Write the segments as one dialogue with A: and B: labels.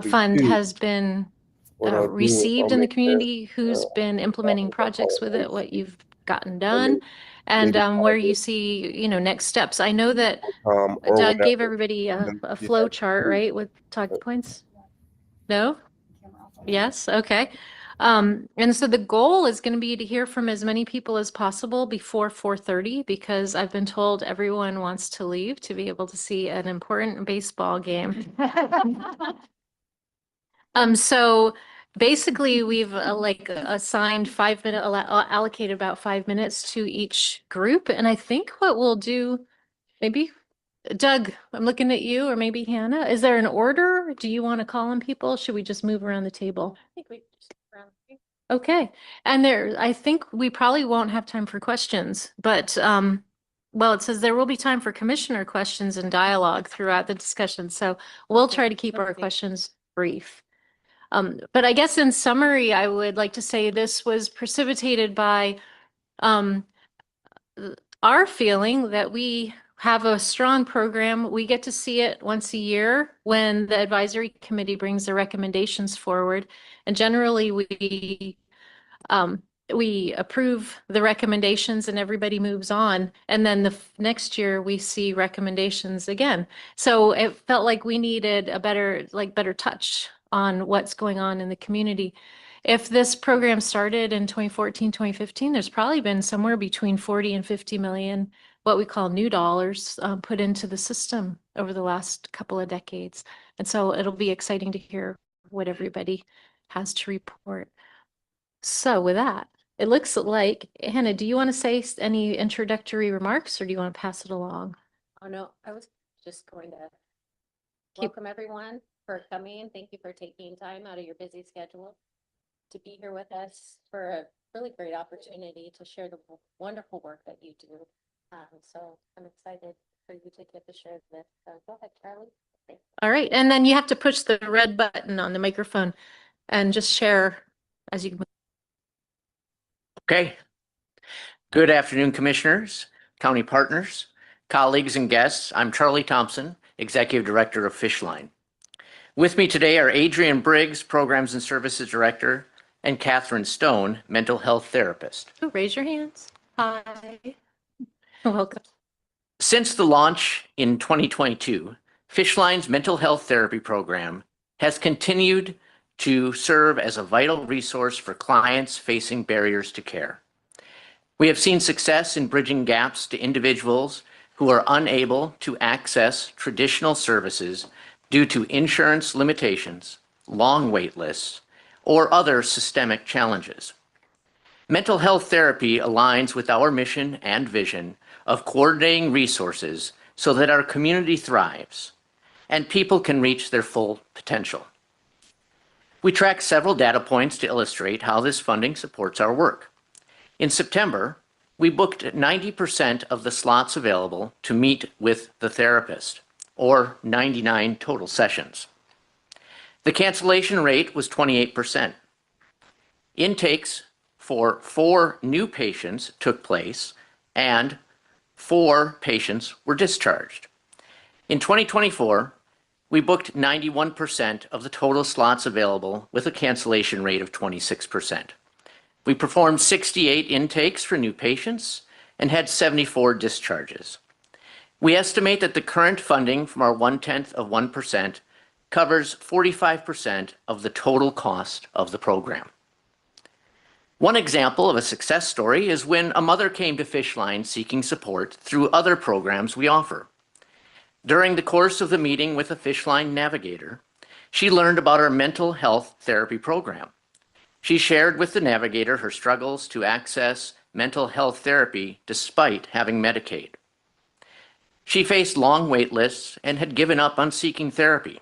A: fund has been received in the community, who's been implementing projects with it, what you've gotten done, and where you see, next steps. I know that Doug gave everybody a flow chart, right, with talking points? No? Yes, okay. And so the goal is going to be to hear from as many people as possible before 4:30, because I've been told everyone wants to leave to be able to see an important baseball game. So basically we've assigned 5 minute, allocated about 5 minutes to each group. And I think what we'll do, maybe Doug, I'm looking at you, or maybe Hannah. Is there an order? Do you want to call on people? Should we just move around the table? I think we just around. Okay. And I think we probably won't have time for questions, but well, it says there will be time for commissioner questions and dialogue throughout the discussion. So we'll try to keep our questions brief. But I guess in summary, I would like to say this was precipitated by our feeling that we have a strong program. We get to see it once a year when the advisory committee brings the recommendations forward. And generally we approve the recommendations and everybody moves on. And then the next year we see recommendations again. So it felt like we needed a better touch on what's going on in the community. If this program started in 2014, 2015, there's probably been somewhere between 40 and 50 million, what we call new dollars, put into the system over the last couple of decades. And so it'll be exciting to hear what everybody has to report. So with that, it looks like, Hannah, do you want to say any introductory remarks, or do you want to pass it along?
B: Oh, no, I was just going to welcome everyone for coming. Thank you for taking time out of your busy schedule to be here with us for a really great opportunity to share the wonderful work that you do. So I'm excited for you to get to share this. Go ahead, Charlie. Thanks.
A: All right. And then you have to push the red button on the microphone and just share as you move.
C: Okay. Good afternoon, commissioners, county partners, colleagues, and guests. I'm Charlie Thompson, Executive Director of Fishline. With me today are Adrian Briggs, Programs and Services Director, and Catherine Stone, Mental Health Therapist.
A: Oh, raise your hands. Hi. Welcome.
C: Since the launch in 2022, Fishline's mental health therapy program has continued to serve as a vital resource for clients facing barriers to care. We have seen success in bridging gaps to individuals who are unable to access traditional services due to insurance limitations, long wait lists, or other systemic challenges. Mental health therapy aligns with our mission and vision of coordinating resources so that our community thrives and people can reach their full potential. We track several data points to illustrate how this funding supports our work. In September, we booked 90% of the slots available to meet with the therapist, or 99 total sessions. The cancellation rate was 28%. Intakes for 4 new patients took place, and 4 patients were discharged. In 2024, we booked 91% of the total slots available with a cancellation rate of 26%. We performed 68 intakes for new patients and had 74 discharges. We estimate that the current funding from our 0.1% covers 45% of the total cost of the program. One example of a success story is when a mother came to Fishline seeking support through other programs we offer. During the course of the meeting with a Fishline navigator, she learned about our mental health therapy program. She shared with the navigator her struggles to access mental health therapy despite having Medicaid. She faced long wait lists and had given up on seeking therapy.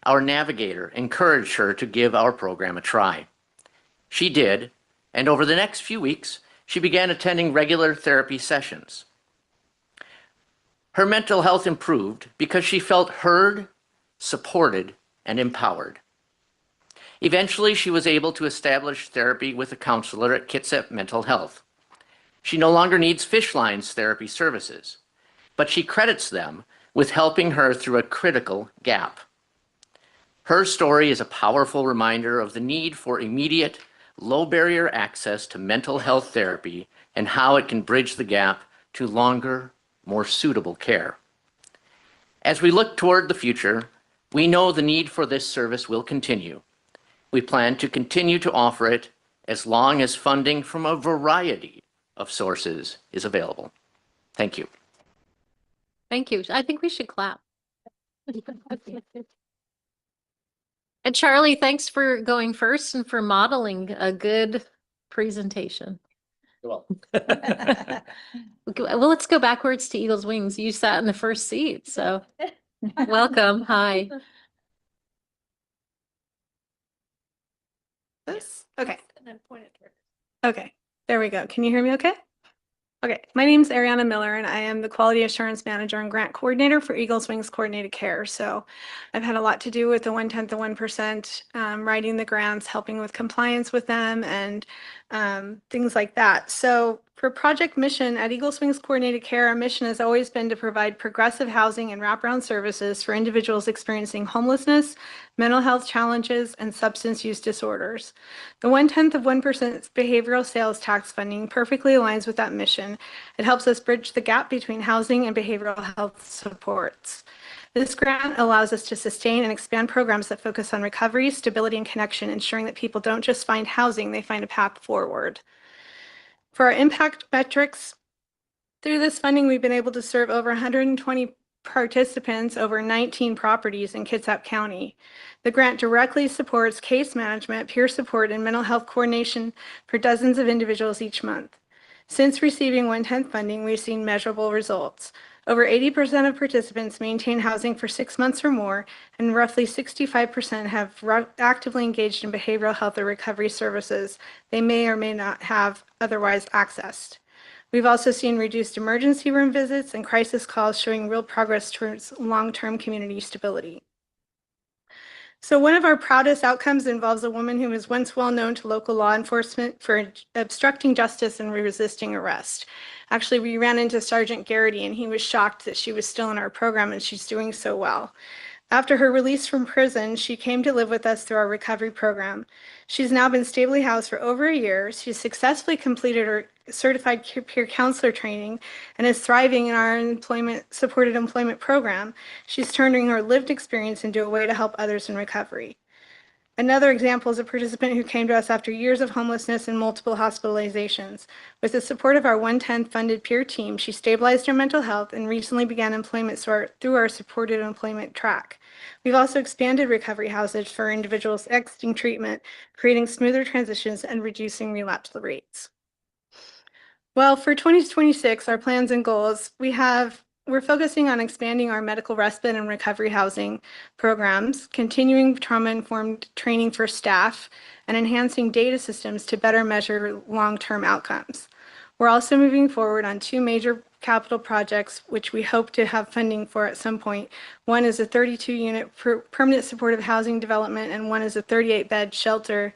C: Our navigator encouraged her to give our program a try. She did, and over the next few weeks, she began attending regular therapy sessions. Her mental health improved because she felt heard, supported, and empowered. Eventually, she was able to establish therapy with a counselor at Kitsap Mental Health. She no longer needs Fishline's therapy services, but she credits them with helping her through a critical gap. Her story is a powerful reminder of the need for immediate, low-barrier access to mental health therapy and how it can bridge the gap to longer, more suitable care. As we look toward the future, we know the need for this service will continue. We plan to continue to offer it as long as funding from a variety of sources is available. Thank you.
A: Thank you. I think we should clap. And Charlie, thanks for going first and for modeling a good presentation.
C: Well,
A: Well, let's go backwards to Eagle's Wings. You sat in the first seat, so welcome. Hi.
D: This? Okay. Okay, there we go. Can you hear me okay? Okay, my name's Ariana Miller and I am the Quality Assurance Manager and Grant Coordinator for Eagles Wings Coordinated Care. So I've had a lot to do with the 1/10 of 1%, writing the grants, helping with compliance with them and things like that. So for project mission at Eagles Wings Coordinated Care, our mission has always been to provide progressive housing and wraparound services for individuals experiencing homelessness, mental health challenges, and substance use disorders. The 1/10 of 1% behavioral sales tax funding perfectly aligns with that mission. It helps us bridge the gap between housing and behavioral health supports. This grant allows us to sustain and expand programs that focus on recovery, stability, and connection, ensuring that people don't just find housing, they find a path forward. For our impact metrics, through this funding, we've been able to serve over 120 participants over 19 properties in Kitsap County. The grant directly supports case management, peer support, and mental health coordination for dozens of individuals each month. Since receiving 1/10 funding, we've seen measurable results. Over 80% of participants maintain housing for 6 months or more, and roughly 65% have actively engaged in behavioral health or recovery services they may or may not have otherwise accessed. We've also seen reduced emergency room visits and crisis calls, showing real progress towards long-term community stability. So one of our proudest outcomes involves a woman who was once well known to local law enforcement for obstructing justice and resisting arrest. Actually, we ran into Sergeant Garrity and he was shocked that she was still in our program and she's doing so well. After her release from prison, she came to live with us through our recovery program. She's now been stably housed for over a year. She's successfully completed her certified peer counselor training and is thriving in our supported employment program. She's turning her lived experience into a way to help others in recovery. Another example is a participant who came to us after years of homelessness and multiple hospitalizations. With the support of our 1/10 funded peer team, she stabilized her mental health and recently began employment through our supported employment track. We've also expanded recovery houses for individuals exiting treatment, creating smoother transitions and reducing relapse rates. Well, for 2026, our plans and goals, we're focusing on expanding our medical respite and recovery housing programs, continuing trauma-informed training for staff, and enhancing data systems to better measure long-term outcomes. We're also moving forward on 2 major capital projects, which we hope to have funding for at some point. One is a 32-unit permanent supportive housing development, and one is a 38-bed shelter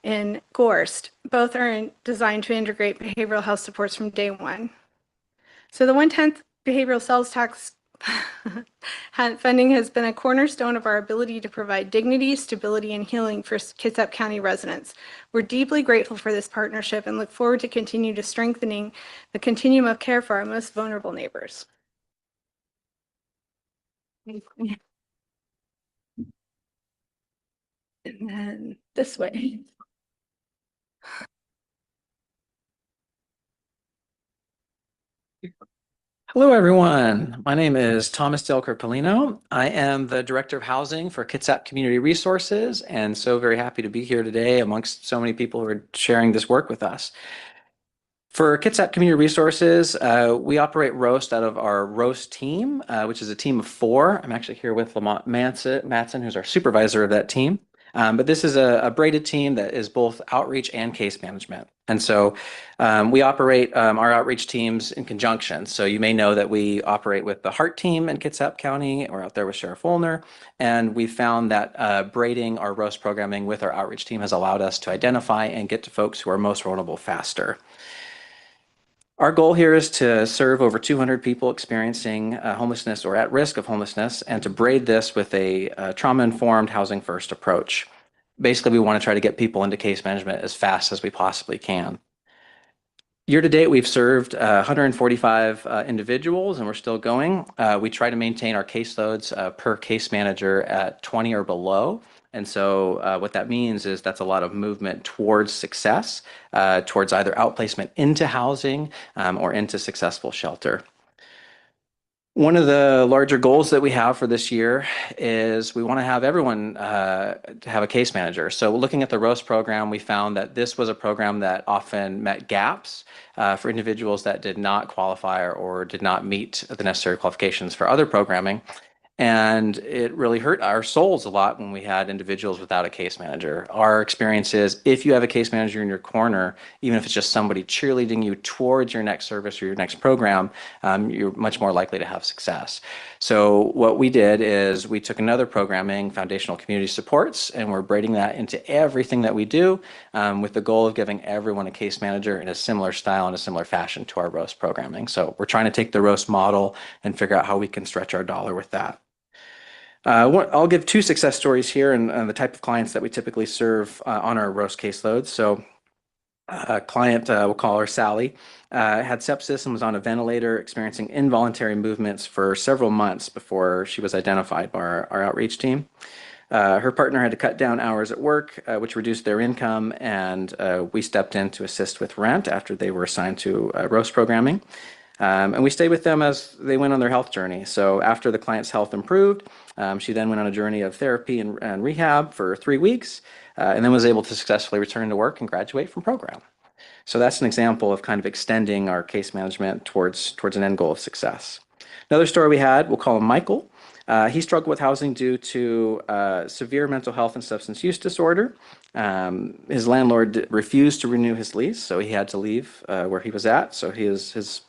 D: in Gorst. Both are designed to integrate behavioral health supports from day one. So the 1/10 behavioral sales tax funding has been a cornerstone of our ability to provide dignity, stability, and healing for Kitsap County residents. We're deeply grateful for this partnership and look forward to continue to strengthening the continuum of care for our most vulnerable neighbors. And then this way.
E: Hello, everyone. My name is Thomas Del Carpellino. I am the Director of Housing for Kitsap Community Resources, and so very happy to be here today amongst so many people who are sharing this work with us. For Kitsap Community Resources, we operate ROAST out of our ROAST team, which is a team of 4. I'm actually here with Lamont Matson, who's our supervisor of that team. But this is a braided team that is both outreach and case management. And so we operate our outreach teams in conjunction. So you may know that we operate with the HEART team in Kitsap County or out there with Sheriff Woolner. And we found that braiding our ROAST programming with our outreach team has allowed us to identify and get to folks who are most vulnerable faster. Our goal here is to serve over 200 people experiencing homelessness or at risk of homelessness, and to braid this with a trauma-informed housing first approach. Basically, we want to try to get people into case management as fast as we possibly can. Year to date, we've served 145 individuals, and we're still going. We try to maintain our caseloads per case manager at 20 or below. And so what that means is that's a lot of movement towards success, towards either outplacement into housing or into successful shelter. One of the larger goals that we have for this year is we want to have everyone have a case manager. So looking at the ROAST program, we found that this was a program that often met gaps for individuals that did not qualify or did not meet the necessary qualifications for other programming. And it really hurt our souls a lot when we had individuals without a case manager. Our experience is if you have a case manager in your corner, even if it's just somebody cheerleading you towards your next service or your next program, you're much more likely to have success. So what we did is we took another programming, foundational community supports, and we're braiding that into everything that we do with the goal of giving everyone a case manager in a similar style and a similar fashion to our ROAST programming. So we're trying to take the ROAST model and figure out how we can stretch our dollar with that. I'll give two success stories here and the type of clients that we typically serve on our ROAST caseloads. So a client, we'll call her Sally, had sepsis and was on a ventilator experiencing involuntary movements for several months before she was identified by our outreach team. Her partner had to cut down hours at work, which reduced their income, and we stepped in to assist with rent after they were assigned to ROAST programming. And we stayed with them as they went on their health journey. So after the client's health improved, she then went on a journey of therapy and rehab for 3 weeks, and then was able to successfully return to work and graduate from program. So that's an example of kind of extending our case management towards an end goal of success. Another story we had, we'll call him Michael. He struggled with housing due to severe mental health and substance use disorder. His landlord refused to renew his lease, so he had to leave where he was at. So his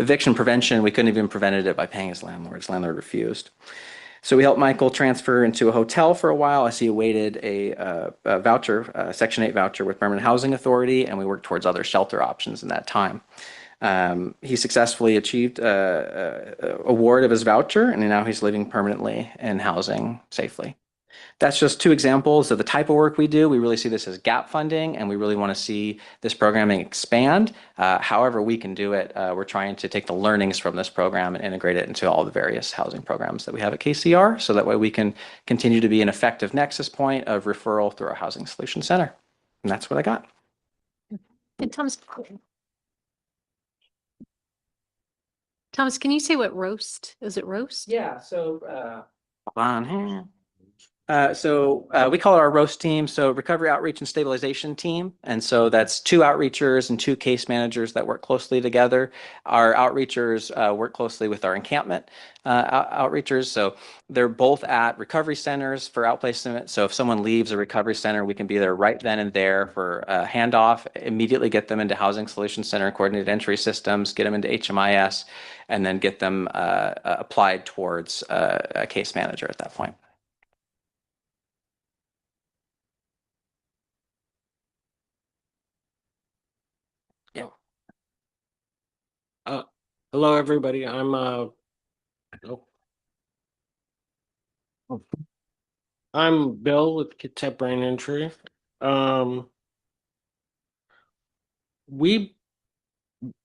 E: eviction prevention, we couldn't even prevented it by paying his landlord. His landlord refused. So we helped Michael transfer into a hotel for a while as he awaited a voucher, Section 8 voucher with Permanent Housing Authority, and we worked towards other shelter options in that time. He successfully achieved award of his voucher, and now he's living permanently in housing safely. That's just two examples of the type of work we do. We really see this as gap funding, and we really want to see this programming expand. However we can do it, we're trying to take the learnings from this program and integrate it into all the various housing programs that we have at KCR, so that way we can continue to be an effective nexus point of referral through our Housing Solution Center. And that's what I got.
A: And Thomas, can you say what roast? Is it roast?
E: Yeah, so hold on here. We call it our ROAST team, so Recovery Outreach and Stabilization Team. And so that's 2 outreachers and 2 case managers that work closely together. Our outreachers work closely with our encampment outreachers. So they're both at recovery centers for outplacement. So if someone leaves a recovery center, we can be there right then and there for a handoff, immediately get them into Housing Solution Center coordinated entry systems, get them into HMIS, and then get them applied towards a case manager at that point.
F: Hello, everybody. I'm Bill with Kitsap Brain Injury. When we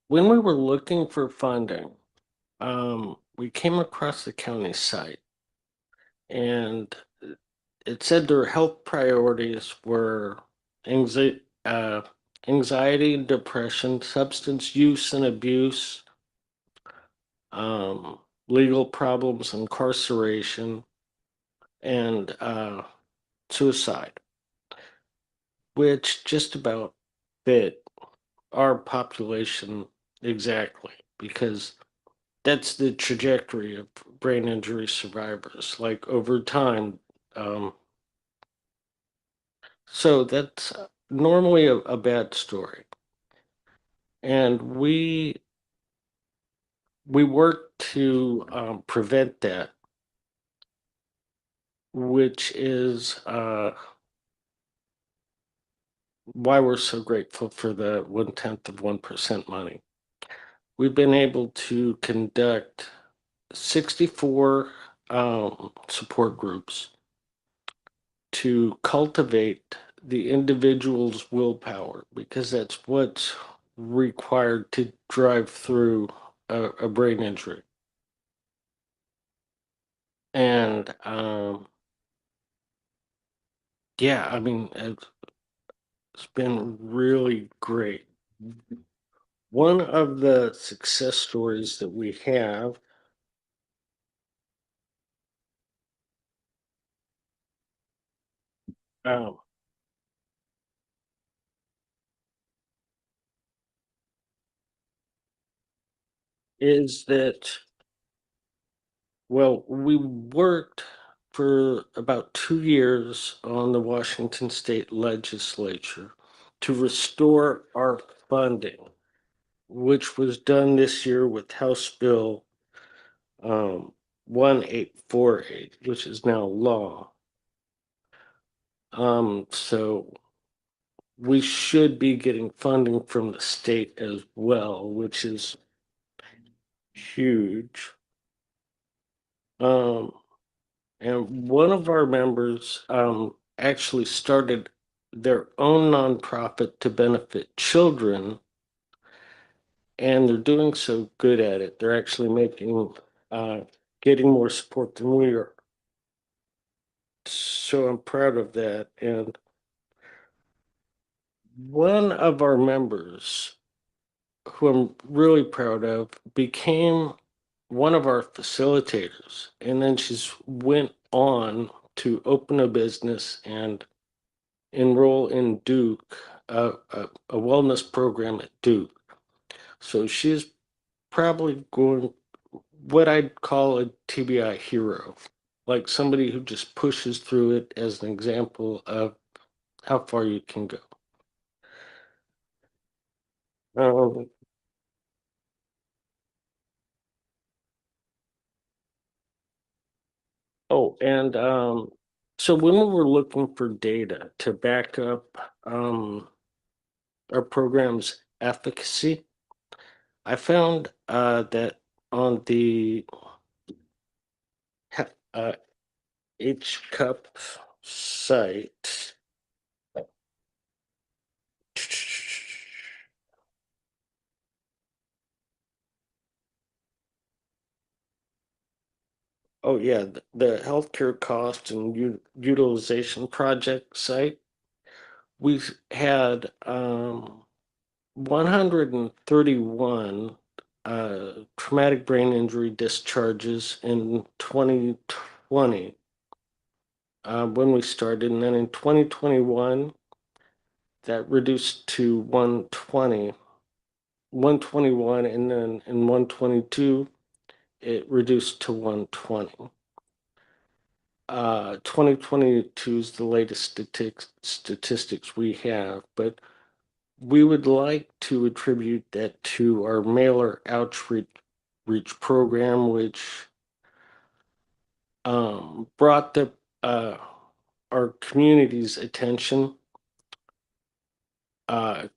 F: were looking for funding, we came across the county site, and it said their health priorities were anxiety and depression, substance use and abuse, legal problems, incarceration, and suicide, which just about fit our population exactly, because that's the trajectory of brain injury survivors, like over time. So that's normally a bad story. And we work to prevent that, which is why we're so grateful for the 0.1% money. we've been able to conduct 64 support groups to cultivate the individual's willpower, because that's what's required to drive through a brain injury. And yeah, I mean, it's been really great. One of the success stories that we have um, is that, well, we worked for about 2 years on the Washington State Legislature to restore our funding, which was done this year with House Bill 1848, which is now law. So we should be getting funding from the state as well, which is huge. And one of our members actually started their own nonprofit to benefit children, and they're doing so good at it. They're actually making getting more support than we are. So I'm proud of that. And one of our members, who I'm really proud of, became one of our facilitators, and then she's went on to open a business and enroll in Duke, a wellness program at Duke. So she's probably going what I'd call a TBI hero, like somebody who just pushes through it as an example of how far you can go. Um, oh, and so when we were looking for data to back up our program's efficacy, I found that on the uh, HCUP site, oh yeah, the healthcare cost and utilization project site, we had 131 traumatic brain injury discharges in 2020 when we started, and then in 2021 that reduced to 121, and then in 122 it reduced to 120. 2022 is the latest statistics we have, but we would like to attribute that to our mailer outreach program, which brought our community's attention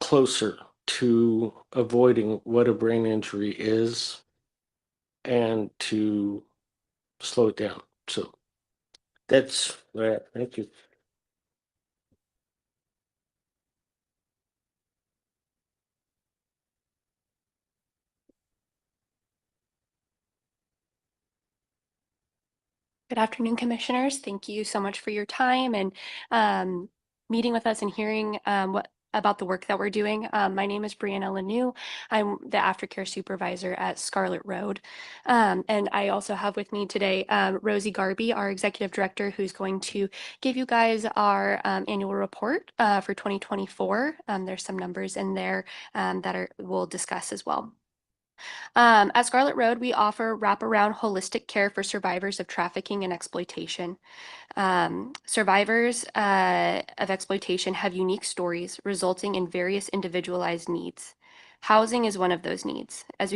F: closer to avoiding what a brain injury is and to slow it down. So that's that. Thank you.
G: Good afternoon, Commissioners. Thank you so much for your time and meeting with us and hearing what about the work that we're doing. My name is Brianna Lanou. I'm the aftercare supervisor at Scarlet Road. And I also have with me today Rosie Garby, our executive director, who's going to give you guys our annual report for 2024. There's some numbers in there that we'll discuss as well. At Scarlet Road, we offer wraparound holistic care for survivors of trafficking and exploitation. Survivors of exploitation have unique stories resulting in various individualized needs. Housing is one of those needs. As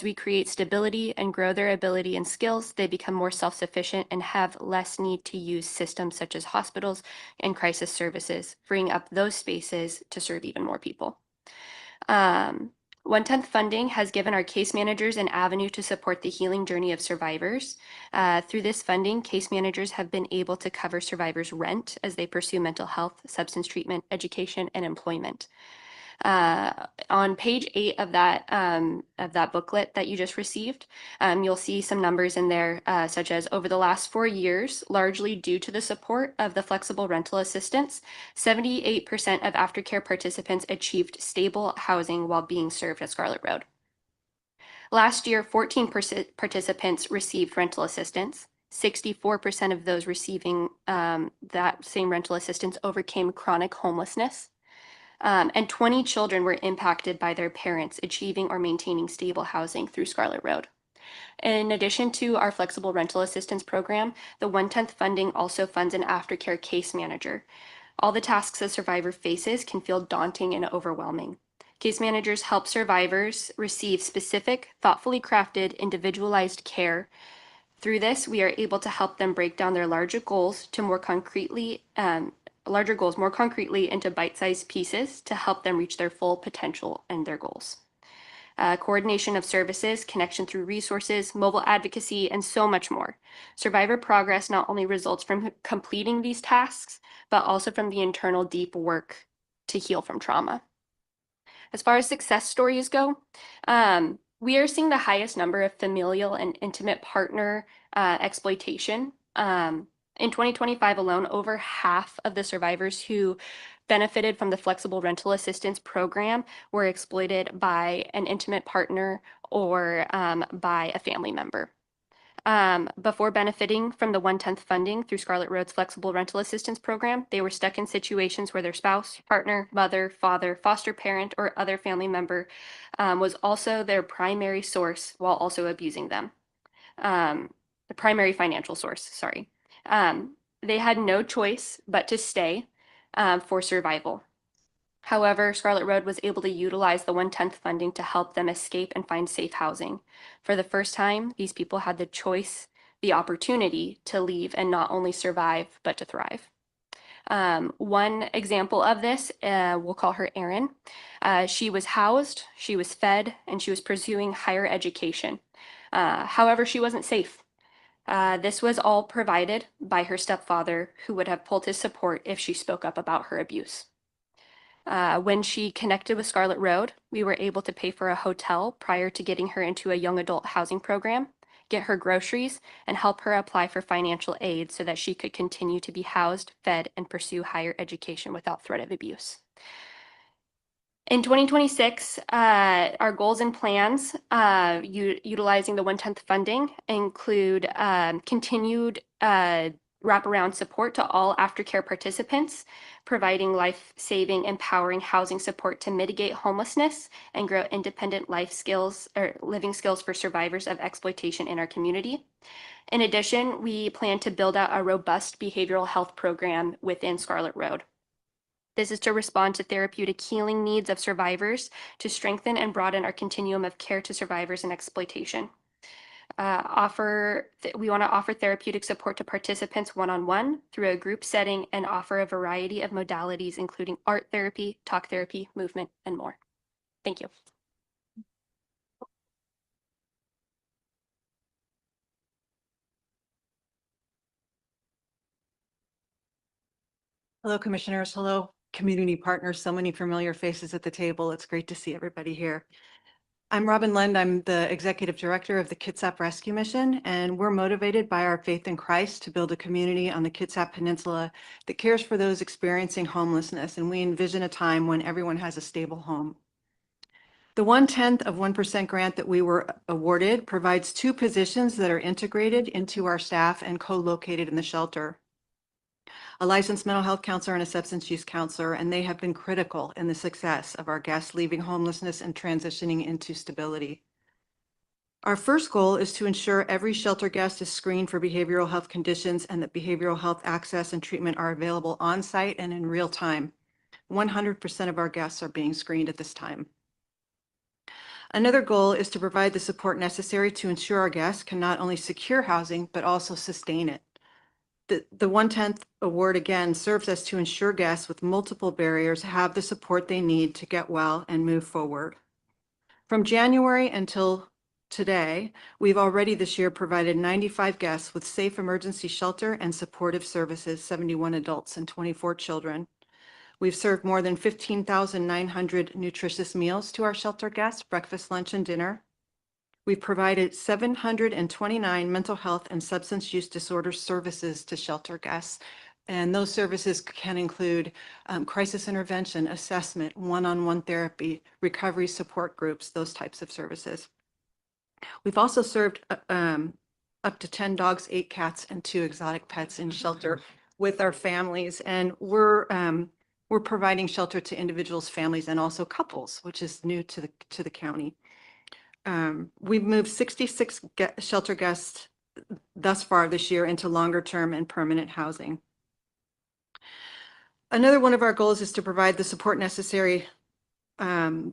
G: we create stability and grow their ability and skills, they become more self-sufficient and have less need to use systems such as hospitals and crisis services, freeing up those spaces to serve even more people. One-tenth funding has given our case managers an avenue to support the healing journey of survivors. Through this funding, case managers have been able to cover survivors' rent as they pursue mental health, substance treatment, education, and employment. On page 8 of that booklet that you just received, you'll see some numbers in there, such as over the last 4 years, largely due to the support of the flexible rental assistance, 78% of aftercare participants achieved stable housing while being served at Scarlet Road. Last year, 14% participants received rental assistance. 64% of those receiving that same rental assistance overcame chronic homelessness. And 20 children were impacted by their parents achieving or maintaining stable housing through Scarlet Road. In addition to our flexible rental assistance program, the one-tenth funding also funds an aftercare case manager. All the tasks a survivor faces can feel daunting and overwhelming. Case managers help survivors receive specific, thoughtfully crafted, individualized care. Through this, we are able to help them break down their larger goals more concretely into bite-sized pieces to help them reach their full potential and their goals. Coordination of services, connection through resources, mobile advocacy, and so much more. Survivor progress not only results from completing these tasks, but also from the internal deep work to heal from trauma. As far as success stories go, we are seeing the highest number of familial and intimate partner exploitation. In 2025 alone, over half of the survivors who benefited from the flexible rental assistance program were exploited by an intimate partner or by a family member. Before benefiting from the one-tenth funding through Scarlet Road's flexible rental assistance program, they were stuck in situations where their spouse, partner, mother, father, foster parent, or other family member was also their primary source while also abusing them. The primary financial source, sorry. They had no choice but to stay for survival. However, Scarlet Road was able to utilize the one-tenth funding to help them escape and find safe housing. For the first time, these people had the choice, the opportunity to leave and not only survive, but to thrive. One example of this, we'll call her Erin. She was housed, she was fed, and she was pursuing higher education. However, she wasn't safe. This was all provided by her stepfather, who would have pulled his support if she spoke up about her abuse. When she connected with Scarlet Road, we were able to pay for a hotel prior to getting her into a young adult housing program, get her groceries, and help her apply for financial aid so that she could continue to be housed, fed, and pursue higher education without threat of abuse. In 2026, our goals and plans utilizing the one-tenth funding include continued wraparound support to all aftercare participants, providing life-saving, empowering housing support to mitigate homelessness and grow independent life skills or living skills for survivors of exploitation in our community. In addition, we plan to build out a robust behavioral health program within Scarlet Road. This is to respond to therapeutic healing needs of survivors to strengthen and broaden our continuum of care to survivors and exploitation. We want to offer therapeutic support to participants one-on-one through a group setting and offer a variety of modalities, including art therapy, talk therapy, movement, and more. Thank you.
H: Hello, commissioners. Hello, community partners. So many familiar faces at the table. It's great to see everybody here. I'm Robin Lund. I'm the executive director of the Kitsap Rescue Mission, and we're motivated by our faith in Christ to build a community on the Kitsap Peninsula that cares for those experiencing homelessness, and we envision a time when everyone has a stable home. The 1/10 of 1% grant that we were awarded provides 2 positions that are integrated into our staff and co-located in the shelter. A licensed mental health counselor and a substance use counselor, and they have been critical in the success of our guests leaving homelessness and transitioning into stability. Our first goal is to ensure every shelter guest is screened for behavioral health conditions and that behavioral health access and treatment are available on site and in real time. 100% of our guests are being screened at this time. Another goal is to provide the support necessary to ensure our guests can not only secure housing, but also sustain it. The 1/10 award again serves us to ensure guests with multiple barriers have the support they need to get well and move forward. From January until today, we've already this year provided 95 guests with safe emergency shelter and supportive services, 71 adults and 24 children. We've served more than 15,900 nutritious meals to our shelter guests, breakfast, lunch, and dinner. We've provided 729 mental health and substance use disorder services to shelter guests. And those services can include crisis intervention, assessment, one-on-one therapy, recovery support groups, those types of services. We've also served up to 10 dogs, 8 cats, and 2 exotic pets in shelter with our families. And we're providing shelter to individuals, families, and also couples, which is new to the county. We've moved 66 shelter guests thus far this year into longer term and permanent housing. Another one of our goals is to provide the support necessary. Lastly,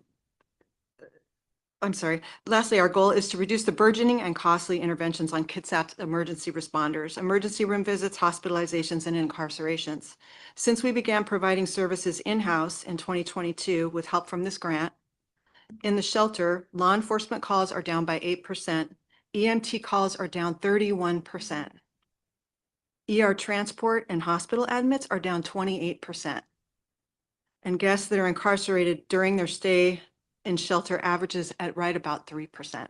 H: our goal is to reduce the burgeoning and costly interventions on Kitsap's emergency responders, emergency room visits, hospitalizations, and incarcerations. Since we began providing services in-house in 2022 with help from this grant, in the shelter, law enforcement calls are down by 8%. EMT calls are down 31%. ER transport and hospital admits are down 28%. And guests that are incarcerated during their stay in shelter averages at right about 3%.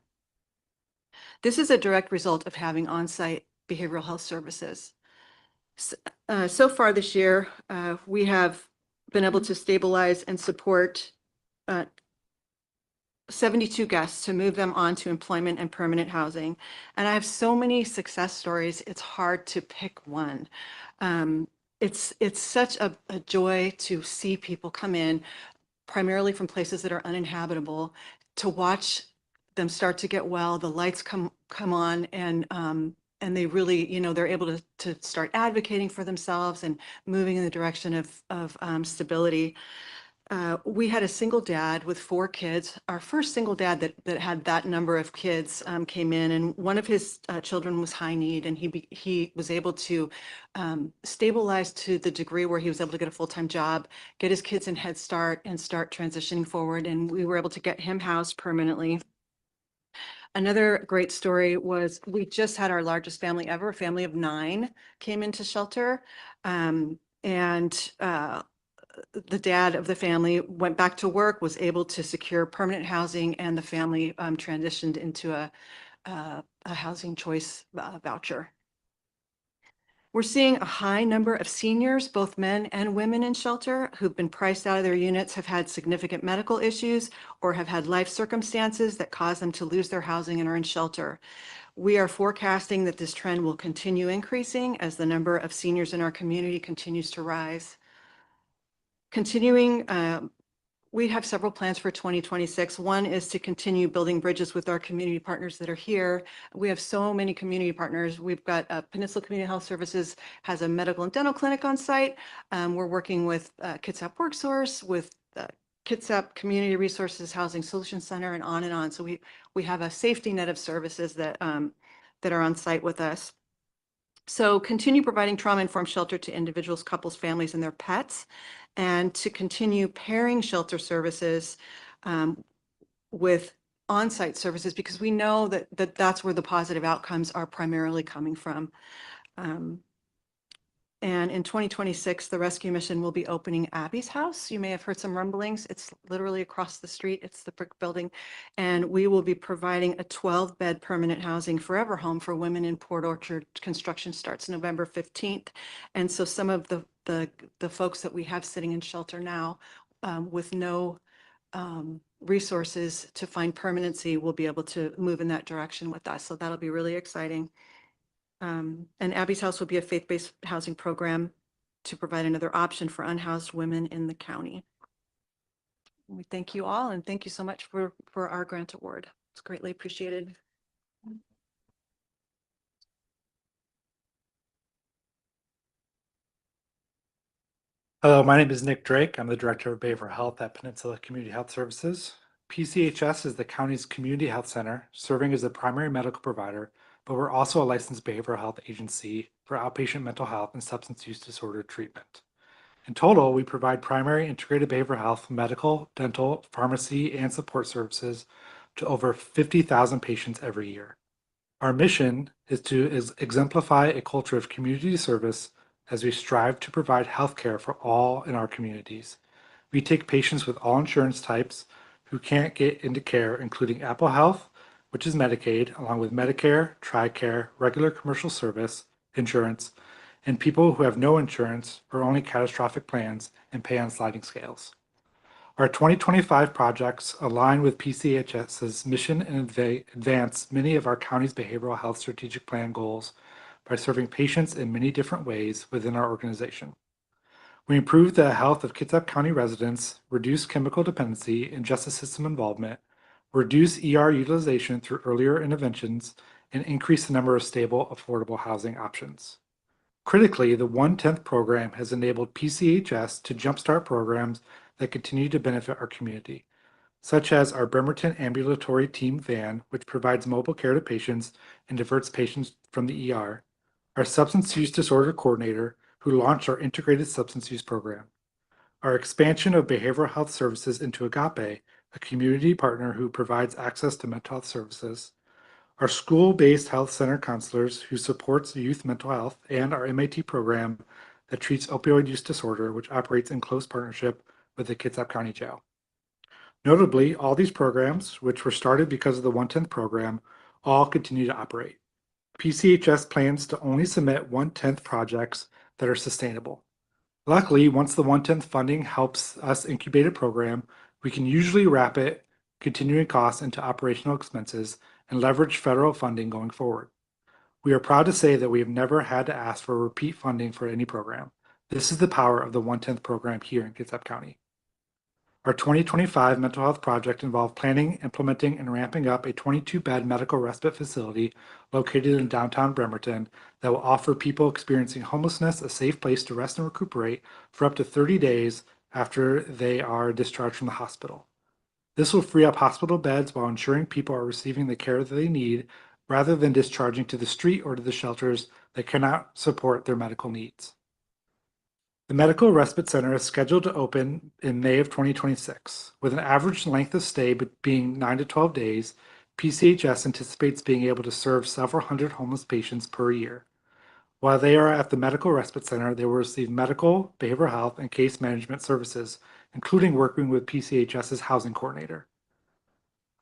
H: This is a direct result of having on-site behavioral health services. So far this year, we have been able to stabilize and support 72 guests to move them on to employment and permanent housing. And I have so many success stories, it's hard to pick one. It's such a joy to see people come in, primarily from places that are uninhabitable, to watch them start to get well, the lights come on, and they really, you know, they're able to start advocating for themselves and moving in the direction of stability. We had a single dad with 4 kids. Our first single dad that had that number of kids came in, and one of his children was high need, and he was able to stabilize to the degree where he was able to get a full-time job, get his kids in Head Start, and start transitioning forward. And we were able to get him housed permanently. Another great story was we just had our largest family ever. A family of 9 came into shelter, and the dad of the family went back to work, was able to secure permanent housing, and the family transitioned into a housing choice voucher. We're seeing a high number of seniors, both men and women in shelter, who've been priced out of their units, have had significant medical issues, or have had life circumstances that cause them to lose their housing and are in shelter. We are forecasting that this trend will continue increasing as the number of seniors in our community continues to rise. Continuing, we have several plans for 2026. One is to continue building bridges with our community partners that are here. We have so many community partners. We've got Peninsula Community Health Services has a medical and dental clinic on site. We're working with Kitsap WorkSource, with Kitsap Community Resources Housing Solutions Center, and on and on. So we have a safety net of services that are on site with us. So continue providing trauma-informed shelter to individuals, couples, families, and their pets, and to continue pairing shelter services with on-site services, because we know that that's where the positive outcomes are primarily coming from. And in 2026, the rescue mission will be opening Abby's house. You may have heard some rumblings. It's literally across the street. It's the brick building. And we will be providing a 12-bed permanent housing forever home for women in Port Orchard. Construction starts November 15th. And so some of the folks that we have sitting in shelter now with no resources to find permanency will be able to move in that direction with us. So that'll be really exciting. And Abby's House will be a faith-based housing program to provide another option for unhoused women in the county. We thank you all, and thank you so much for our grant award. It's greatly appreciated.
I: Hello, my name is Nick Drake. I'm the Director of Behavioral Health at Peninsula Community Health Services. PCHS is the county's community health center, serving as the primary medical provider, but we're also a licensed behavioral health agency for outpatient mental health and substance use disorder treatment. In total, we provide primary integrated behavioral health, medical, dental, pharmacy, and support services to over 50,000 patients every year. Our mission is to exemplify a culture of community service as we strive to provide healthcare for all in our communities. We take patients with all insurance types who can't get into care, including Apple Health, which is Medicaid, along with Medicare, TRICARE, regular commercial service, insurance, and people who have no insurance or only catastrophic plans and pay on sliding scales. Our 2025 projects align with PCHS's mission and advance many of our county's behavioral health strategic plan goals by serving patients in many different ways within our organization. We improve the health of Kitsap County residents, reduce chemical dependency and justice system involvement, reduce ER utilization through earlier interventions, and increase the number of stable, affordable housing options. Critically, the 1/10 program has enabled PCHS to jumpstart programs that continue to benefit our community, such as our Bremerton Ambulatory Team Van, which provides mobile care to patients and diverts patients from the ER, our Substance Use Disorder Coordinator, who launched our Integrated Substance Use Program, our expansion of behavioral health services into Agape, a community partner who provides access to mental health services, our school-based health center counselors who supports youth mental health, and our MAT program that treats opioid use disorder, which operates in close partnership with the Kitsap County Jail. Notably, all these programs, which were started because of the 1/10 program, all continue to operate. PCHS plans to only submit 1/10 projects that are sustainable. Luckily, once the 1/10 funding helps us incubate a program, we can usually wrap it continuing costs into operational expenses and leverage federal funding going forward. We are proud to say that we have never had to ask for repeat funding for any program. This is the power of the 1/10 program here in Kitsap County. Our 2025 mental health project involved planning, implementing, and ramping up a 22-bed medical respite facility located in downtown Bremerton that will offer people experiencing homelessness a safe place to rest and recuperate for up to 30 days after they are discharged from the hospital. This will free up hospital beds while ensuring people are receiving the care that they need rather than discharging to the street or to the shelters that cannot support their medical needs. The Medical Respite Center is scheduled to open in May of 2026. With an average length of stay being 9 to 12 days, PCHS anticipates being able to serve several hundred homeless patients per year. While they are at the Medical Respite Center, they will receive medical, behavioral health, and case management services, including working with PCHS's housing coordinator.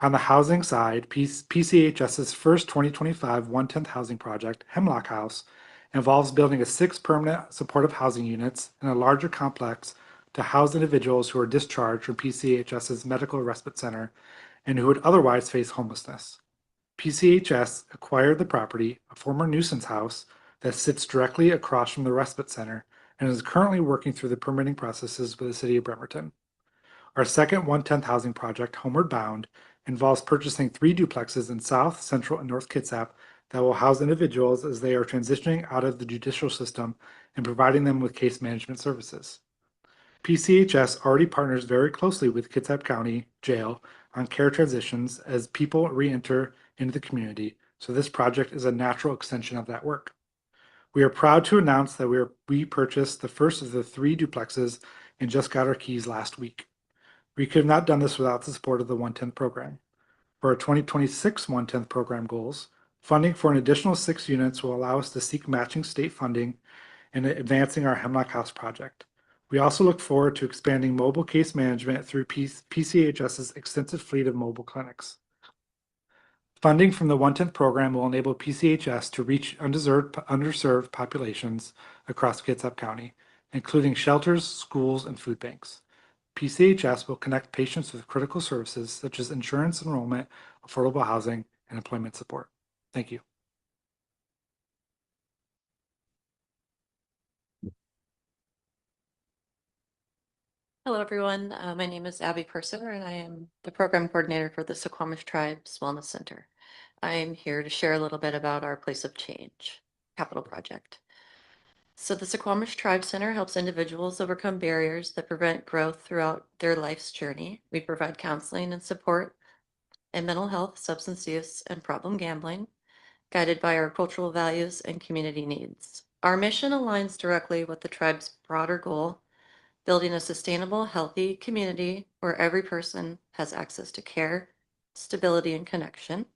I: On the housing side, PCHS's first 2025 1/10 housing project, Hemlock House, involves building 6 permanent supportive housing units in a larger complex to house individuals who are discharged from PCHS's Medical Respite Center and who would otherwise face homelessness. PCHS acquired the property, a former nuisance house, that sits directly across from the Respite Center and is currently working through the permitting processes with the City of Bremerton. Our second 1/10 housing project, Homeward Bound, involves purchasing 3 duplexes in South, Central, and North Kitsap that will house individuals as they are transitioning out of the judicial system and providing them with case management services. PCHS already partners very closely with Kitsap County Jail on care transitions as people re-enter into the community, so this project is a natural extension of that work. We are proud to announce that we purchased the first of the 3 duplexes and just got our keys last week. We could have not done this without the support of the 1/10 program. For our 2026 1/10 program goals, funding for an additional 6 units will allow us to seek matching state funding and advancing our Hemlock House project. We also look forward to expanding mobile case management through PCHS's extensive fleet of mobile clinics. Funding from the 1/10 program will enable PCHS to reach underserved populations across Kitsap County, including shelters, schools, and food banks. PCHS will connect patients with critical services such as insurance enrollment, affordable housing, and employment support. Thank you.
J: Hello, everyone. My name is Abby Purser, and I am the program coordinator for the Suquamish Tribes Wellness Center. I am here to share a little bit about our Place of Change capital project. So the Suquamish Tribe Center helps individuals overcome barriers that prevent growth throughout their life's journey. We provide counseling and support in mental health, substance use, and problem gambling, guided by our cultural values and community needs. Our mission aligns directly with the tribe's broader goal building a sustainable, healthy community where every person has access to care, stability, and connection.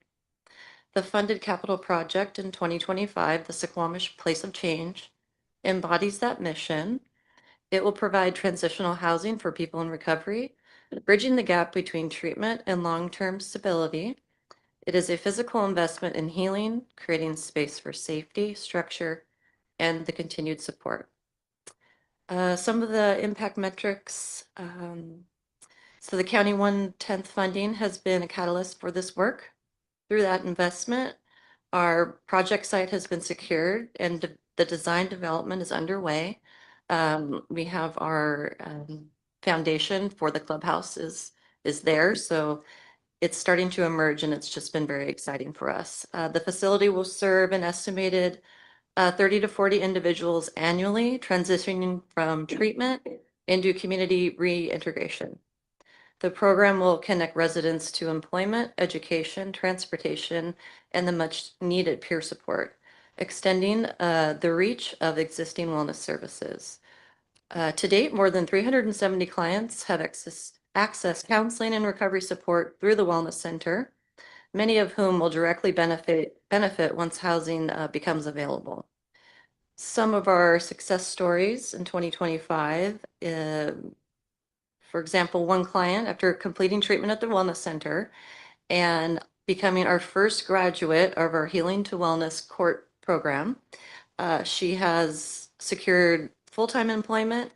J: The funded capital project in 2025, the Suquamish Place of Change, embodies that mission. It will provide transitional housing for people in recovery, bridging the gap between treatment and long-term stability. It is a physical investment in healing, creating space for safety, structure, and the continued support. Some of the impact metrics. So the county 1/10 funding has been a catalyst for this work. Through that investment, our project site has been secured and the design development is underway. We have our foundation for the clubhouse is there. So it's starting to emerge and it's just been very exciting for us. The facility will serve an estimated 30 to 40 individuals annually, transitioning from treatment into community reintegration. The program will connect residents to employment, education, transportation, and the much needed peer support, extending the reach of existing wellness services. To date, more than 370 clients have accessed counseling and recovery support through the Wellness Center, many of whom will directly benefit once housing becomes available. Some of our success stories in 2025, for example, one client, after completing treatment at the Wellness Center and becoming our first graduate of our Healing to Wellness court program, she has secured full-time employment.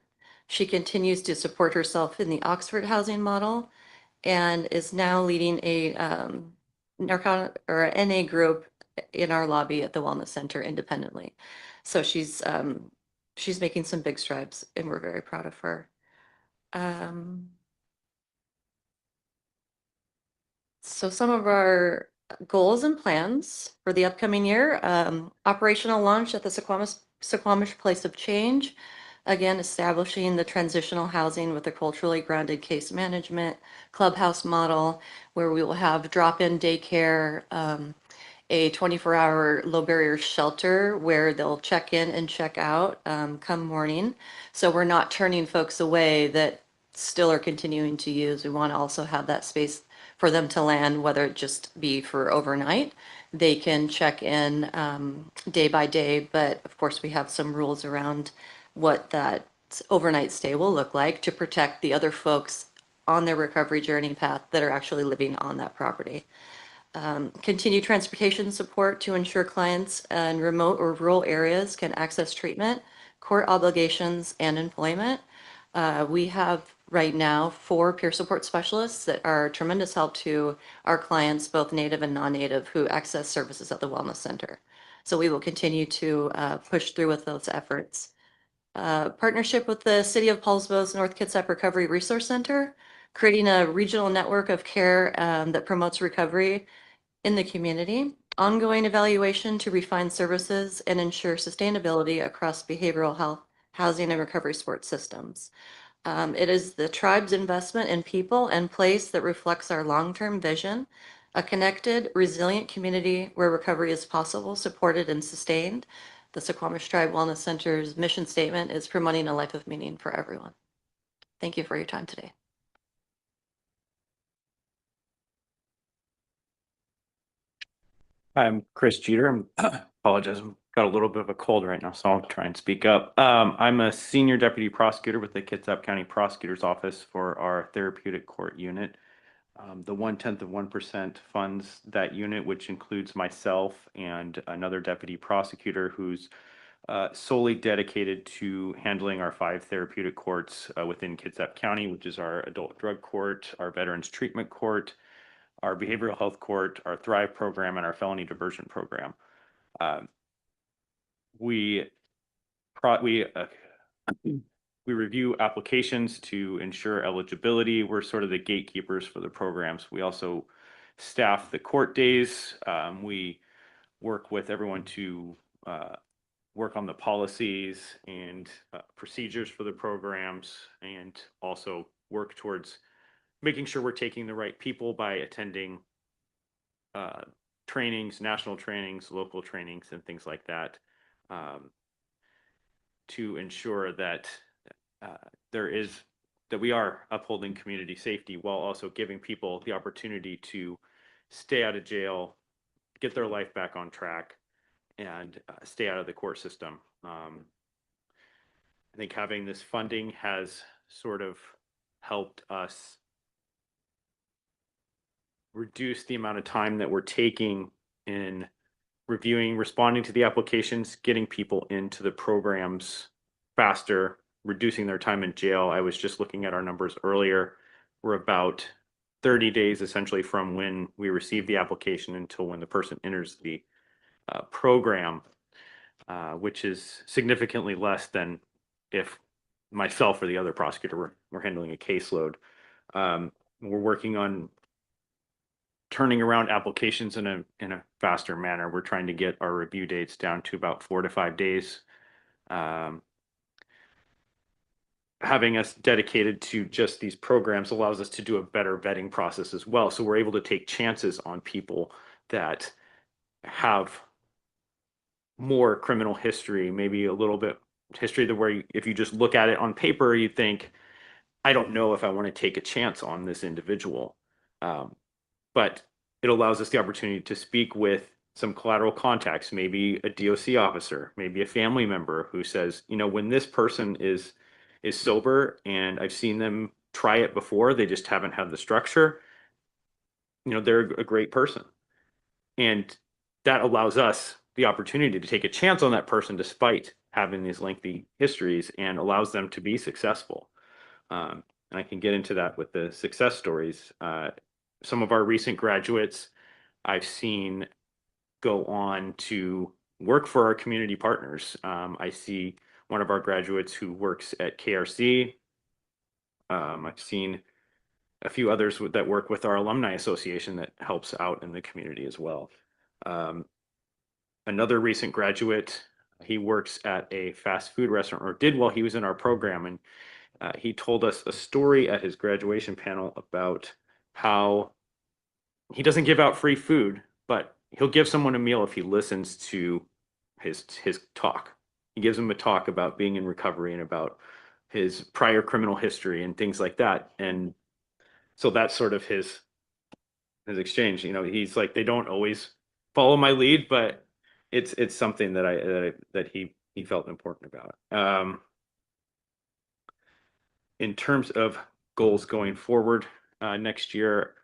J: She continues to support herself in the Oxford housing model and is now leading a narcotic or NA group in our lobby at the Wellness Center independently. So she's making some big strides and we're very proud of her. So some of our goals and plans for the upcoming year, operational launch at the Suquamish Place of Change. Again, establishing the transitional housing with a culturally grounded case management clubhouse model where we will have drop-in daycare, a 24-hour low barrier shelter where they'll check in and check out come morning. So we're not turning folks away that still are continuing to use. We want to also have that space for them to land, whether it just be for overnight. They can check in day by day, but of course we have some rules around what that overnight stay will look like to protect the other folks on their recovery journey path that are actually living on that property. Continue transportation support to ensure clients in remote or rural areas can access treatment, court obligations, and employment. We have right now 4 peer support specialists that are a tremendous help to our clients, both native and non-native, who access services at the Wellness Center. So we will continue to push through with those efforts. Partnership with the City of Paulsbo's North Kitsap Recovery Resource Center, creating a regional network of care that promotes recovery in the community. Ongoing evaluation to refine services and ensure sustainability across behavioral health, housing, and recovery support systems. It is the tribe's investment in people and place that reflects our long-term vision, a connected, resilient community where recovery is possible, supported, and sustained. The Suquamish Tribe Wellness Center's mission statement is promoting a life of meaning for everyone. Thank you for your time today.
K: I'm Chris Jeter. Apologize, I've got a little bit of a cold right now, so I'll try and speak up. I'm a senior deputy prosecutor with the Kitsap County Prosecutor's Office for our Therapeutic Court Unit. The 0.1% funds that unit, which includes myself and another deputy prosecutor who's solely dedicated to handling our 5 therapeutic courts within Kitsap County, which is our adult drug court, our veterans treatment court, our behavioral health court, our Thrive program, and our felony diversion program. We review applications to ensure eligibility. We're sort of the gatekeepers for the programs. We also staff the court days. We work with everyone to work on the policies and procedures for the programs, and also work towards making sure we're taking the right people by attending trainings, national trainings, local trainings, and things like that, to ensure that there is that we are upholding community safety while also giving people the opportunity to stay out of jail, get their life back on track, and stay out of the court system. I think having this funding has sort of helped us reduce the amount of time that we're taking in reviewing, responding to the applications, getting people into the programs faster, reducing their time in jail. I was just looking at our numbers earlier. We're about 30 days essentially from when we receive the application until when the person enters the program, which is significantly less than if myself or the other prosecutor were handling a caseload. We're working on turning around applications in a faster manner. We're trying to get our review dates down to about 4 to 5 days. Having us dedicated to just these programs allows us to do a better vetting process as well. So we're able to take chances on people that have more criminal history, maybe a little bit history that where if you just look at it on paper, you think, I don't know if I want to take a chance on this individual. But it allows us the opportunity to speak with some collateral contacts, maybe a DOC officer, maybe a family member who says, you know, when this person is sober and I've seen them try it before, they just haven't had the structure, you know, they're a great person. And that allows us the opportunity to take a chance on that person despite having these lengthy histories, and allows them to be successful. And I can get into that with the success stories. Some of our recent graduates I've seen go on to work for our community partners. I see one of our graduates who works at KRC. I've seen a few others that work with our alumni association that helps out in the community as well. Another recent graduate, he works at a fast food restaurant, or did while he was in our program, and he told us a story at his graduation panel about how he doesn't give out free food, but he'll give someone a meal if he listens to his talk. He gives them a talk about being in recovery and about his prior criminal history and things like that. And so that's sort of his exchange. You know, he's like, they don't always follow my lead, but it's something that he felt important about. In terms of goals going forward, next year,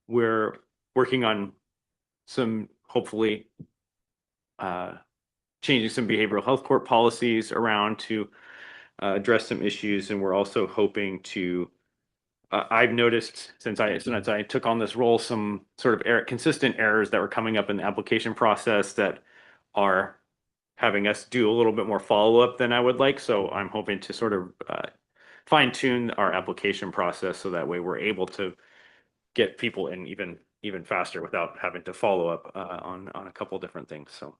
K: we're working on some, hopefully, changing some behavioral health court policies around to address some issues. And we're also hoping to, I've noticed since I took on this role, some sort of consistent errors that were coming up in the application process that are having us do a little bit more follow-up than I would like. So I'm hoping to sort of fine tune our application process so that way we're able to get people in even faster without having to follow up on a couple different things. So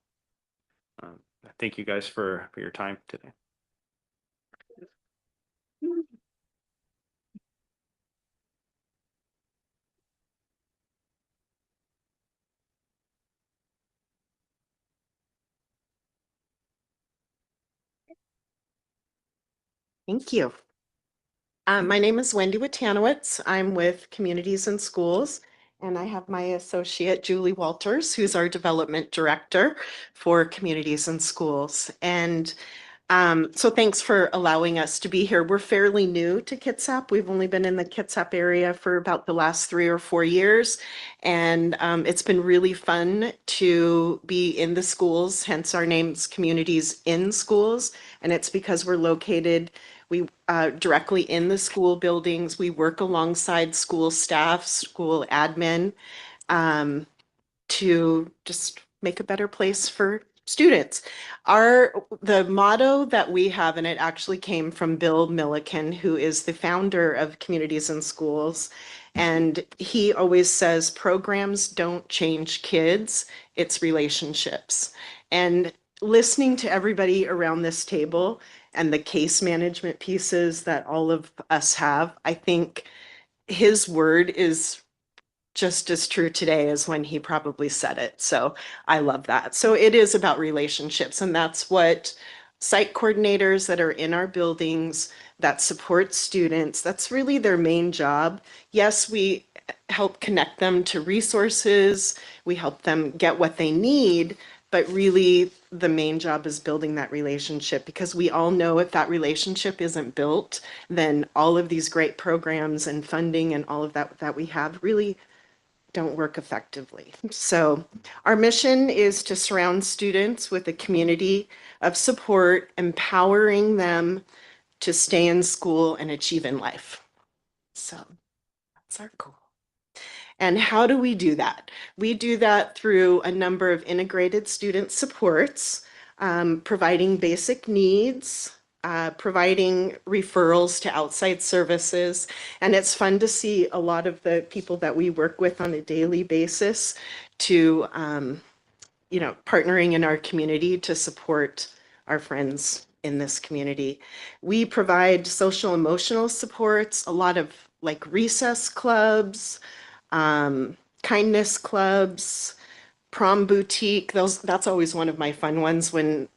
K: thank you guys for your time today.
L: Thank you. My name is Wendy Witanowicz. I'm with Communities and Schools, and I have my associate Julie Walters, who's our development director for Communities and Schools. And so thanks for allowing us to be here. We're fairly new to Kitsap. We've only been in the Kitsap area for about the last 3 or 4 years. And it's been really fun to be in the schools, hence our name's Communities in Schools. And it's because we're located directly in the school buildings. We work alongside school staff, school admin, to just make a better place for students. The motto that we have, and it actually came from Bill Milliken, who is the founder of Communities and Schools. And he always says, programs don't change kids, it's relationships. And listening to everybody around this table and the case management pieces that all of us have, I think his word is just as true today as when he probably said it. So I love that. So it is about relationships, and that's what site coordinators that are in our buildings that support students. That's really their main job. Yes, we help connect them to resources, we help them get what they need, but really the main job is building that relationship, because we all know if that relationship isn't built, then all of these great programs and funding and all of that we have really don't work effectively. So our mission is to surround students with a community of support, empowering them to stay in school and achieve in life. So that's our goal. And how do we do that? We do that through a number of integrated student supports, providing basic needs, providing referrals to outside services. And it's fun to see a lot of the people that we work with on a daily basis to, partnering in our community to support our friends in this community. We provide social emotional supports, a lot of like recess clubs, kindness clubs, prom boutique. That's always one of my fun ones when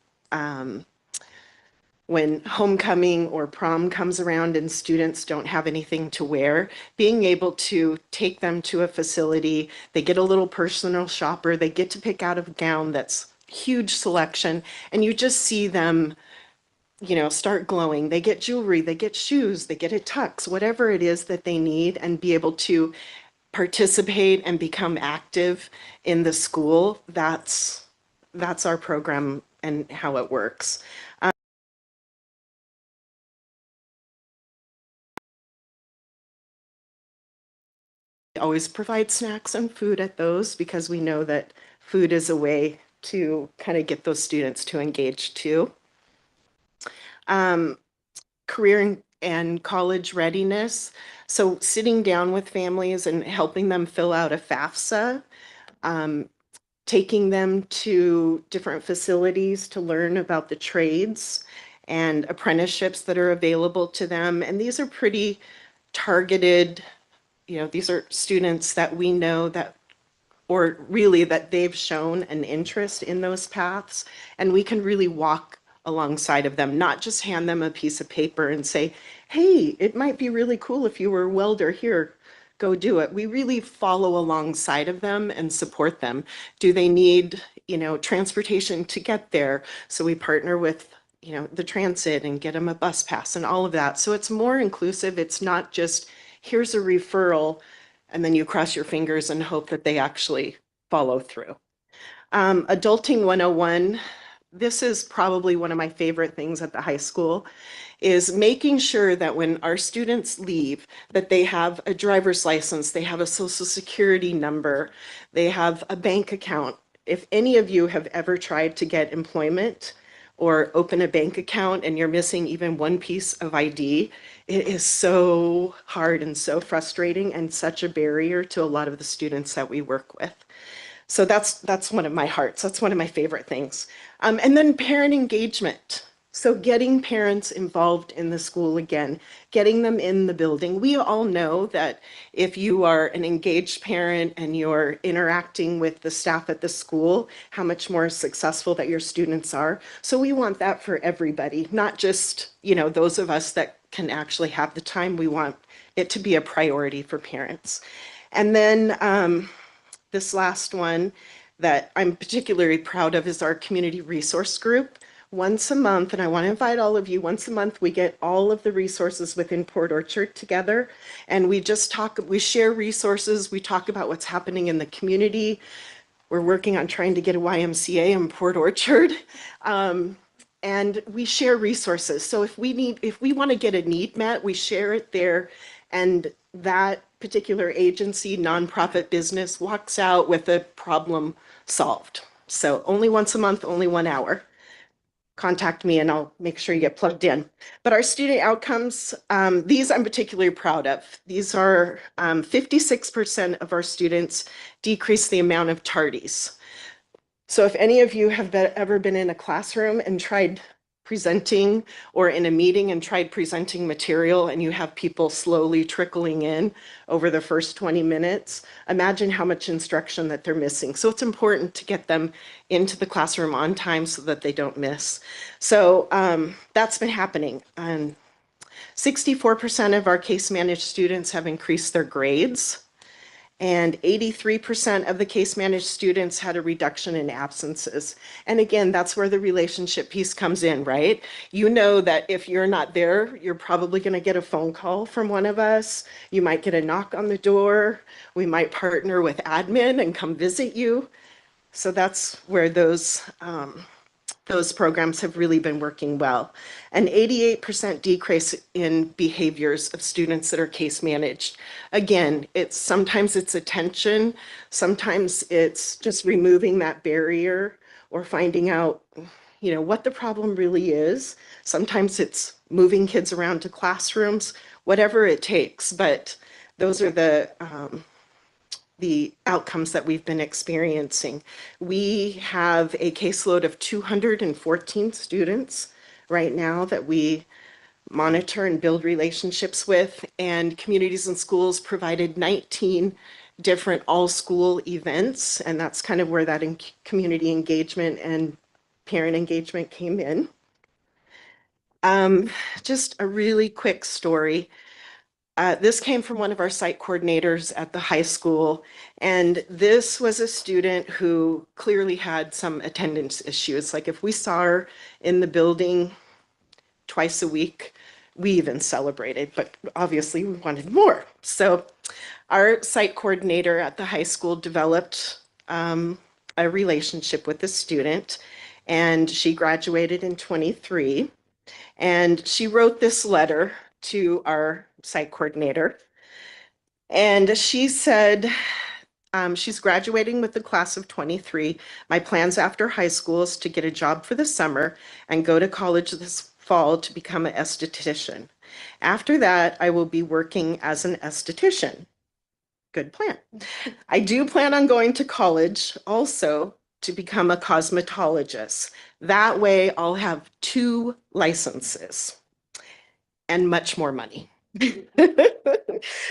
L: homecoming or prom comes around and students don't have anything to wear, being able to take them to a facility, they get a little personal shopper, they get to pick out a gown that's huge selection, and you just see them, start glowing. They get jewelry, they get shoes, they get a tux, whatever it is that they need, and be able to participate and become active in the school. That's our program and how it works. We always provide snacks and food at those, because we know that food is a way to kind of get those students to engage too. Career and college readiness. So sitting down with families and helping them fill out a FAFSA, taking them to different facilities to learn about the trades and apprenticeships that are available to them. And these are pretty targeted, these are students that we know that, or really that they've shown an interest in those paths, and we can really walk alongside of them, not just hand them a piece of paper and say, hey, it might be really cool if you were a welder, here, go do it. We really follow alongside of them and support them. Do they need, transportation to get there? So we partner with, the transit and get them a bus pass and all of that. So it's more inclusive. It's not just, here's a referral, and then you cross your fingers and hope that they actually follow through. Adulting 101, this is probably one of my favorite things at the high school, is making sure that when our students leave, that they have a driver's license, they have a social security number, they have a bank account. If any of you have ever tried to get employment or open a bank account and you're missing even one piece of ID, it is so hard and so frustrating and such a barrier to a lot of the students that we work with. So that's one of my hearts. That's one of my favorite things. And then parent engagement. So getting parents involved in the school again, getting them in the building. We all know that if you are an engaged parent and you're interacting with the staff at the school, how much more successful that your students are. So we want that for everybody, not just, those of us that can actually have the time. We want it to be a priority for parents. And then this last one that I'm particularly proud of is our community resource group. Once a month, and I want to invite all of you, once a month we get all of the resources within Port Orchard together, and we share resources, we talk about what's happening in the community. We're working on trying to get a YMCA in Port Orchard. And we share resources. So if we want to get a need met, we share it there, and that particular agency, nonprofit business, walks out with a problem solved. So only once a month, only 1 hour. Contact me and I'll make sure you get plugged in. But our student outcomes, these I'm particularly proud of. These are 56% of our students decrease the amount of tardies. So if any of you have ever been in a classroom and tried presenting or in a meeting and tried presenting material and you have people slowly trickling in over the first 20 minutes, imagine how much instruction that they're missing. So it's important to get them into the classroom on time so that they don't miss. So that's been happening. And 64% of our case managed students have increased their grades. And 83% of the case managed students had a reduction in absences. And again, that's where the relationship piece comes in, right? You know that if you're not there, you're probably going to get a phone call from one of us. You might get a knock on the door. We might partner with admin and come visit you. So that's where those programs have really been working well. An 88% decrease in behaviors of students that are case managed. Again, sometimes it's attention, sometimes it's just removing that barrier or finding out, what the problem really is. Sometimes it's moving kids around to classrooms, whatever it takes. But those are the outcomes that we've been experiencing. We have a caseload of 214 students right now that we monitor and build relationships with, and Communities in Schools provided 19 different all-school events, and that's kind of where that community engagement and parent engagement came in. Just a really quick story. This came from one of our site coordinators at the high school, and this was a student who clearly had some attendance issues. Like if we saw her in the building twice a week, we even celebrated, but obviously we wanted more. So our site coordinator at the high school developed a relationship with the student, and she graduated in 23, and she wrote this letter to our site coordinator. And she said, she's graduating with the class of 23. My plans after high school is to get a job for the summer and go to college this fall to become an esthetician. After that, I will be working as an esthetician. Good plan. I do plan on going to college also to become a cosmetologist. That way I'll have 2 licenses and much more money.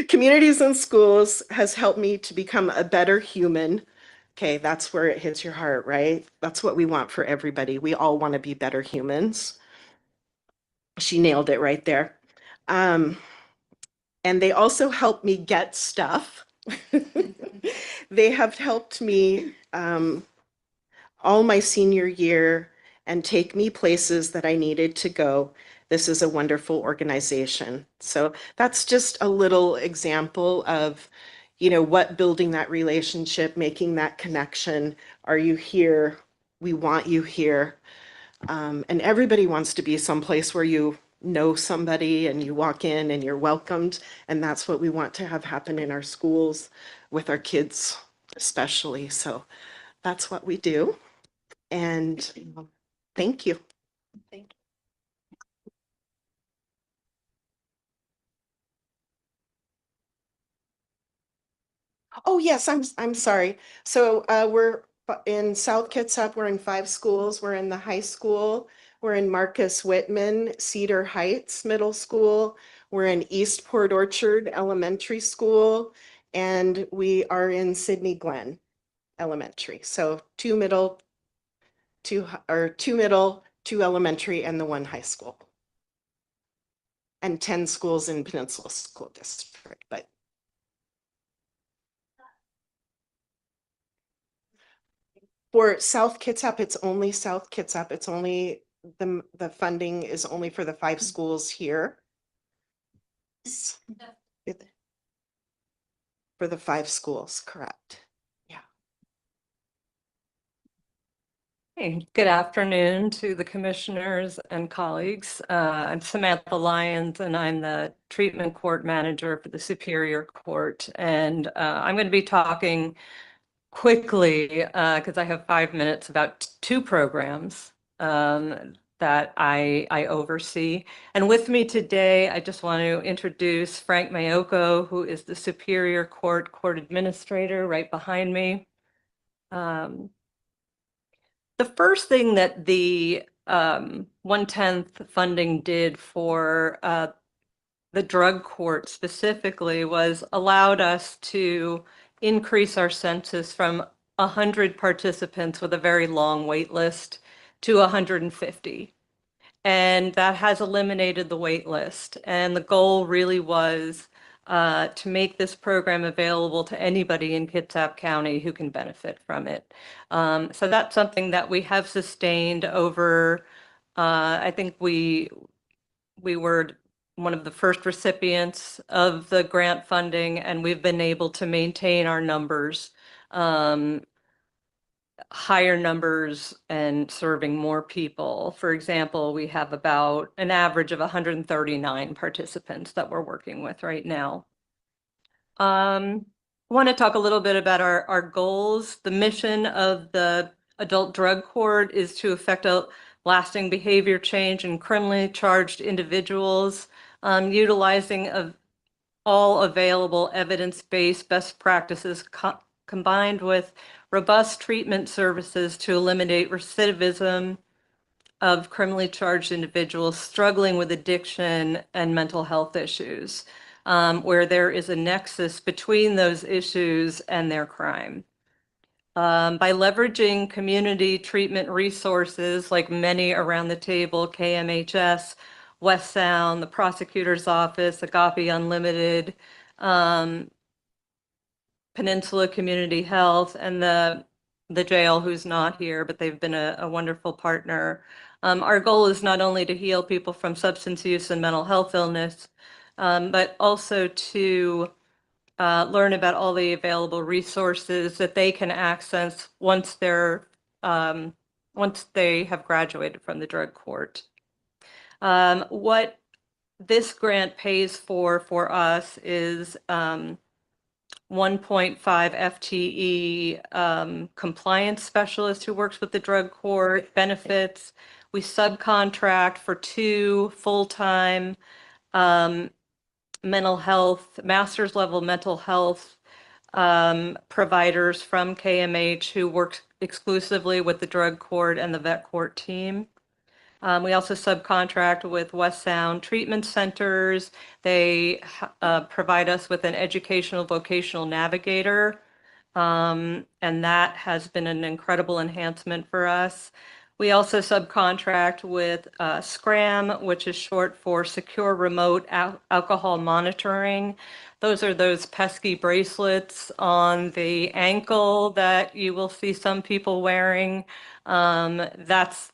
L: Communities in Schools has helped me to become a better human. Okay, that's where it hits your heart, right? That's what we want for everybody. We all want to be better humans. She nailed it right there. And they also helped me get stuff. They have helped me all my senior year and take me places that I needed to go. This is a wonderful organization. So that's just a little example of, what building that relationship, making that connection. Are you here? We want you here. And everybody wants to be someplace where you know somebody and you walk in and you're welcomed. And that's what we want to have happen in our schools with our kids, especially. So that's what we do. And thank you. Thank you. Oh, yes, I'm sorry. So we're in South Kitsap, we're in 5 schools. We're in the high school. We're in Marcus Whitman, Cedar Heights Middle School. We're in East Port Orchard Elementary School. And we are in Sydney Glen Elementary. So 2 middle, 2 middle, 2 elementary, and the 1 high school. And 10 schools in Peninsula School District, but for South Kitsap, it's only South Kitsap. It's only the funding is only for the 5 schools here. For the 5 schools, correct. Yeah.
M: Hey, good afternoon to the commissioners and colleagues. I'm Samantha Lyons, and I'm the treatment court manager for the Superior Court. And I'm going to be talking quickly because I have 5 minutes about 2 programs that I oversee. And with me today, I just want to introduce Frank Mayoko, who is the Superior Court Court Administrator right behind me. The first thing that the 1/10 funding did for the drug court specifically was allowed us to increase our census from 100 participants with a very long wait list to 150. And that has eliminated the wait list. And the goal really was to make this program available to anybody in Kitsap County who can benefit from it. So that's something that we have sustained over, I think we were one of the first recipients of the grant funding, and we've been able to maintain our numbers, higher numbers and serving more people. For example, we have about an average of 139 participants that we're working with right now. I want to talk a little bit about our goals. The mission of the adult drug court is to effect a lasting behavior change in criminally charged individuals, utilizing all available evidence-based best practices combined with robust treatment services to eliminate recidivism of criminally charged individuals struggling with addiction and mental health issues, where there is a nexus between those issues and their crime. By leveraging community treatment resources like many around the table, KMHS, West Sound, the prosecutor's office, Agape Unlimited, Peninsula Community Health, and the jail, who's not here, but they've been a wonderful partner. Our goal is not only to heal people from substance use and mental health illness, but also to learn about all the available resources that they can access once they have graduated from the drug court. What this grant pays for us is 1.5 FTE compliance specialist who works with the drug court, benefits. We subcontract for 2 full-time mental health, master's level mental health providers from KMH who work exclusively with the drug court and the vet court team. We also subcontract with West Sound Treatment Centers. They provide us with an educational vocational navigator, and that has been an incredible enhancement for us. We also subcontract with SCRAM, which is short for Secure Remote Alcohol Monitoring. Those are those pesky bracelets on the ankle that you will see some people wearing. That's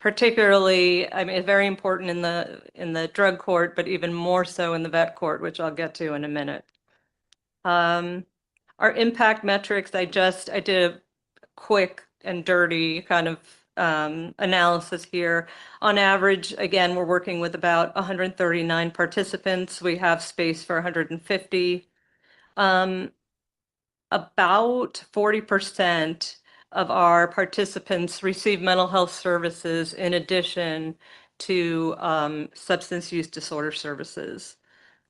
M: particularly, I mean, very important in the drug court, but even more so in the vet court, which I'll get to in a minute. Our impact metrics, I did a quick and dirty kind of analysis here. On average, again, we're working with about 139 participants. We have space for 150. About 40% of our participants receive mental health services in addition to substance use disorder services.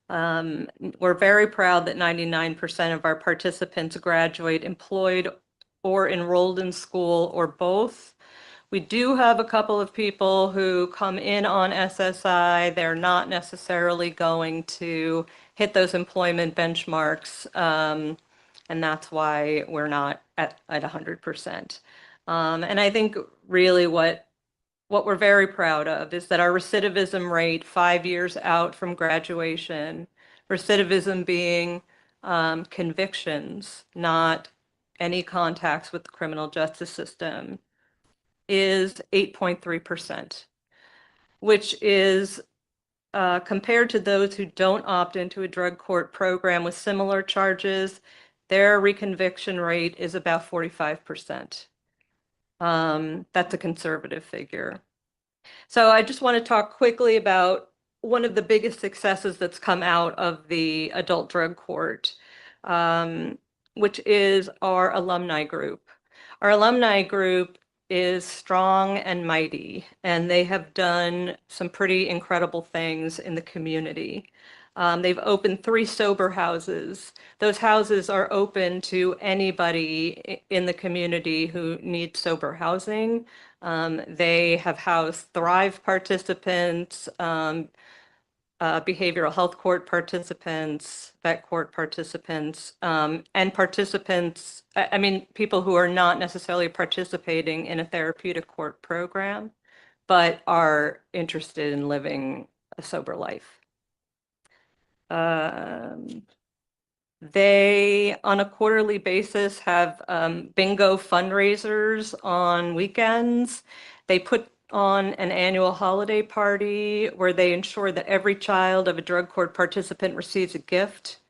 M: We're very proud that 99% of our participants graduate employed or enrolled in school or both. We do have a couple of people who come in on SSI. They're not necessarily going to hit those employment benchmarks. And that's why we're not at 100%. And I think really what we're very proud of is that our recidivism rate 5 years out from graduation, recidivism being convictions, not any contacts with the criminal justice system, is 8.3%, which is compared to those who don't opt into a drug court program with similar charges, their reconviction rate is about 45%. That's a conservative figure. So I just want to talk quickly about one of the biggest successes that's come out of the adult drug court, which is our alumni group. Our alumni group is strong and mighty, and they have done some pretty incredible things in the community. They've opened 3 sober houses. Those houses are open to anybody in the community who needs sober housing. They have housed Thrive participants, behavioral health court participants, vet court participants, and participants, I mean, people who are not necessarily participating in a therapeutic court program, but are interested in living a sober life. They, on a quarterly basis, have bingo fundraisers on weekends. They put on an annual holiday party where they ensure that every child of a drug court participant receives a gift.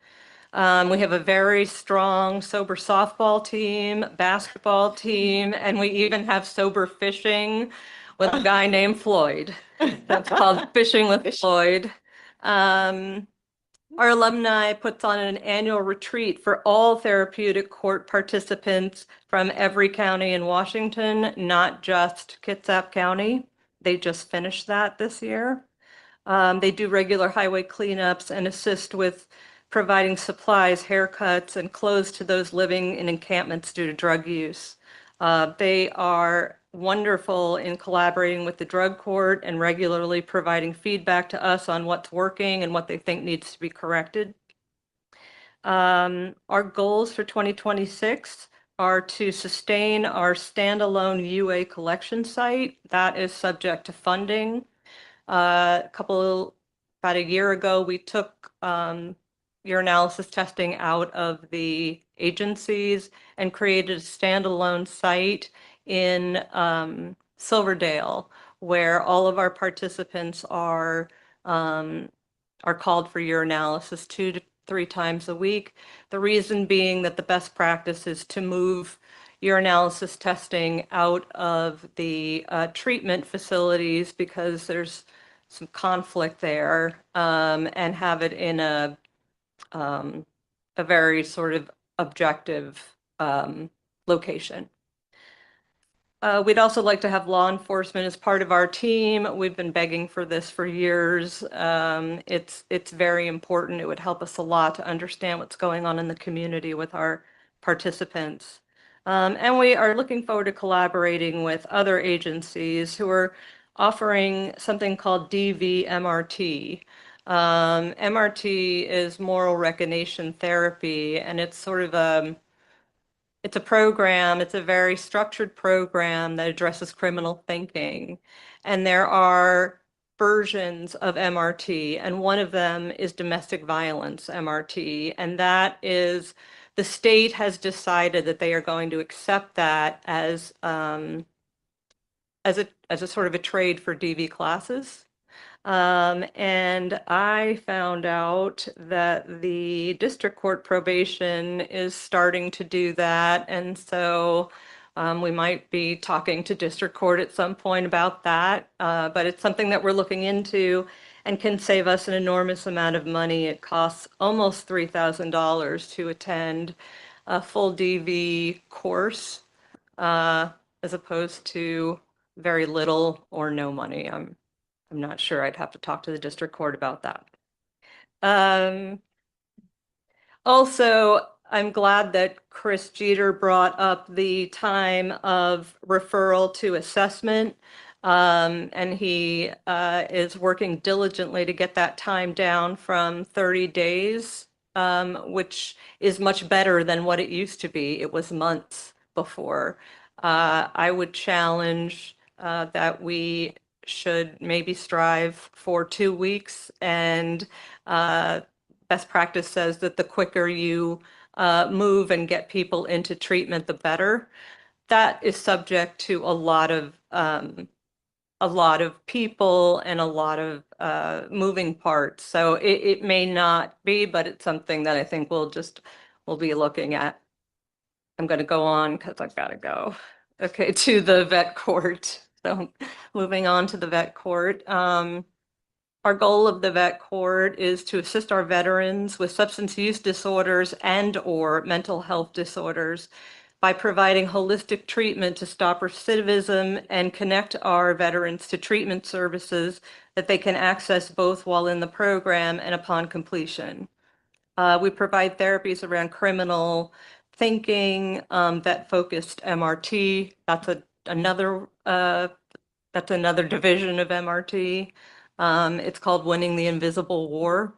M: We have a very strong sober softball team, basketball team, and we even have sober fishing with a guy named Floyd. That's called Fishing with Floyd. Our alumni puts on an annual retreat for all therapeutic court participants from every county in Washington, not just Kitsap County. They just finished that this year. They do regular highway cleanups and assist with providing supplies, haircuts, and clothes to those living in encampments due to drug use. They are wonderful in collaborating with the drug court and regularly providing feedback to us on what's working and what they think needs to be corrected. Our goals for 2026 are to sustain our standalone UA collection site. That is subject to funding. About a year ago, we took urinalysis testing out of the agencies and created a standalone site in Silverdale, where all of our participants are called for urinalysis 2 to 3 times a week. The reason being that the best practice is to move urinalysis testing out of the treatment facilities because there's some conflict there, and have it in a very sort of objective location. We'd also like to have law enforcement as part of our team. We've been begging for this for years. It's very important. It would help us a lot to understand what's going on in the community with our participants. And we are looking forward to collaborating with other agencies who are offering something called DVMRT. MRT is moral recognition therapy, and it's sort of it's a program, it's a very structured program that addresses criminal thinking. And there are versions of MRT, and one of them is domestic violence MRT. And that is, the state has decided that they are going to accept that as a sort of a trade for DV classes. And I found out that the district court probation is starting to do that. And so we might be talking to district court at some point about that. But it's something that we're looking into and can save us an enormous amount of money. It costs almost $3,000 to attend a full DV course, as opposed to very little or no money. I'm not sure. I'd have to talk to the district court about that. Also, I'm glad that Chris Jeter brought up the time of referral to assessment. And he is working diligently to get that time down from 30 days, which is much better than what it used to be. It was months before. I would challenge that we should maybe strive for 2 weeks, and best practice says that the quicker you move and get people into treatment, the better. That is subject to a lot of people and a lot of moving parts. So it may not be, but it's something that I think we'll be looking at. I'm going to go on because I've got to go. Okay, to the vet court. So moving on to the vet court. Our goal of the vet court is to assist our veterans with substance use disorders and/or mental health disorders. by providing holistic treatment to stop recidivism and connect our veterans to treatment services that they can access both while in the program and upon completion. We provide therapies around criminal thinking, vet-focused MRT. That's another division of MRT. It's called Winning the Invisible War,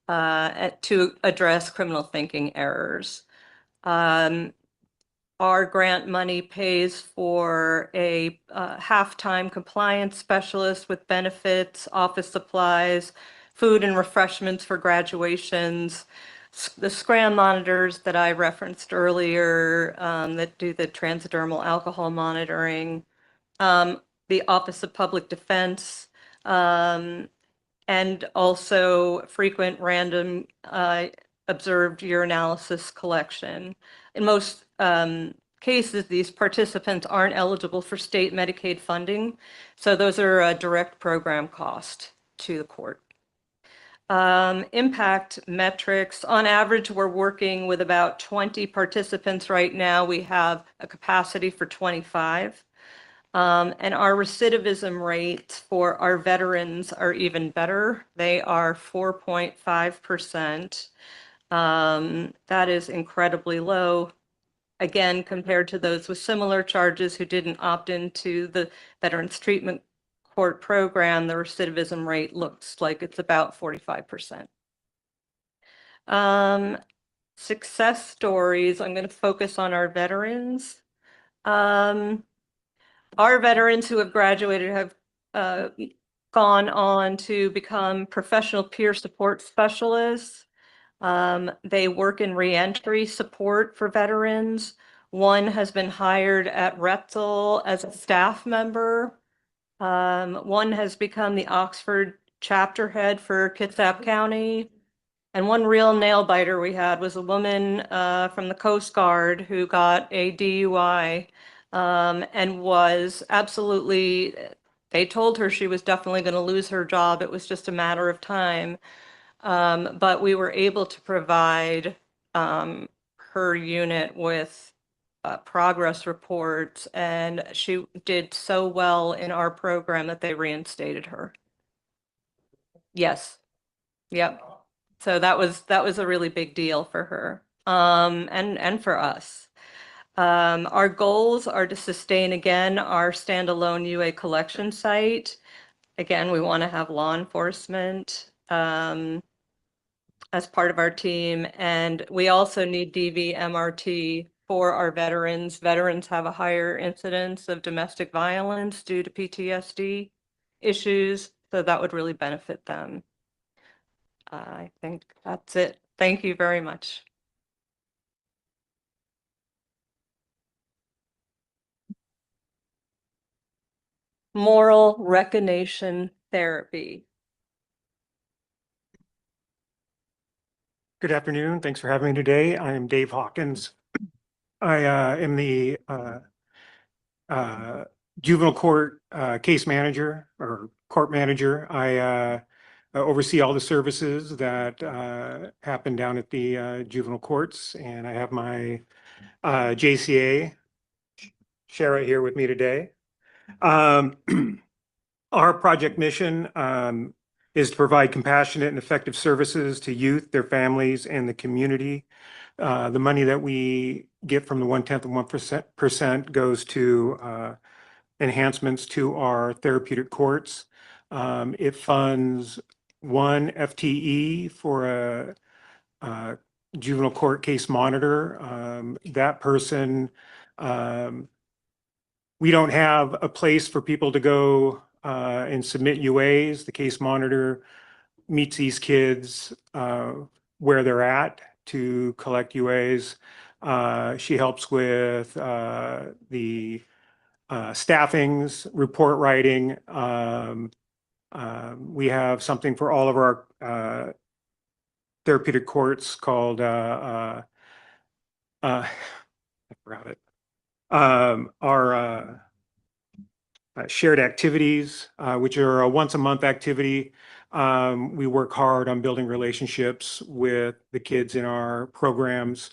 M: to address criminal thinking errors. Our grant money pays for a half-time compliance specialist with benefits, office supplies, food and refreshments for graduations, the SCRAM monitors that I referenced earlier that do the transdermal alcohol monitoring, the Office of Public Defense, and also frequent random observed urinalysis collection. In most cases, these participants aren't eligible for state Medicaid funding, so those are a direct program cost to the court. Impact metrics. On average, we're working with about 20 participants right now. We have a capacity for 25. And our recidivism rates for our veterans are even better. They are 4.5%. That is incredibly low. Again, compared to those with similar charges who didn't opt into the Veterans Treatment Court program, the recidivism rate looks like it's about 45%. Success stories. I'm going to focus on our veterans. Our veterans who have graduated have gone on to become professional peer support specialists. They work in reentry support for veterans. One has been hired at Retzel as a staff member. One has become the Oxford chapter head for Kitsap County. And one real nail biter we had was a woman from the Coast Guard who got a DUI and was absolutely, they told her she was definitely going to lose her job. It was just a matter of time. But we were able to provide her unit with progress reports, and she did so well in our program that they reinstated her. Yes. Yep. So that was a really big deal for her and for us. Our goals are to sustain again our standalone UA collection site. Again, we want to have law enforcement as part of our team, and we also need DV MRT for our veterans. Veterans have a higher incidence of domestic violence due to PTSD issues, so that would really benefit them. I think that's it. Thank you very much. Moral recognition therapy.
N: Good afternoon. Thanks for having me today. I am Dave Hawkins. I am the juvenile court case manager or court manager. I oversee all the services that happen down at the juvenile courts, and I have my JCA Shara here with me today. Our project mission is to provide compassionate and effective services to youth, their families, and the community. The money that we get from the 1/10 of 1% goes to enhancements to our therapeutic courts. It funds one FTE for a juvenile court case monitor. That person, we don't have a place for people to go and submit UAs. The case monitor meets these kids where they're at to collect UAs. She helps with the staffings, report writing. We have something for all of our therapeutic courts called I forgot it. Our shared activities, which are a once a month activity. We work hard on building relationships with the kids in our programs.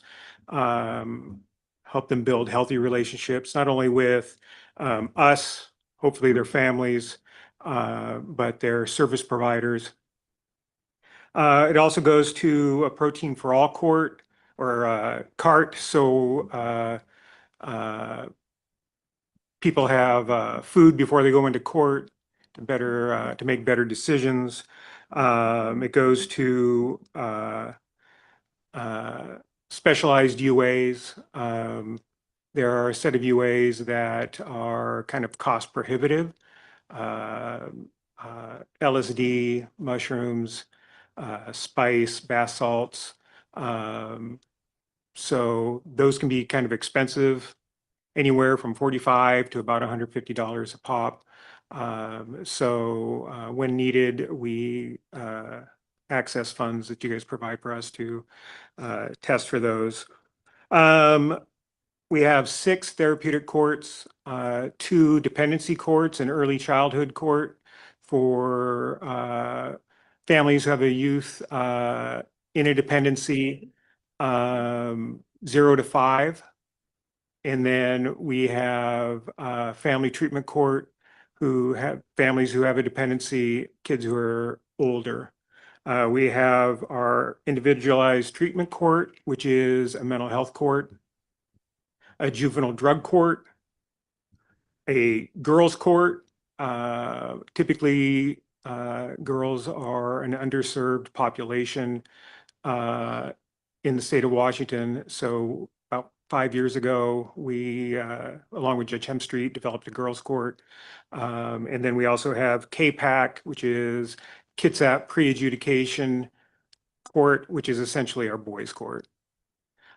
N: help them build healthy relationships, not only with us, hopefully their families, but their service providers. It also goes to a Protein for All court or cart. So people have food before they go into court to make better decisions. It goes to specialized UAs. There are a set of UAs that are kind of cost prohibitive. LSD, mushrooms, spice, bath salts. So those can be kind of expensive, anywhere from $45 to about $150 a pop. So when needed, we access funds that you guys provide for us to test for those. We have 6 therapeutic courts, 2 dependency courts, an early childhood court for families who have a youth in a dependency 0 to 5. And then we have a family treatment court who have families who have a dependency, kids who are older. We have our individualized treatment court, which is a mental health court, a juvenile drug court, a girls court. Typically, girls are an underserved population in the state of Washington. So about 5 years ago, we, along with Judge Hemstreet, developed a girls court. And then we also have KPAC, which is Kitsap Pre-Adjudication Court, which is essentially our boys court.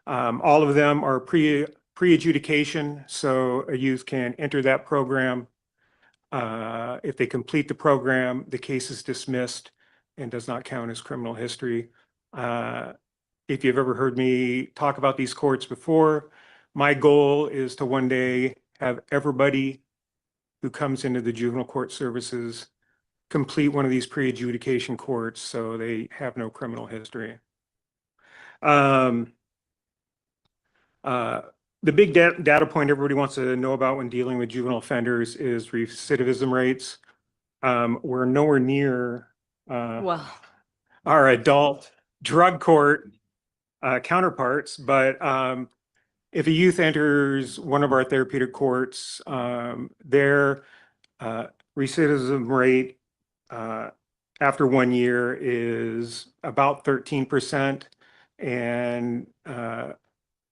N: All of them are pre-adjudication, so a youth can enter that program. If they complete the program, the case is dismissed and does not count as criminal history. If you've ever heard me talk about these courts before, my goal is to one day have everybody who comes into the juvenile court services complete one of these pre-adjudication courts so they have no criminal history. The big data point everybody wants to know about when dealing with juvenile offenders is recidivism rates. We're nowhere near our adult drug court counterparts, but if a youth enters one of our therapeutic courts, their recidivism rate after 1 year is about 13%, and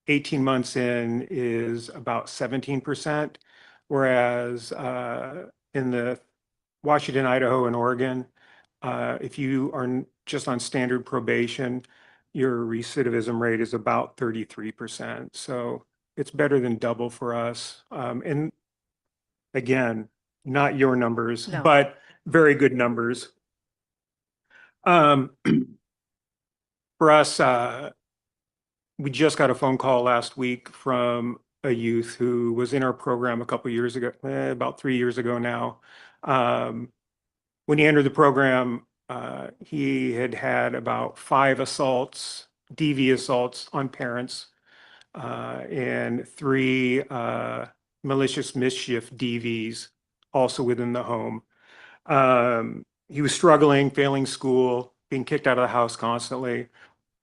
N: 18 months in is about 17%, whereas in the Washington, Idaho, and Oregon, if you are just on standard probation, your recidivism rate is about 33%. So it's better than double for us. And again, not your numbers, but very good numbers. For us, we just got a phone call last week from a youth who was in our program a couple years ago, about 3 years ago now. When he entered the program, he had had about 5 assaults, DV assaults on parents, and 3 malicious mischief DVs also within the home. He was struggling, failing school, being kicked out of the house constantly.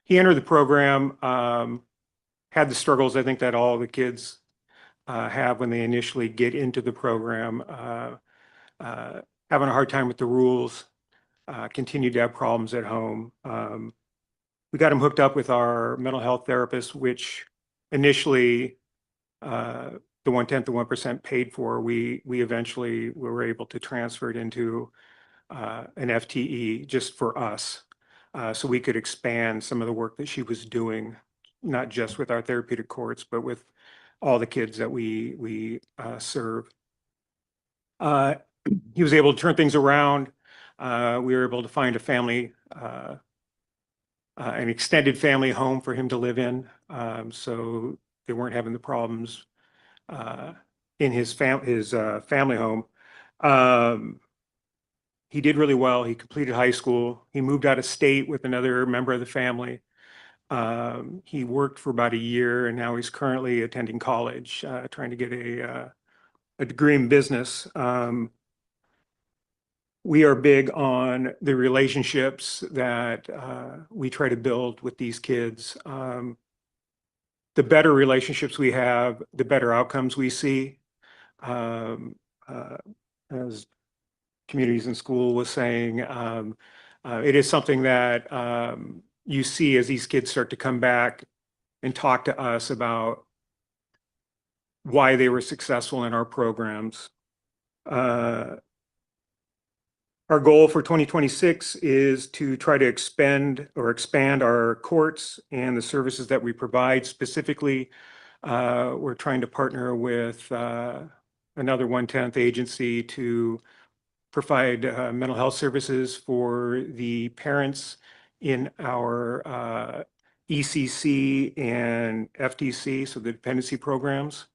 N: He entered the program, had the struggles I think that all the kids have when they initially get into the program, having a hard time with the rules, continued to have problems at home. We got him hooked up with our mental health therapist, which initially the 1/10 of 1% paid for. We eventually were able to transfer it into an FTE just for us. So we could expand some of the work that she was doing, not just with our therapeutic courts, but with all the kids that we serve. He was able to turn things around. We were able to find a family, an extended family home for him to live in, so they weren't having the problems in his family home. He did really well. He completed high school. He moved out of state with another member of the family. He worked for about a year and now he's currently attending college, trying to get a degree in business. We are big on the relationships that we try to build with these kids. The better relationships we have, the better outcomes we see. As Communities in School was saying, it is something that you see as these kids start to come back and talk to us about why they were successful in our programs. Our goal for 2026 is to try to expand our courts and the services that we provide. Specifically, we're trying to partner with another 1/10 agency to provide mental health services for the parents in our ECC and FTC, so the dependency programs.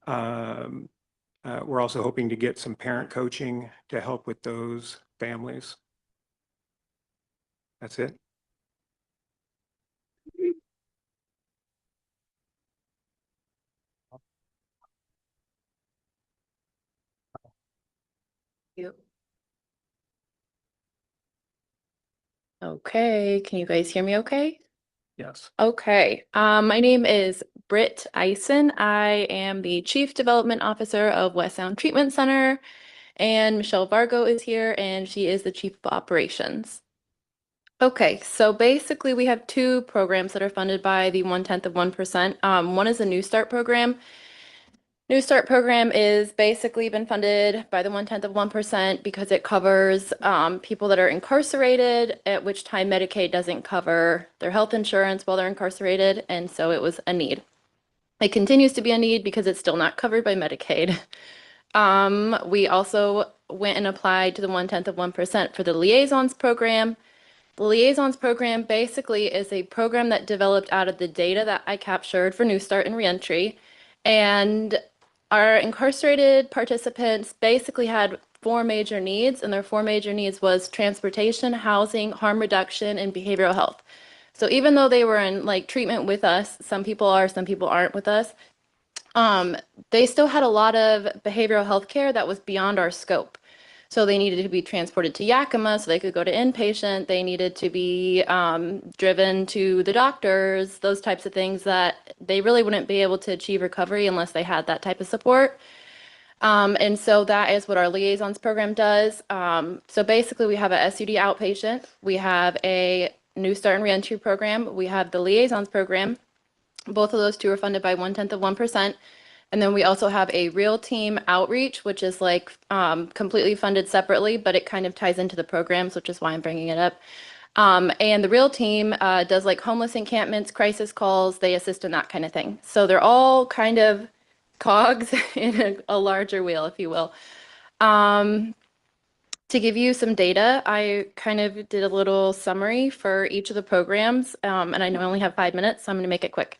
N: We're also hoping to get some parent coaching to help with those families. That's it.
O: Okay, can you guys hear me okay?
N: Yes.
O: Okay, my name is Britt Eisen. I am the Chief Development Officer of West Sound Treatment Center, and Michelle Vargo is here, and she is the Chief of Operations. Okay, so basically we have two programs that are funded by the 1/10 of 1%. One is a New Start program. New Start program is basically been funded by the 1/10 of 1% because it covers people that are incarcerated, at which time Medicaid doesn't cover their health insurance while they're incarcerated, and so it was a need. It continues to be a need because it's still not covered by Medicaid. We also went and applied to the 1/10 of 1% for the Liaisons program. The Liaisons program basically is a program that developed out of the data that I captured for New Start and Reentry. And our incarcerated participants basically had four major needs, and their four major needs was transportation, housing, harm reduction, and behavioral health. So even though they were in like treatment with us, some people are, some people aren't with us, they still had a lot of behavioral health care that was beyond our scope. So they needed to be transported to Yakima so they could go to inpatient. They needed to be driven to the doctors, those types of things that they really wouldn't be able to achieve recovery unless they had that type of support. And so that is what our Liaisons program does. So basically we have a SUD outpatient, we have a New Start and Reentry program, we have the Liaisons program. Both of those two are funded by 1/10 of 1%. And then we also have a Real Team Outreach, which is like completely funded separately, but it kind of ties into the programs, which is why I'm bringing it up. And the Real Team does like homeless encampments, crisis calls, they assist in that kind of thing. So they're all kind of cogs in a larger wheel, if you will. To give you some data, I kind of did a little summary for each of the programs, and I know I only have 5 minutes, so I'm going to make it quick.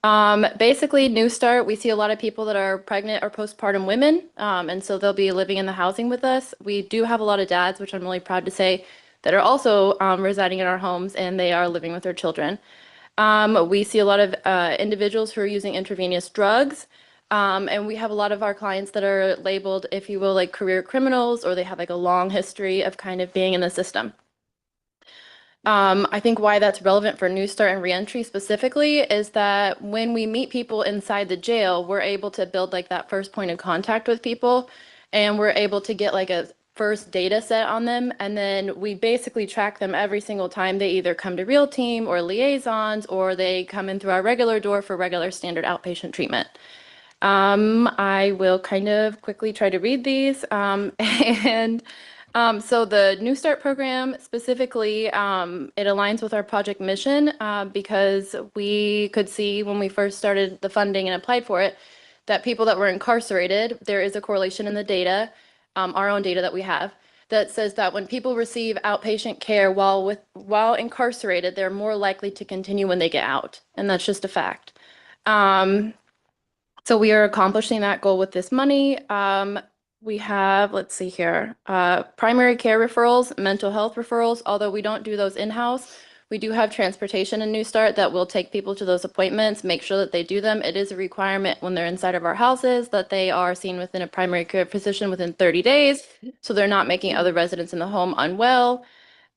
O: Basically, New Start, we see a lot of people that are pregnant or postpartum women, and so they'll be living in the housing with us. We do have a lot of dads, which I'm really proud to say, that are also residing in our homes, and they are living with their children. We see a lot of individuals who are using intravenous drugs, and we have a lot of our clients that are labeled, if you will, like career criminals, or they have like a long history of kind of being in the system. I think why that's relevant for New Start and Reentry specifically is that when we meet people inside the jail, we're able to build like that first point of contact with people, and we're able to get like a first data set on them, and then we basically track them every single time they either come to Real Team or Liaisons, or they come in through our regular door for regular standard outpatient treatment. I will kind of quickly try to read these. So the New Start program specifically, it aligns with our project mission because we could see when we first started the funding and applied for it, that people that were incarcerated, there is a correlation in the data, our own data that we have, that says that when people receive outpatient care while incarcerated, they're more likely to continue when they get out. And that's just a fact. So we are accomplishing that goal with this money. We have, let's see here, primary care referrals, mental health referrals, although we don't do those in-house. We do have transportation in New Start that will take people to those appointments, make sure that they do them. It is a requirement when they're inside of our houses that they are seen within a primary care physician within 30 days. So they're not making other residents in the home unwell.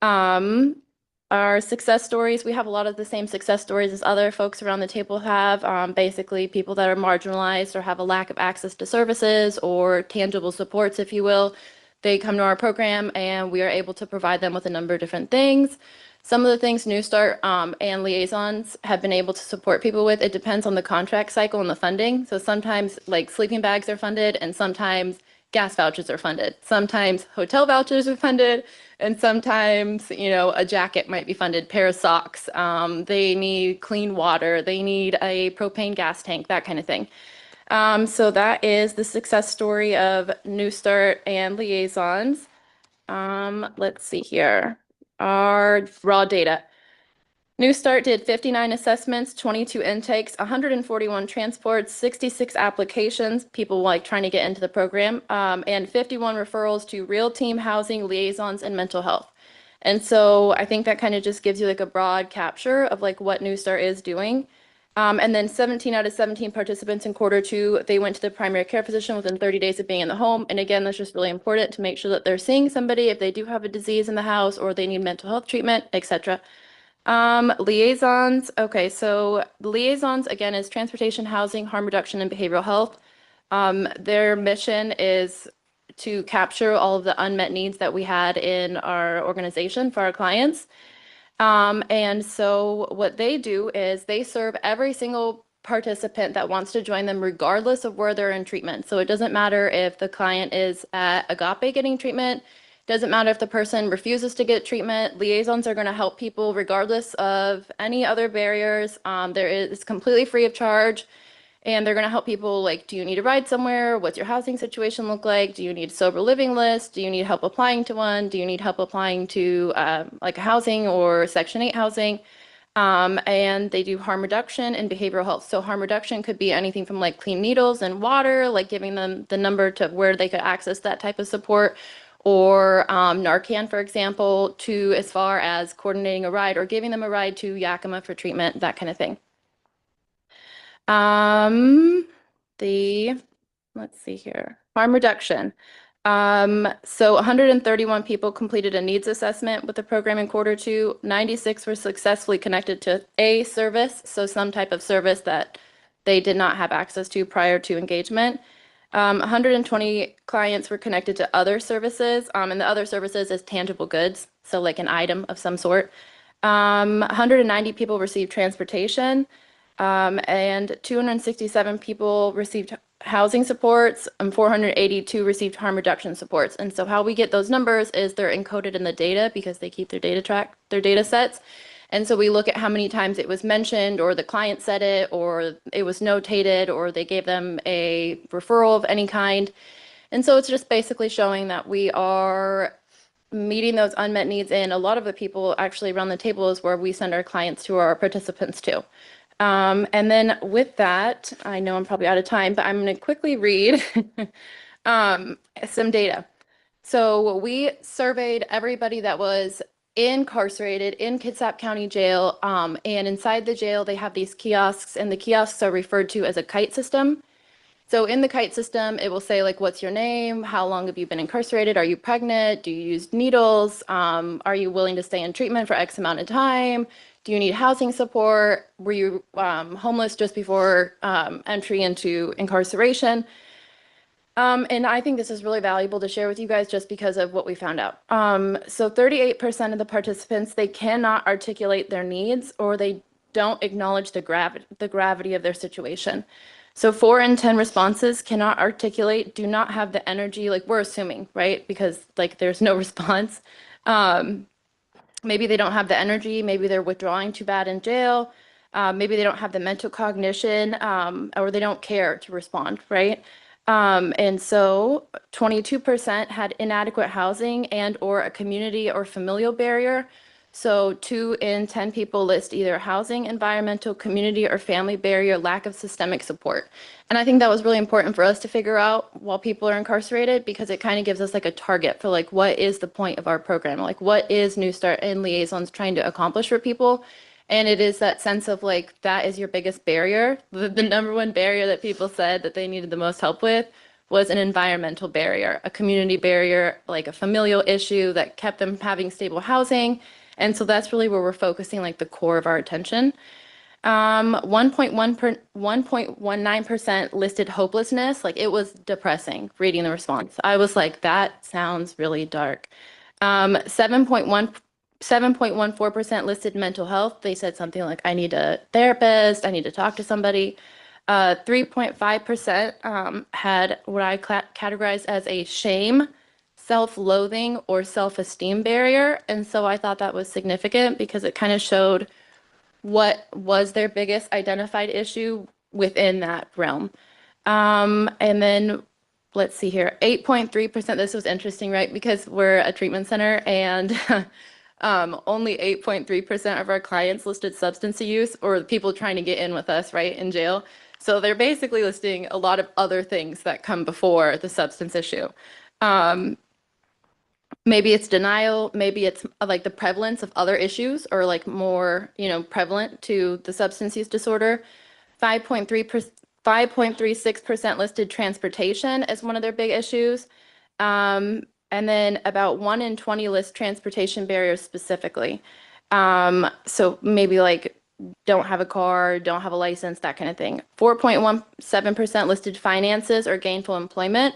O: Our success stories, we have a lot of the same success stories as other folks around the table have. Basically, people that are marginalized or have a lack of access to services or tangible supports, if you will. They come to our program and we are able to provide them with a number of different things. Some of the things New Start and liaisons have been able to support people with, it depends on the contract cycle and the funding. So sometimes like sleeping bags are funded and sometimes gas vouchers are funded. Sometimes hotel vouchers are funded, and sometimes, you know, a jacket might be funded, pair of socks. They need clean water. They need a propane gas tank, that kind of thing. So that is the success story of New Start and liaisons. Let's see here. Our raw data. New Start did 59 assessments, 22 intakes, 141 transports, 66 applications, people like trying to get into the program, and 51 referrals to real team housing, liaisons, and mental health. And so I think that kind of just gives you like a broad capture of like what New Start is doing. And then 17 out of 17 participants in Q2, they went to the primary care physician within 30 days of being in the home. And again, that's just really important to make sure that they're seeing somebody if they do have a disease in the house or they need mental health treatment, etc. Liaisons. Okay, so liaisons again is transportation, housing, harm reduction, and behavioral health. Their mission is to capture all of the unmet needs that we had in our organization for our clients. And so what they do is they serve every single participant that wants to join them regardless of where they're in treatment. So it doesn't matter if the client is at Agape getting treatment, doesn't matter if the person refuses to get treatment. Liaisons are going to help people regardless of any other barriers. It's completely free of charge. And they're going to help people like, do you need a ride somewhere? What's your housing situation look like? Do you need a sober living list? Do you need help applying to one? Do you need help applying to like a housing or Section 8 housing? And they do harm reduction and behavioral health. So harm reduction could be anything from like clean needles and water, like giving them the number to where they could access that type of support, or Narcan, for example, to as far as coordinating a ride or giving them a ride to Yakima for treatment, that kind of thing. Let's see here, harm reduction. So 131 people completed a needs assessment with the program in Q2. 96 were successfully connected to a service, so some type of service that they did not have access to prior to engagement. 120 clients were connected to other services, and the other services is tangible goods, so like an item of some sort. 190 people received transportation, and 267 people received housing supports, and 482 received harm reduction supports. And so how we get those numbers is they're encoded in the data because they keep their data sets. And so we look at how many times it was mentioned, or the client said it, or it was notated, or they gave them a referral of any kind. And so it's just basically showing that we are meeting those unmet needs. And a lot of the people actually around the table is where we send our clients to, or our participants to. And then with that, I know I'm probably out of time, but I'm going to quickly read some data. So we surveyed everybody that was incarcerated in Kitsap County Jail, and inside the jail, they have these kiosks, and the kiosks are referred to as a kite system. So in the kite system, it will say like, what's your name? How long have you been incarcerated? Are you pregnant? Do you use needles? Are you willing to stay in treatment for X amount of time? Do you need housing support? Were you homeless just before entry into incarceration? And I think this is really valuable to share with you guys just because of what we found out. So 38% of the participants, they cannot articulate their needs, or they don't acknowledge the gravity of their situation. So 4 in 10 responses cannot articulate, do not have the energy, like we're assuming, right? Because like there's no response. Maybe they don't have the energy, maybe they're withdrawing too bad in jail, maybe they don't have the mental cognition, or they don't care to respond, right? And so 22% had inadequate housing and or a community or familial barrier. So 2 in 10 people list either housing, environmental, community, or family barrier, lack of systemic support. And I think that was really important for us to figure out while people are incarcerated, because it kind of gives us like a target for like, what is the point of our program? Like, what is New Start and Liaisons trying to accomplish for people? And it is that sense of like, that is your biggest barrier. The number one barrier that people said that they needed the most help with was an environmental barrier, a community barrier, like a familial issue that kept them having stable housing. And so that's really where we're focusing like the core of our attention. 1.19% listed hopelessness. Like, it was depressing reading the response. I was like, that sounds really dark. 7.14% listed mental health. They said something like, I need a therapist, I need to talk to somebody. 3.5% had what I categorized as a shame, self-loathing, or self-esteem barrier. And so I thought that was significant because it kind of showed what was their biggest identified issue within that realm. And then let's see here, 8.3%, this was interesting, right? Because we're a treatment center and only 8.3% of our clients listed substance use or people trying to get in with us, right, in jail. So they're basically listing a lot of other things that come before the substance issue. Maybe it's denial, maybe it's like the prevalence of other issues or like more, prevalent to the substance use disorder. 5.36% listed transportation as one of their big issues. And then about 1 in 20 list transportation barriers specifically. So maybe like don't have a car, don't have a license, that kind of thing. 4.17% listed finances or gainful employment.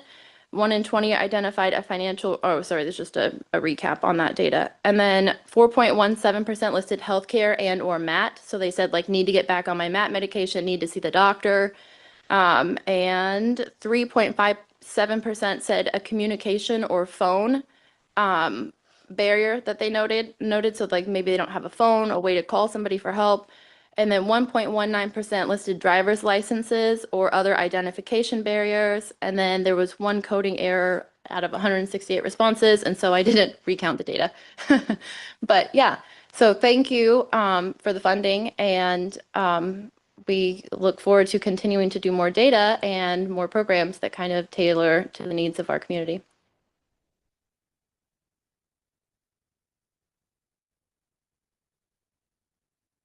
O: 1 in 20 identified a financial, oh, sorry, there's just a recap on that data. And then 4.17% listed healthcare and or MAT. So they said like, need to get back on my MAT medication, need to see the doctor. And 3.57% said a communication or phone barrier that they noted. So like maybe they don't have a phone, a way to call somebody for help. And then 1.19% listed driver's licenses or other identification barriers. And then there was 1 coding error out of 168 responses. And so I didn't recount the data. But yeah, so thank you for the funding. And we look forward to continuing to do more data and more programs that kind of tailor to the needs of our community.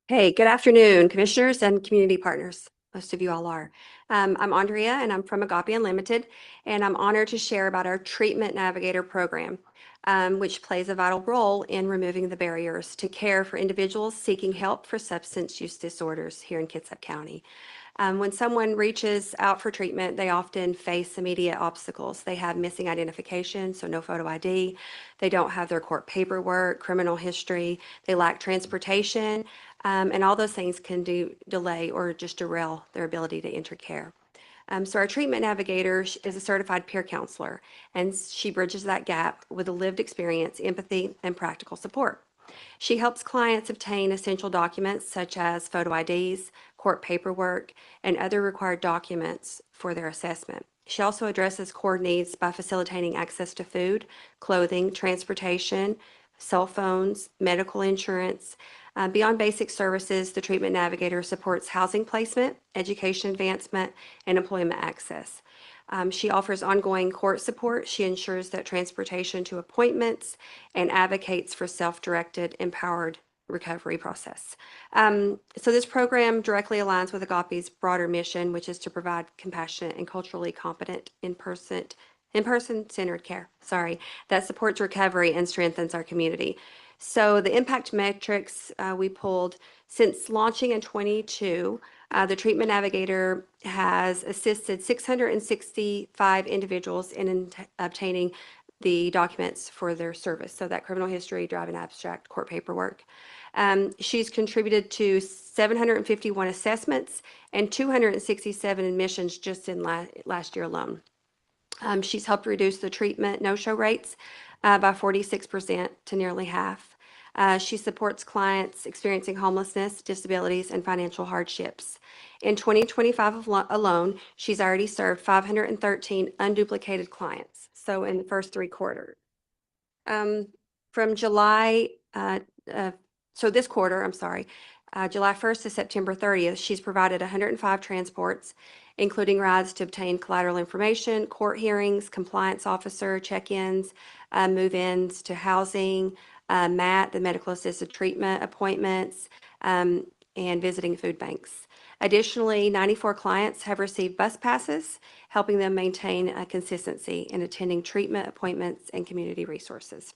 P: Hey, good afternoon, commissioners and community partners. Most of you all are. I'm Andrea and I'm from Agape Unlimited, and I'm honored to share about our Treatment Navigator program, which plays a vital role in removing the barriers to care for individuals seeking help for substance use disorders here in Kitsap County. When someone reaches out for treatment, they often face immediate obstacles. They have missing identification, so no photo ID. They don't have their court paperwork, criminal history. They lack transportation. And all those things can delay or just derail their ability to enter care. So our treatment navigator is a certified peer counselor, and she bridges that gap with a lived experience, empathy, and practical support. She helps clients obtain essential documents such as photo IDs, court paperwork, and other required documents for their assessment. She also addresses core needs by facilitating access to food, clothing, transportation, cell phones, medical insurance. Beyond basic services, the treatment navigator supports housing placement, education advancement, and employment access. She offers ongoing court support. She ensures that transportation to appointments and advocates for self-directed, empowered recovery process. So this program directly aligns with Agape's broader mission, which is to provide compassionate and culturally competent in-person centered care, that supports recovery and strengthens our community. So the impact metrics we pulled since launching in 22, the Treatment Navigator has assisted 665 individuals in obtaining the documents for their service. So that criminal history, driving abstract, court paperwork. She's contributed to 751 assessments and 267 admissions just in last year alone. She's helped reduce the treatment no-show rates by 46% to nearly half. She supports clients experiencing homelessness, disabilities, and financial hardships. In 2025 alone, she's already served 513 unduplicated clients, so in the first 3 quarters. From July so this quarter, I'm sorry, July 1st to September 30th, she's provided 105 transports, including rides to obtain collateral information, court hearings, compliance officer check-ins, move-ins to housing, MAT, the medical assisted treatment appointments, and visiting food banks. Additionally, 94 clients have received bus passes, helping them maintain consistency in attending treatment appointments and community resources.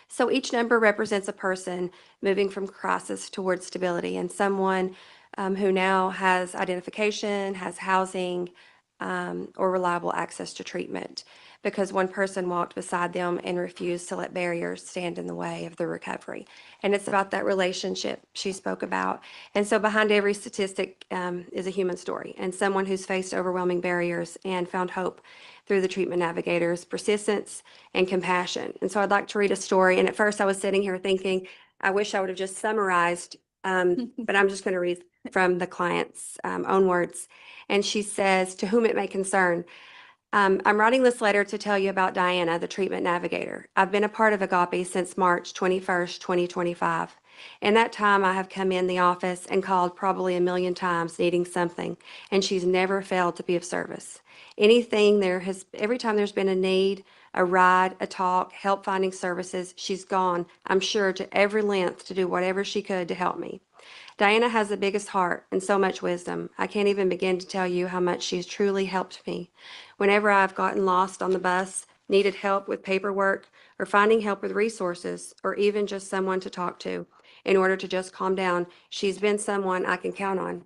P: So each number represents a person moving from crisis towards stability, and someone who now has identification, has housing, or reliable access to treatment, because one person walked beside them and refused to let barriers stand in the way of the recovery. And it's about that relationship she spoke about. And so behind every statistic is a human story, and someone who's faced overwhelming barriers and found hope through the treatment navigators, persistence and compassion. And so I'd like to read a story. And at first I was sitting here thinking, I wish I would have just summarized, but I'm just going to read from the client's own words. And she says, "To whom it may concern, I'm writing this letter to tell you about Diana, the treatment navigator. I've been a part of Agape since March 21st, 2025. In that time, I have come in the office and called probably a million times needing something, and she's never failed to be of service. Every time there's been a need, a ride, a talk, help finding services, she's gone, I'm sure, to every length to do whatever she could to help me. Diana has the biggest heart and so much wisdom. I can't even begin to tell you how much she's truly helped me. Whenever I've gotten lost on the bus, needed help with paperwork, or finding help with resources, or even just someone to talk to in order to just calm down, she's been someone I can count on.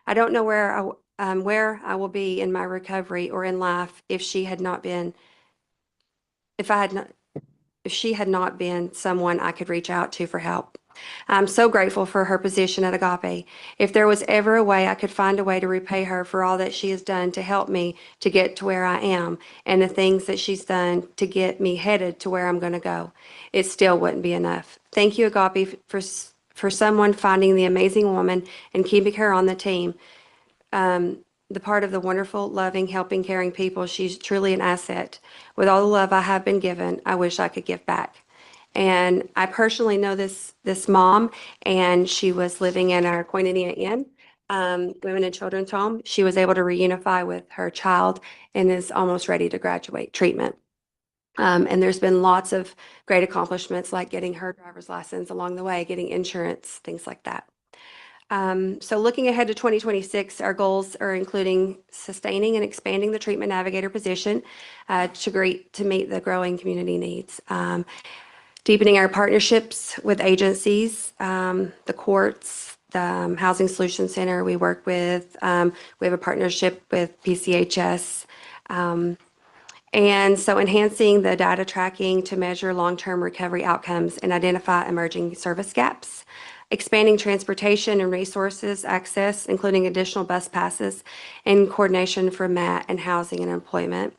P: I don't know where I will be in my recovery or in life if she had not been someone I could reach out to for help. I'm so grateful for her position at Agape. If there was ever a way I could find a way to repay her for all that she has done to help me to get to where I am and the things that she's done to get me headed to where I'm going to go, it still wouldn't be enough. Thank you, Agape, for someone finding the amazing woman and keeping her on the team. The part of the wonderful, loving, helping, caring people. She's truly an asset. With all the love I have been given, I wish I could give back." And I personally know this mom, and she was living in our Koinonia Inn, Women and Children's Home. She was able to reunify with her child and is almost ready to graduate treatment. And there's been lots of great accomplishments, like getting her driver's license along the way, getting insurance, things like that. So looking ahead to 2026, our goals are including sustaining and expanding the treatment navigator position to meet the growing community needs. Deepening our partnerships with agencies, the courts, the Housing Solutions Center we work with. We have a partnership with PCHS. And so enhancing the data tracking to measure long-term recovery outcomes and identify emerging service gaps. Expanding transportation and resources access, including additional bus passes and coordination for MAT and housing and employment.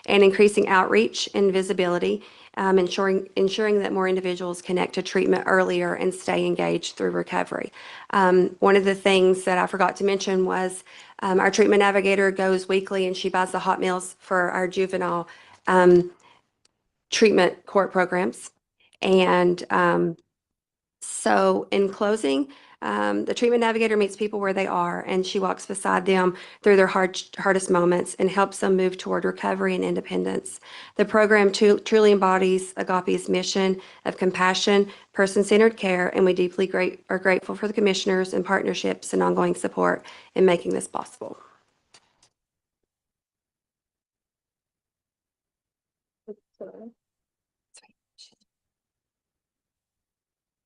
P: And increasing outreach and visibility, ensuring that more individuals connect to treatment earlier and stay engaged through recovery. One of the things that I forgot to mention was our treatment navigator goes weekly and she buys the hot meals for our juvenile treatment court programs. And so in closing, the treatment navigator meets people where they are, and she walks beside them through their hardest moments and helps them move toward recovery and independence. The program truly embodies Agape's mission of compassion, person-centered care, and we deeply are grateful for the commissioners and partnerships and ongoing support in making this possible.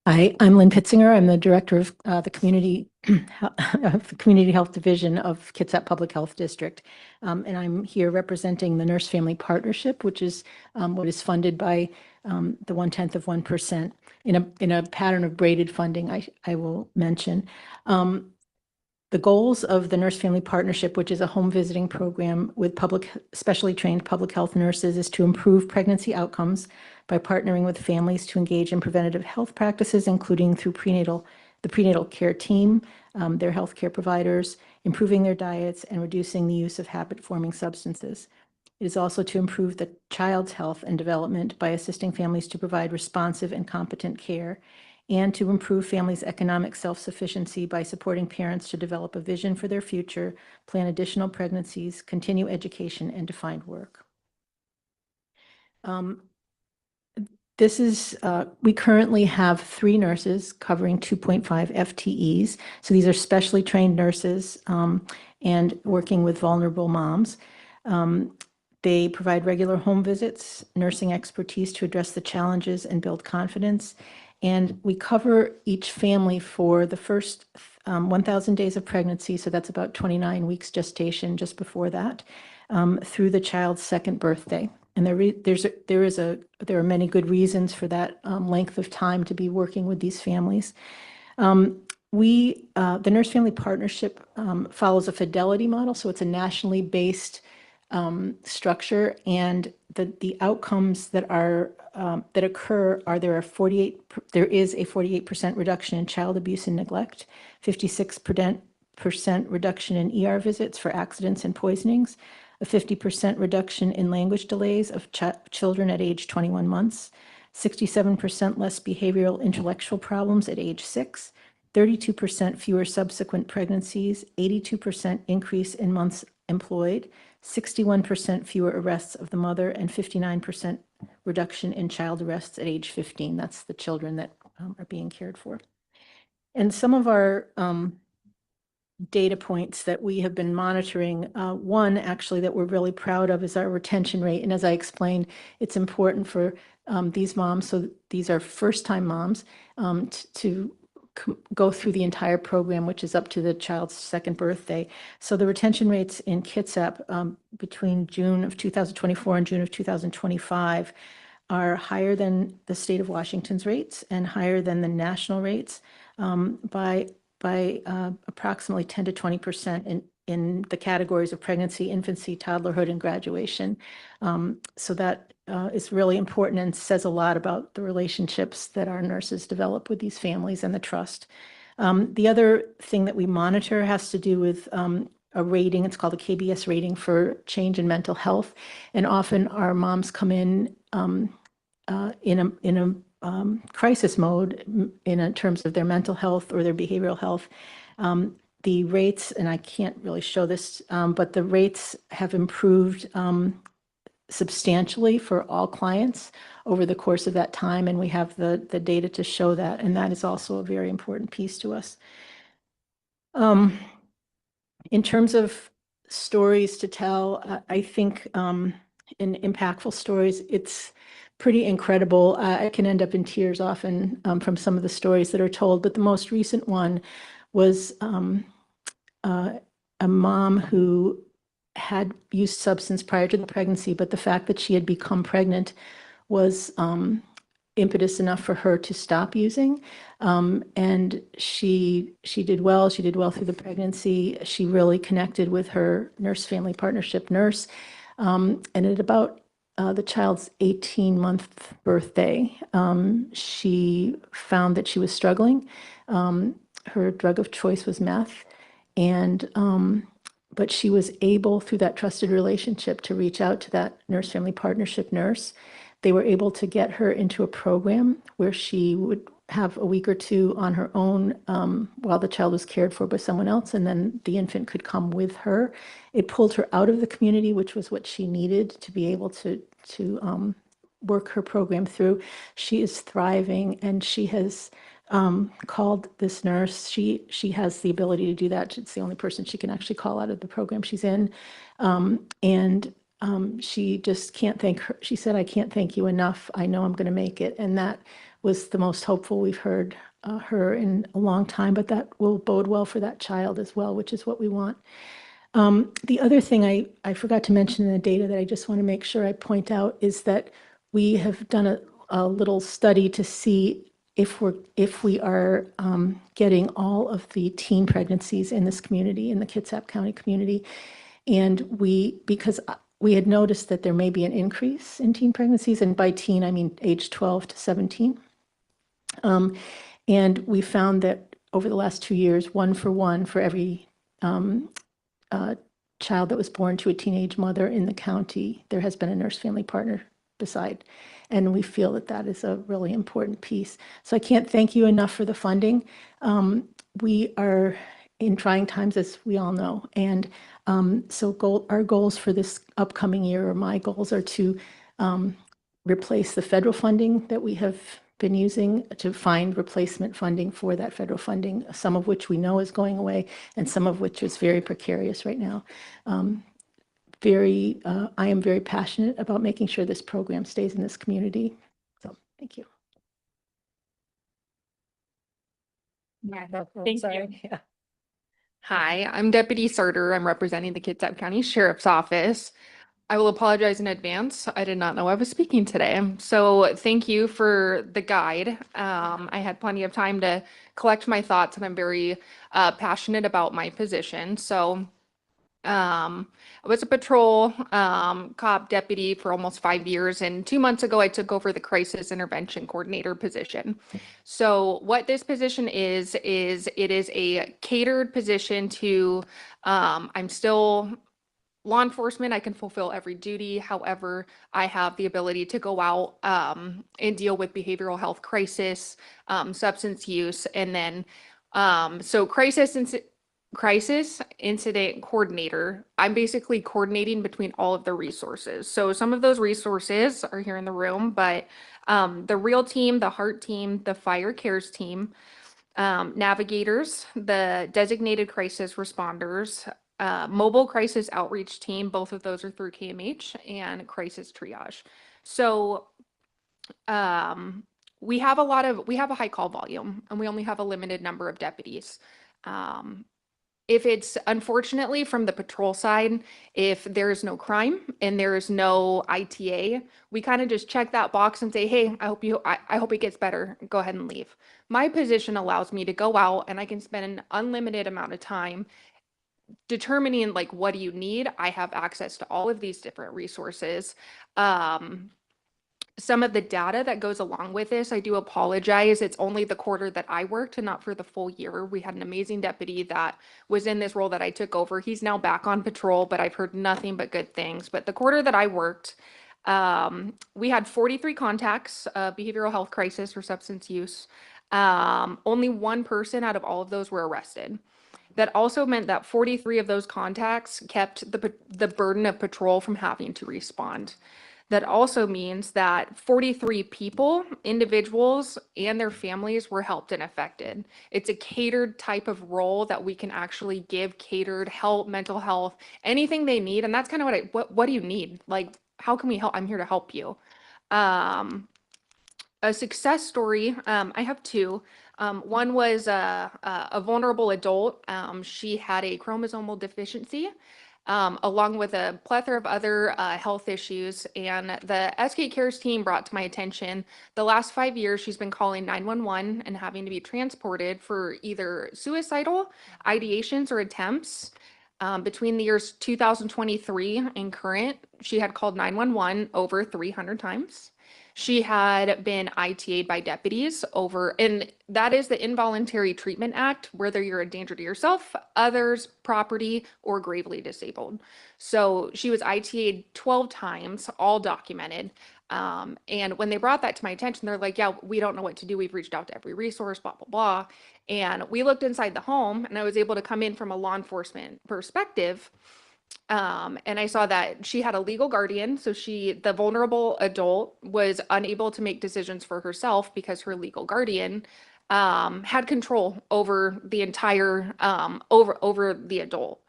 A: Hi, I'm Lynn Pitzinger. I'm the director of the Community Health Division of Kitsap Public Health District. And I'm here representing the Nurse Family Partnership, which is what is funded by the 1/10% in a pattern of braided funding, I will mention. The goals of the Nurse Family Partnership, which is a home visiting program with specially trained public health nurses, is to improve pregnancy outcomes by partnering with families to engage in preventative health practices, including through the prenatal care team, their healthcare providers, improving their diets, and reducing the use of habit-forming substances. It is also to improve the child's health and development by assisting families to provide responsive and competent care, and to improve families' economic self-sufficiency by supporting parents to develop a vision for their future, plan additional pregnancies, continue education, and to find work. We currently have 3 nurses covering 2.5 FTEs. So these are specially trained nurses and working with vulnerable moms. They provide regular home visits, nursing expertise to address the challenges and build confidence. And we cover each family for the first 1,000 days of pregnancy, so that's about 29 weeks gestation just before that, through the child's 2nd birthday. And there are many good reasons for that length of time to be working with these families. The Nurse Family Partnership follows a fidelity model, so it's a nationally based structure, and the outcomes that occur are there is a 48% reduction in child abuse and neglect, 56% reduction in ER visits for accidents and poisonings, a 50% reduction in language delays of children at age 21 months, 67% less behavioral intellectual problems at age 6, 32% fewer subsequent pregnancies, 82% increase in months employed, 61% fewer arrests of the mother, and 59% reduction in child arrests at age 15. That's the children that are being cared for. And some of our data points that we have been monitoring, one actually that we're really proud of is our retention rate. And as I explained, it's important for these moms, so these are first-time moms, to go through the entire program, which is up to the child's 2nd birthday. So the retention rates in Kitsap between June of 2024 and June of 2025 are higher than the state of Washington's rates and higher than the national rates by approximately 10 to 20% in the categories of pregnancy, infancy, toddlerhood, and graduation. So that is really important and says a lot about the relationships that our nurses develop with these families and the trust. The other thing that we monitor has to do with a rating. It's called a KBS rating for change in mental health. And often our moms come in a crisis mode in terms of their mental health or their behavioral health. The rates, and I can't really show this, but the rates have improved substantially for all clients over the course of that time, and we have the data to show that, and that is also a very important piece to us. In terms of stories to tell, I think in impactful stories, it's pretty incredible. I can end up in tears often from some of the stories that are told, but the most recent one was a mom who had used substance prior to the pregnancy, but the fact that she had become pregnant was impetus enough for her to stop using. And she did well. She did well through the pregnancy. She really connected with her Nurse Family Partnership nurse. And at about the child's 18-month birthday, she found that she was struggling. Her drug of choice was meth. And but she was able, through that trusted relationship, to reach out to that Nurse Family Partnership nurse. They were able to get her into a program where she would have a week or 2 on her own while the child was cared for by someone else, and then the infant could come with her. It pulled her out of the community, which was what she needed to be able to work her program through. She is thriving, and she has called this nurse. She has the ability to do that. It's the only person she can actually call out of the program she's in. She just can't thank her. She said, "I can't thank you enough. I know I'm going to make it." And that was the most hopeful we've heard her in a long time, but that will bode well for that child as well, which is what we want. The other thing I forgot to mention in the data that I just want to make sure I point out is that we have done a little study to see if we are getting all of the teen pregnancies in this community, in the Kitsap County community. And because we had noticed that there may be an increase in teen pregnancies, and by teen, I mean age 12 to 17. And we found that over the last 2 years, 1 for 1 for every
Q: child that was born to a teenage mother in the county, there has been a nurse family partner beside. And we feel that that is a really important piece. So I can't thank you enough for the funding. We are in trying times, as we all know. And so our goals for this upcoming year, or my goals, are to replace the federal funding that we have been using, to find replacement funding for that federal funding, some of which we know is going away and some of which is very precarious right now. I am very passionate about making sure this program stays in this community. So thank you.
O: Thank you. Hi, I'm Deputy Sarter. I'm representing the Kitsap County Sheriff's Office. I will apologize in advance. I did not know I was speaking today. So thank you for the guide. I had plenty of time to collect my thoughts, and I'm very passionate about my position. So I was a patrol cop deputy for almost 5 years, and 2 months ago I took over the crisis intervention coordinator position. So what this position is it is a catered position to I'm still law enforcement. I can fulfill every duty. However, I have the ability to go out and deal with behavioral health crisis, substance use, and then so crisis incident coordinator. I'm basically coordinating between all of the resources. So some of those resources are here in the room, but the REAL team, the HEART team, the fire cares team, navigators, the designated crisis responders, mobile crisis outreach team, both of those are through KMH, and crisis triage. So we have a high call volume, and we only have a limited number of deputies. If it's, unfortunately, from the patrol side, if there is no crime and there is no ITA, we kind of just check that box and say, hey, I hope it gets better. Go ahead and leave. My position allows me to go out, and I can spend an unlimited amount of time determining, like, what do you need? I have access to all of these different resources. Some of the data that goes along with this, I do apologize. It's only the quarter that I worked and not for the full year. We had an amazing deputy that was in this role that I took over. He's now back on patrol, but I've heard nothing but good things. But the quarter that I worked, we had 43 contacts, behavioral health crisis or substance use. Only one person out of all of those were arrested. That also meant that 43 of those contacts kept the burden of patrol from having to respond. That also means that 43 people, individuals, and their families were helped and affected. It's a catered type of role that we can actually give catered help, mental health, anything they need. And that's kind of what do you need? Like, how can we help? I'm here to help you. A success story, I have two. One was a vulnerable adult. She had a chromosomal deficiency, along with a plethora of other health issues. And the SK Cares team brought to my attention the last 5 years she's been calling 911 and having to be transported for either suicidal ideations or attempts. Between the years 2023 and current, she had called 911 over 300 times. She had been ITA'd by deputies over, and that is the Involuntary Treatment Act, whether you're a danger to yourself, others, property, or gravely disabled. So she was ITA'd 12 times, all documented. And when they brought that to my attention, they're like, yeah, we don't know what to do. We've reached out to every resource, blah, blah, blah. And we looked inside the home, and I was able to come in from a law enforcement perspective. And I saw that she had a legal guardian. So the vulnerable adult, was unable to make decisions for herself because her legal guardian had control over the entire, over the adult.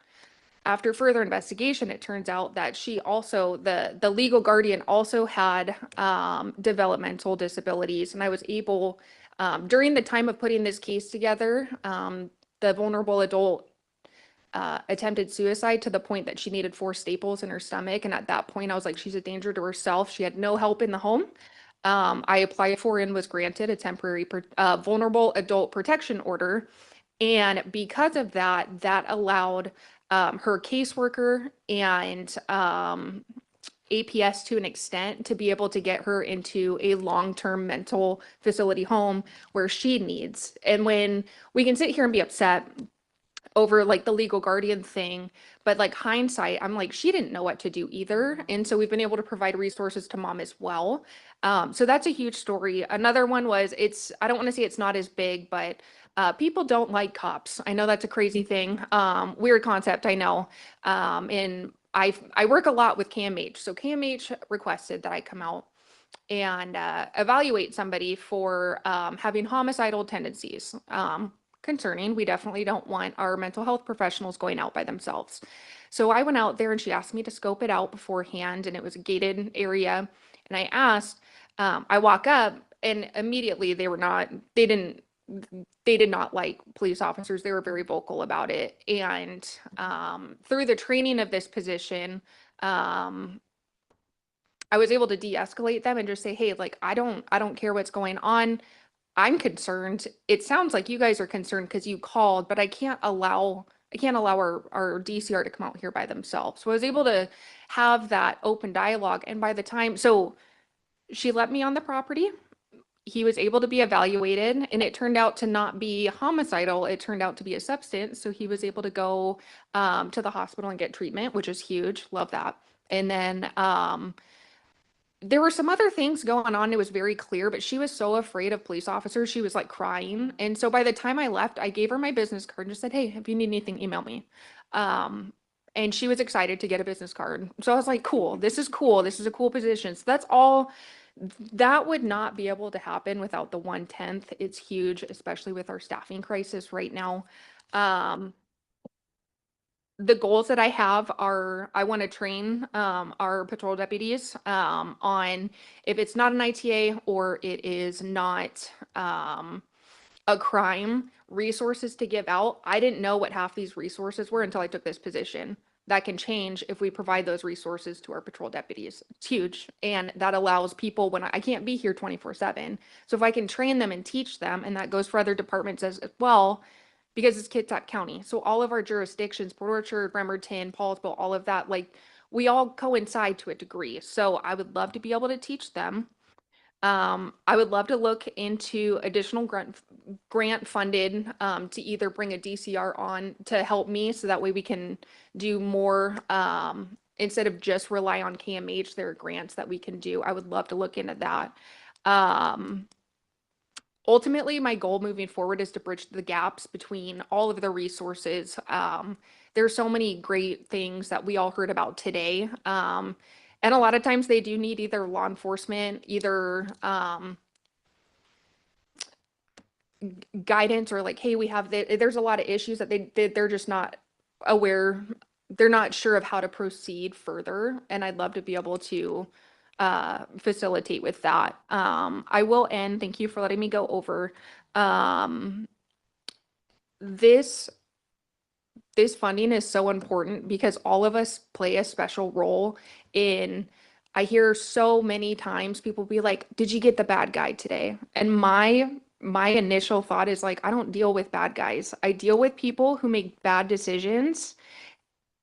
O: After further investigation, it turns out that she also, the legal guardian also had developmental disabilities. And I was able, during the time of putting this case together, the vulnerable adult attempted suicide to the point that she needed 4 staples in her stomach. And at that point, I was like, she's a danger to herself. She had no help in the home. I applied for and was granted a temporary vulnerable adult protection order. And because of that, that allowed her caseworker and APS to an extent to be able to get her into a long-term mental facility home where she needs. And when we can sit here and be upset,
R: over like the legal guardian thing. But like hindsight, I'm like, she didn't know what to do either. And so we've been able to provide resources to mom as well. So that's a huge story. Another one was I don't want to say it's not as big, but people don't like cops. I know that's a crazy thing. Weird concept, I know. And I work a lot with CAMH. So CAMH requested that I come out and evaluate somebody for having homicidal tendencies. Concerning, we definitely don't want our mental health professionals going out by themselves. So I went out there and she asked me to scope it out beforehand, and it was a gated area. And I asked, I walk up and immediately they did not like police officers. They were very vocal about it. And through the training of this position, I was able to de-escalate them and just say, hey, like, I don't care what's going on. I'm concerned. It sounds like you guys are concerned because you called, but I can't allow our DCR to come out here by themselves. So I was able to have that open dialogue. And by the time, so she let me on the property. He was able to be evaluated, and it turned out to not be homicidal. It turned out to be a substance. So he was able to go to the hospital and get treatment, which is huge. Love that. And then there were some other things going on. It was very clear, but she was so afraid of police officers. She was like crying. And so by the time I left, I gave her my business card and just said, hey, if you need anything, email me. And she was excited to get a business card. So I was like, cool. This is cool. This is a cool position. So that's all. That would not be able to happen without the 1/10. It's huge, especially with our staffing crisis right now. The goals that I have are I want to train our patrol deputies on if it's not an ITA or it is not a crime, resources to give out. I didn't know what half these resources were until I took this position. That can change if we provide those resources to our patrol deputies. It's huge. And that allows people when I can't be here 24/7. So if I can train them and teach them, and that goes for other departments as well, because it's Kitsap County. So all of our jurisdictions, Port Orchard, Bremerton, Paulsville, all of that, like we all coincide to a degree. So I would love to be able to teach them. I would love to look into additional grant funded to either bring a DCR on to help me so that way we can do more instead of just rely on KMH. There are grants that we can do. I would love to look into that. Ultimately, my goal moving forward is to bridge the gaps between all of the resources. There's so many great things that we all heard about today. And a lot of times they do need either law enforcement, either guidance or like, hey, there's a lot of issues that they're just not aware. They're not sure of how to proceed further. And I'd love to be able to facilitate with that. I will end. Thank you for letting me go over. This funding is so important because all of us play a special role in. I hear so many times people be like, did you get the bad guy today? And my initial thought is like, I don't deal with bad guys. I deal with people who make bad decisions,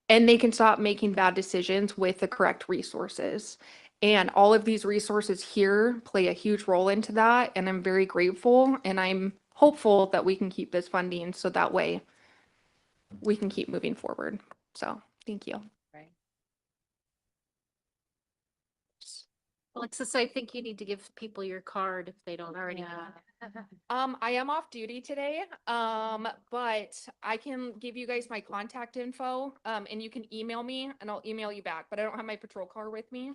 R: and they can stop making bad decisions with the correct resources. And all of these resources here play a huge role into that. And I'm very grateful, and I'm hopeful that we can keep this funding so that way we can keep moving forward. So thank you.
B: Alexis, I think you need to give people your card if they don't already have it.
R: I am off duty today, but I can give you guys my contact info, and you can email me and I'll email you back, but I don't have my patrol car with me.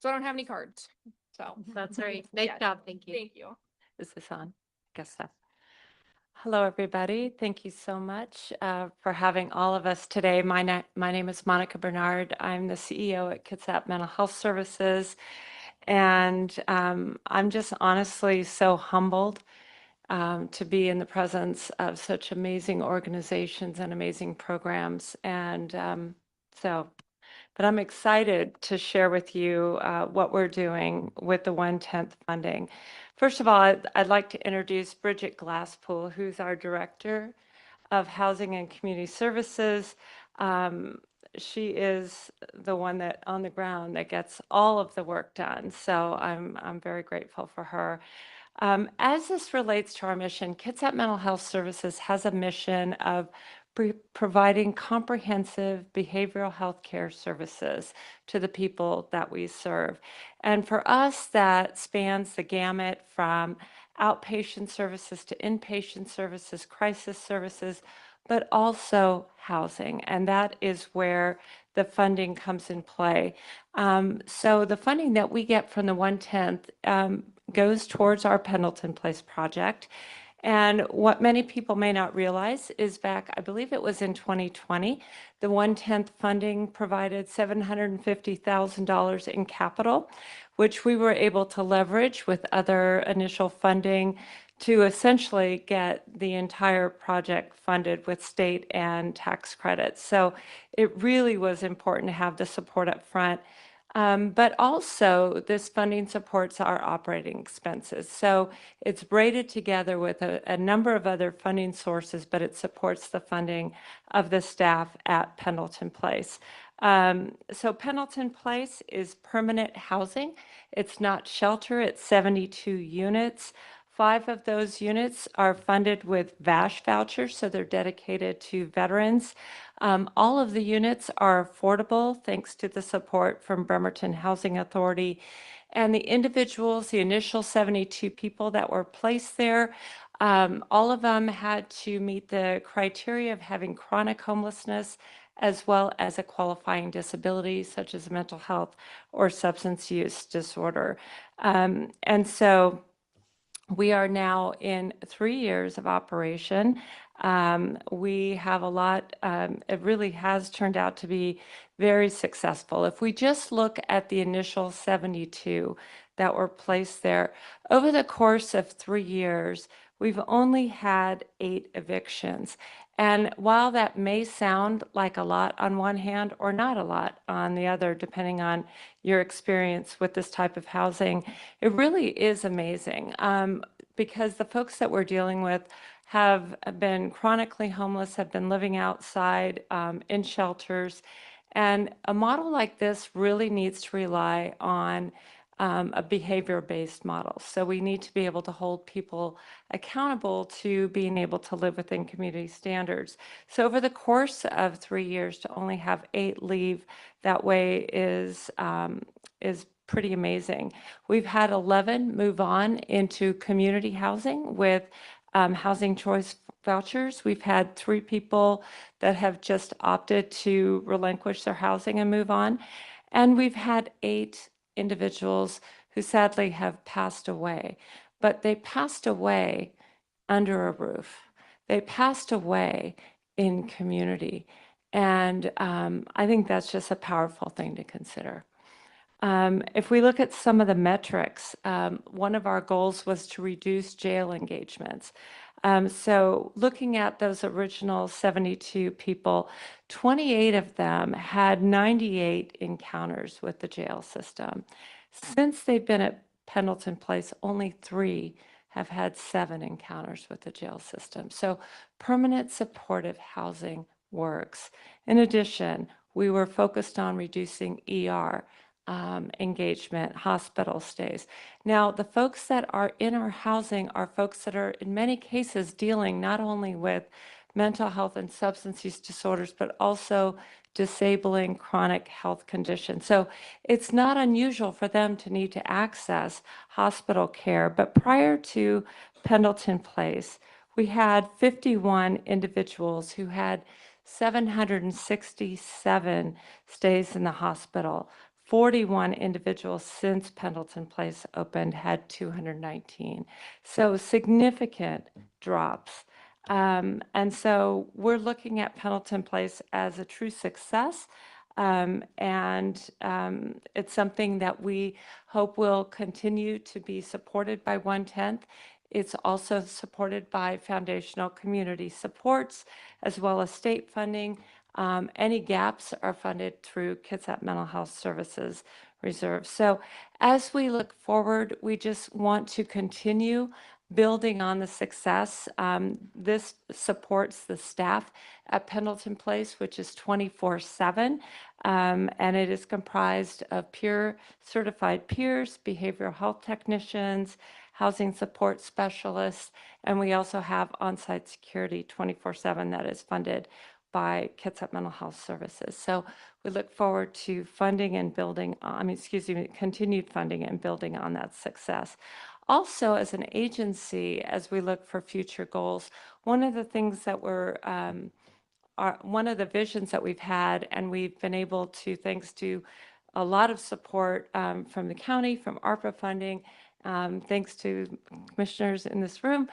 R: So I don't have any cards. So
B: That's all right. Nice job. Thank you.
R: Thank you.
M: Is this on? I guess so. Hello, everybody. Thank you so much for having all of us today. My name is Monica Bernard. I'm the CEO at Kitsap Mental Health Services. And I'm just honestly so humbled to be in the presence of such amazing organizations and amazing programs. And but I'm excited to share with you what we're doing with the 1/10 funding. First of all, I'd like to introduce Bridget Glasspool, who's our Director of Housing and Community Services. She is the one that on the ground that gets all of the work done. So I'm very grateful for her. As this relates to our mission, Kitsap Mental Health Services has a mission of providing comprehensive behavioral health care services to the people that we serve. And for us, that spans the gamut from outpatient services to inpatient services, crisis services, but also housing. And that is where the funding comes in play. So the funding that we get from the 1/10 goes towards our Pendleton Place project. And what many people may not realize is back, I believe it was in 2020, the 1/10 funding provided $750,000 in capital, which we were able to leverage with other initial funding to essentially get the entire project funded with state and tax credits. So it really was important to have the support up front. But also, this funding supports our operating expenses. So it's braided together with a number of other funding sources, but it supports the funding of the staff at Pendleton Place. So Pendleton Place is permanent housing. It's not shelter. It's 72 units. 5 of those units are funded with VASH vouchers, so they're dedicated to veterans. All of the units are affordable thanks to the support from Bremerton Housing Authority. And the individuals, the initial 72 people that were placed there, all of them had to meet the criteria of having chronic homelessness as well as a qualifying disability such as mental health or substance use disorder. And so we are now in 3 years of operation. We have a lot, it really has turned out to be very successful. If we just look at the initial 72 that were placed there, over the course of 3 years, we've only had 8 evictions. And while that may sound like a lot on one hand or not a lot on the other, depending on your experience with this type of housing, it really is amazing because the folks that we're dealing with have been chronically homeless, have been living outside in shelters. And a model like this really needs to rely on a behavior-based model. So we need to be able to hold people accountable to being able to live within community standards. So over the course of 3 years, to only have 8 leave that way is pretty amazing. We've had 11 move on into community housing with housing choice vouchers. We've had 3 people that have just opted to relinquish their housing and move on. And we've had 8 individuals who sadly have passed away, but they passed away under a roof. They passed away in community. And I think that's just a powerful thing to consider. If we look at some of the metrics, one of our goals was to reduce jail engagements. So looking at those original 72 people, 28 of them had 98 encounters with the jail system. Since they've been at Pendleton Place, only 3 have had 7 encounters with the jail system. So permanent supportive housing works. In addition, we were focused on reducing ER engagement, hospital stays. Now, the folks that are in our housing are folks that are in many cases dealing not only with mental health and substance use disorders, but also disabling chronic health conditions. So it's not unusual for them to need to access hospital care. But prior to Pendleton Place, we had 51 individuals who had 767 stays in the hospital. 41 individuals since Pendleton Place opened had 219. So significant drops. And so we're looking at Pendleton Place as a true success. It's something that we hope will continue to be supported by 1/10. It's also supported by foundational community supports as well as state funding. Any gaps are funded through Kitsap Mental Health Services Reserve. So as we look forward, we just want to continue building on the success. This supports the staff at Pendleton Place, which is 24/7, and it is comprised of peer certified peers, behavioral health technicians, housing support specialists, and we also have on-site security 24/7 that is funded by Kitsap Mental Health Services. So we look forward to funding and building, continued funding and building on that success. Also, as an agency, as we look for future goals, one of the things that one of the visions that we've had, and we've been able to, thanks to a lot of support from the county, from ARPA funding, thanks to commissioners in this room,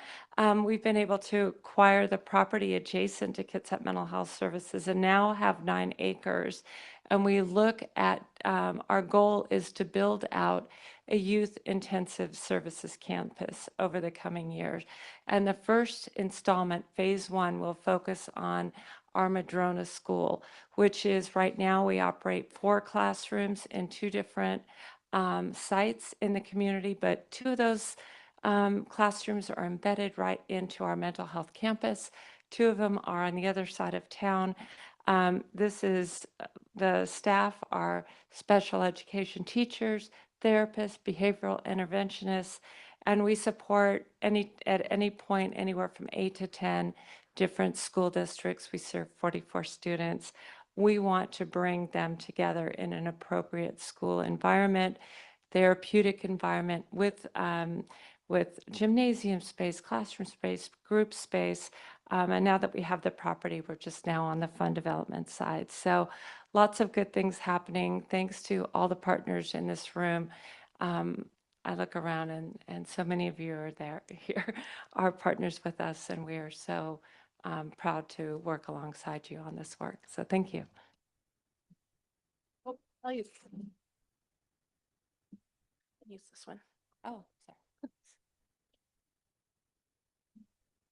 M: we've been able to acquire the property adjacent to Kitsap Mental Health Services and now have 9 acres. And we look at, our goal is to build out a youth intensive services campus over the coming years. And the first installment, phase 1, will focus on our Madrona School, which is right now we operate 4 classrooms in 2 different sites in the community, but 2 of those classrooms are embedded right into our mental health campus. 2 of them are on the other side of town. This is the staff are special education teachers, therapists, behavioral interventionists, and we support at any point anywhere from 8 to 10 different school districts. We serve 44 students. We want to bring them together in an appropriate school environment, therapeutic environment with gymnasium space, classroom space, group space. And now that we have the property, we're just now on the fund development side. So lots of good things happening. Thanks to all the partners in this room. I look around and so many of you are here are partners with us, and we are so proud to work alongside you on this work. So thank you.
O: Oh, I'll use this one.
M: Oh, sorry.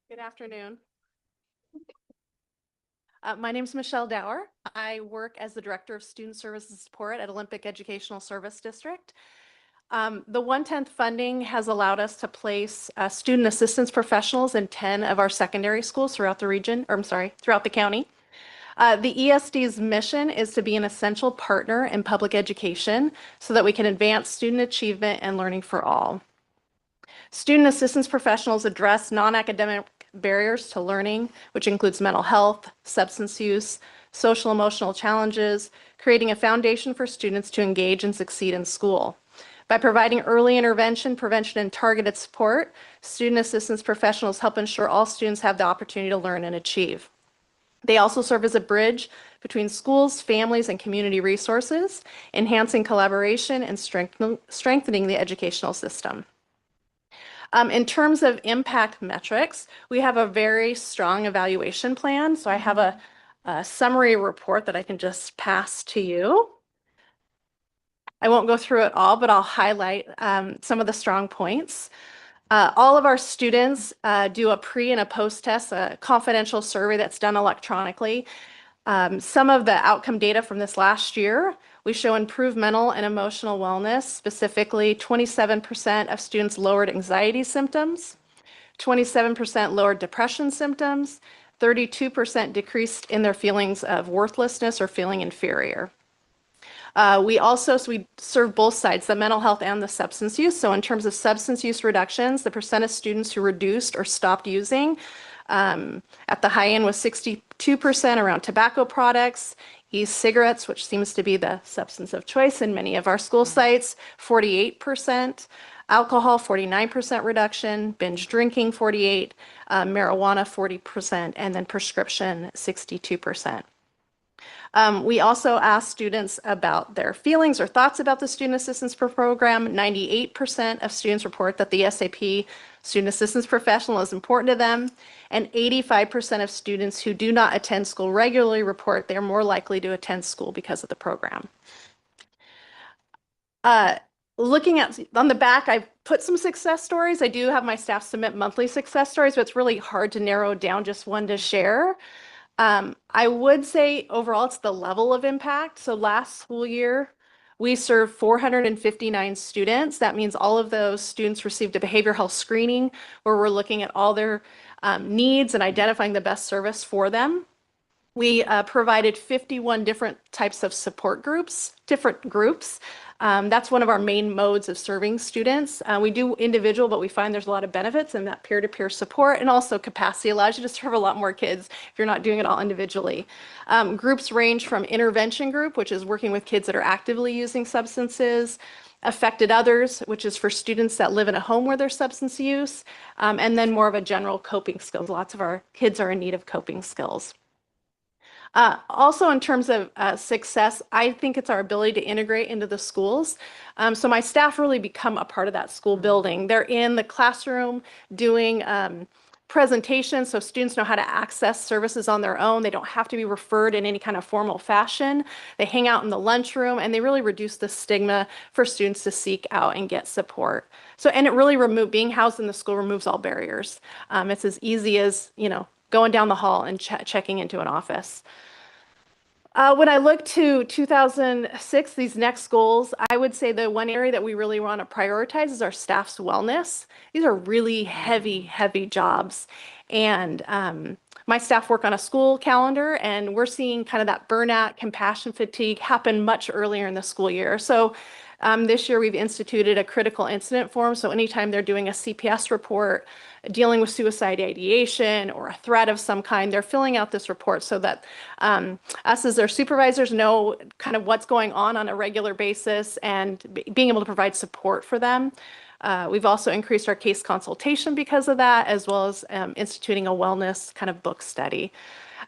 O: Good afternoon. My name is Michelle Dower. I work as the Director of Student Services Support at Olympic Educational Service District. The 1/10 funding has allowed us to place student assistance professionals in 10 of our secondary schools throughout the region, or I'm sorry, throughout the county. The ESD's mission is to be an essential partner in public education so that we can advance student achievement and learning for all. Student assistance professionals address non-academic barriers to learning, which includes mental health, substance use, social emotional challenges, creating a foundation for students to engage and succeed in school. By providing early intervention, prevention, and targeted support, student assistance professionals help ensure all students have the opportunity to learn and achieve. They also serve as a bridge between schools, families, and community resources, enhancing collaboration and strengthening the educational system. In terms of impact metrics, we have a very strong evaluation plan. So I have a summary report that I can just pass to you. I won't go through it all, but I'll highlight some of the strong points. All of our students do a pre and a post test, a confidential survey that's done electronically. Some of the outcome data from this last year, we show improved mental and emotional wellness. Specifically, 27% of students lowered anxiety symptoms, 27% lowered depression symptoms, 32% decreased in their feelings of worthlessness or feeling inferior. We serve both sides, the mental health and the substance use. So in terms of substance use reductions, the percent of students who reduced or stopped using at the high end was 62% around tobacco products, e-cigarettes, which seems to be the substance of choice in many of our school sites, 48%, alcohol, 49% reduction, binge drinking, 48%, marijuana, 40%, and then prescription, 62%. We also asked students about their feelings or thoughts about the Student Assistance Program. 98% of students report that the SAP Student Assistance Professional is important to them, and 85% of students who do not attend school regularly report they're more likely to attend school because of the program. Looking at on the back, I've put some success stories. I do have my staff submit monthly success stories, but it's really hard to narrow down just one to share. I would say overall it's the level of impact. So last school year, we served 459 students. That means all of those students received a behavioral health screening where we're looking at all their needs and identifying the best service for them.
D: We provided 51 different types of support groups, different groups. That's one of our main modes of serving students. We do individual, but we find there's a lot of benefits in that peer-to-peer support, and also capacity allows you to serve a lot more kids if you're not doing it all individually. Groups range from intervention group, which is working with kids that are actively using substances, affected others, which is for students that live in a home where there's substance use, and then more of a general coping skills. Lots of our kids are in need of coping skills. Also, in terms of success, I think it's our ability to integrate into the schools. So my staff really become a part of that school building. They're in the classroom doing presentations so students know how to access services on their own. They don't have to be referred in any kind of formal fashion. They hang out in the lunchroom, and they really reduce the stigma for students to seek out and get support. So, and it really being housed in the school removes all barriers. It's as easy as, going down the hall and checking into an office. When I look to 2006, these next goals, I would say the one area that we really want to prioritize is our staff's wellness. These are really heavy, heavy jobs. And my staff work on a school calendar, and we're seeing kind of that burnout, compassion fatigue happen much earlier in the school year. So this year we've instituted a critical incident form. So anytime they're doing a CPS report, dealing with suicide ideation or a threat of some kind, they're filling out this report so that us as their supervisors know kind of what's going on a regular basis, and being able to provide support for them. We've also increased our case consultation because of that, as well as instituting a wellness kind of book study.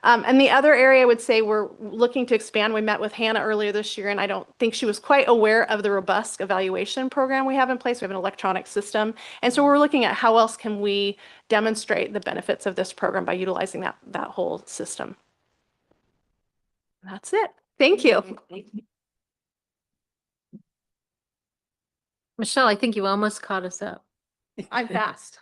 D: And the other area I would say we're looking to expand, we met with Hannah earlier this year, and I don't think she was quite aware of the robust evaluation program we have in place. We have an electronic system. And so we're looking at how else can we demonstrate the benefits of this program by utilizing that whole system. That's it. Thank you.
A: Michelle, I think you almost caught us up.
D: I'm fast.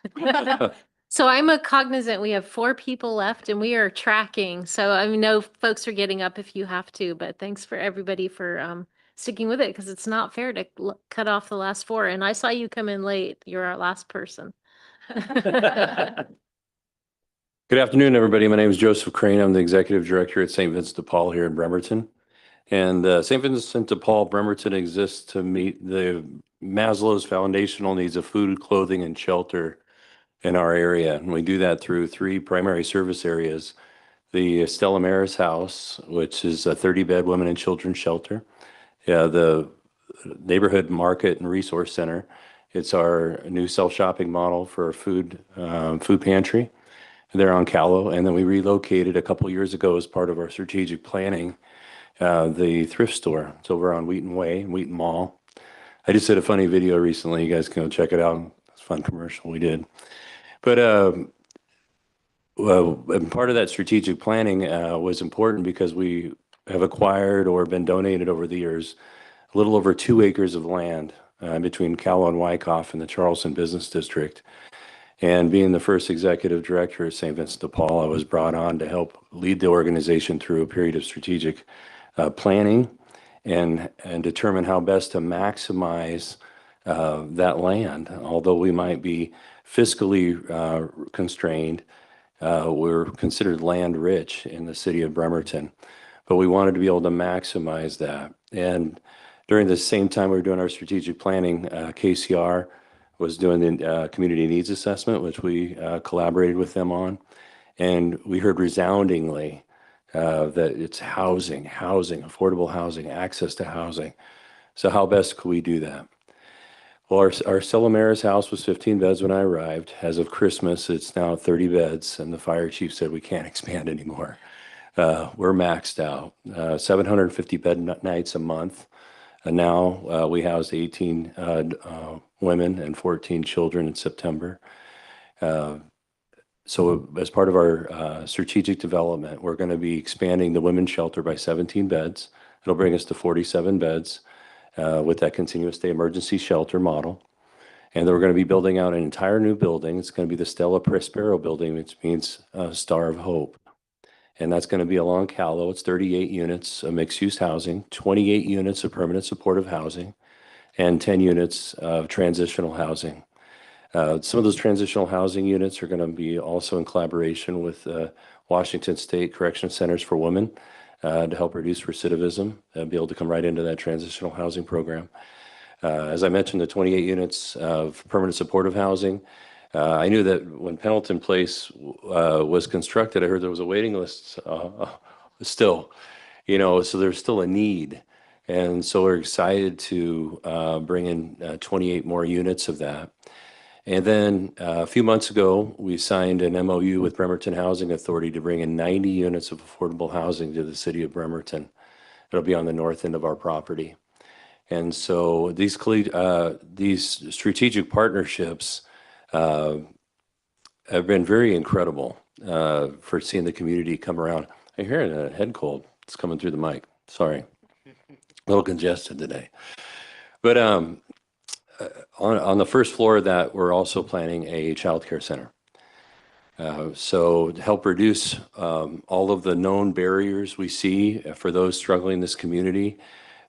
A: So I'm cognizant we have 4 people left and we are tracking. So I know folks are getting up if you have to, but thanks for everybody for sticking with it, because it's not fair to cut off the last 4. And I saw you come in late. You're our last person.
S: Good afternoon, everybody. My name is Joseph Crane. I'm the Executive Director at St. Vincent de Paul here in Bremerton. And St. Vincent de Paul, Bremerton exists to meet the Maslow's foundational needs of food, clothing, and shelter in our area. And we do that through 3 primary service areas. The Stella Maris House, which is a 30-bed women and children's shelter. The Neighborhood Market and Resource Center. It's our new self-shopping model for food pantry. They're on Callow. And then we relocated a couple years ago as part of our strategic planning, the thrift store. It's over on Wheaton Way, Wheaton Mall. I just did a funny video recently. You guys can go check it out. It's a fun commercial we did. But and part of that strategic planning was important because we have acquired or been donated over the years a little over 2 acres of land between Callow and Wyckoff in the Charleston Business District. And being the first executive director at St. Vincent de Paul, I was brought on to help lead the organization through a period of strategic planning and determine how best to maximize that land. Although we might be fiscally constrained, we're considered land rich in the city of Bremerton, but we wanted to be able to maximize that. And during the same time we were doing our strategic planning, KCR was doing the community needs assessment, which we collaborated with them on. And we heard resoundingly that it's housing, affordable housing, access to housing. So how best could we do that? Well, our Stella Maris house was 15 beds when I arrived. As of Christmas, it's now 30 beds, and the fire chief said we can't expand anymore. We're maxed out, 750 bed nights a month. And now we housed 18 women and 14 children in September. So as part of our strategic development, we're going to be expanding the women's shelter by 17 beds. It'll bring us to 47 beds. With that continuous day emergency shelter model. And then we're going to be building out an entire new building. It's going to be the Stella Prospero building, which means Star of Hope. And that's going to be along Callow. It's 38 units of mixed-use housing, 28 units of permanent supportive housing, and 10 units of transitional housing. Some of those transitional housing units are going to be also in collaboration with Washington State Correction Centers for Women to help reduce recidivism and be able to come right into that transitional housing program. As I mentioned, the 28 units of permanent supportive housing. I knew that when Pendleton Place was constructed, I heard there was a waiting list still, so there's still a need. And so we're excited to bring in 28 more units of that. And then a few months ago, we signed an MOU with Bremerton Housing Authority to bring in 90 units of affordable housing to the city of Bremerton. It'll be on the north end of our property. And so these strategic partnerships have been very incredible for seeing the community come around. I'm hearing a head cold. It's coming through the mic. Sorry. A little congested today. But on the first floor of that, we're also planning a child care center. So to help reduce all of the known barriers we see for those struggling in this community,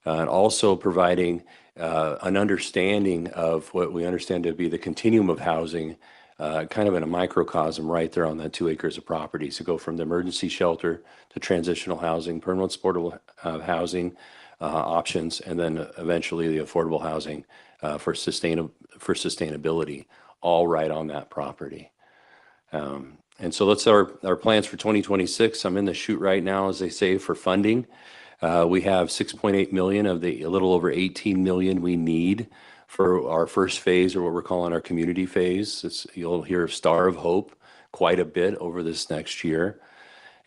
S: and also providing an understanding of what we understand to be the continuum of housing, kind of in a microcosm right there on that 2 acres of property. So go from the emergency shelter to transitional housing, permanent supportable housing options, and then eventually the affordable housing for sustainability, all right on that property. And so that's our plans for 2026. I'm in the chute right now, as they say, for funding. We have 6.8 million of the a little over 18 million we need for our first phase, or what we're calling our community phase. You'll hear of Star of Hope quite a bit over this next year.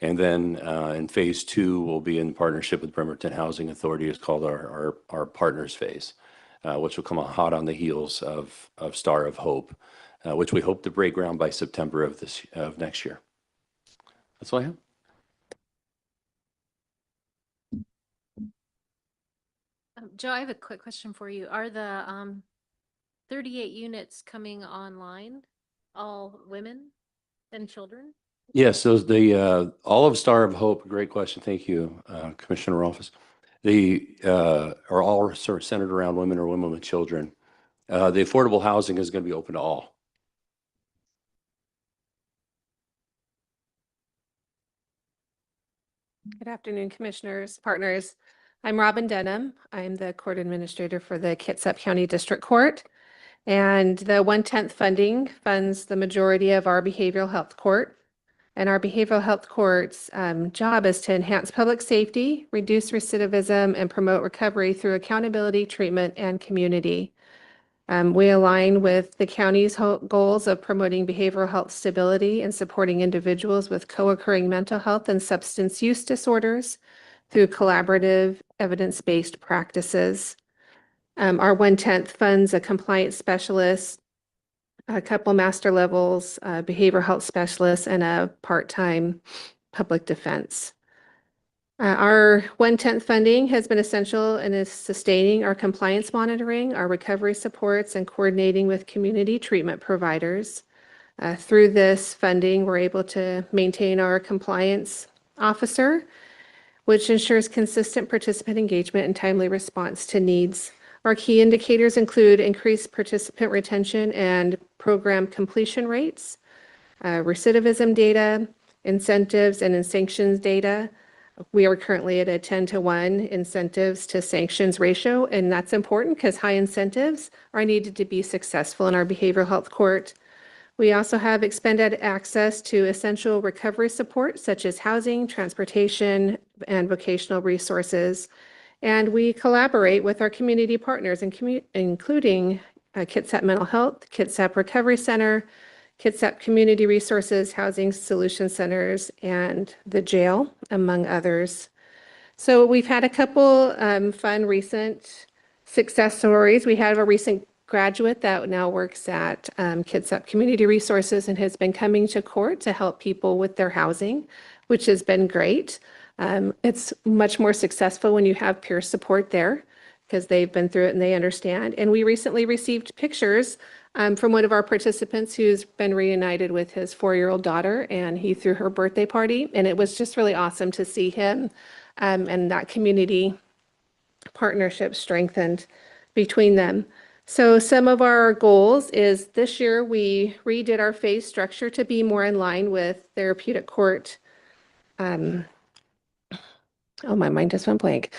S: And then in phase 2, we'll be in partnership with Bremerton Housing Authority. It's called our partners phase, which will come hot on the heels of Star of Hope, which we hope to break ground by September of next year. That's all I have.
A: Joe, I have a quick question for you. Are the 38 units coming online all women and children?
S: Yes, all of Star of Hope, great question. Thank you, Commissioner Rolfes. Are all sort of centered around women or women with children. The affordable housing is going to be open to all.
T: Good afternoon, commissioners, partners. I'm Robin Denham. I'm the court administrator for the Kitsap County District Court. And the 1/10 funding funds the majority of our behavioral health court. And our behavioral health court's job is to enhance public safety, reduce recidivism, and promote recovery through accountability, treatment, and community. We align with the county's goals of promoting behavioral health stability and supporting individuals with co-occurring mental health and substance use disorders through collaborative, evidence-based practices. Our 1/10 funds a compliance specialist, a couple master levels, behavioral health specialists, and a part-time public defense. Our 1/10 funding has been essential in sustaining our compliance monitoring, our recovery supports, and coordinating with community treatment providers. Through this funding, we're able to maintain our compliance officer, which ensures consistent participant engagement and timely response to needs. Our key indicators include increased participant retention and program completion rates, recidivism data, incentives and sanctions data. We are currently at a 10-to-1 incentives to sanctions ratio, and that's important because high incentives are needed to be successful in our behavioral health court. We also have expanded access to essential recovery support such as housing, transportation, and vocational resources. And we collaborate with our community partners, including Kitsap Mental Health, Kitsap Recovery Center, Kitsap Community Resources, Housing Solution Centers, and the jail, among others. So we've had a couple fun recent success stories. We have a recent graduate that now works at Kitsap Community Resources and has been coming to court to help people with their housing, which has been great. It's much more successful when you have peer support there because they've been through it and they understand. And we recently received pictures from one of our participants who's been reunited with his 4-year-old daughter, and he threw her birthday party. And it was just really awesome to see him and that community partnership strengthened between them. So some of our goals is this year we redid our phase structure to be more in line with therapeutic court oh, my mind just went blank.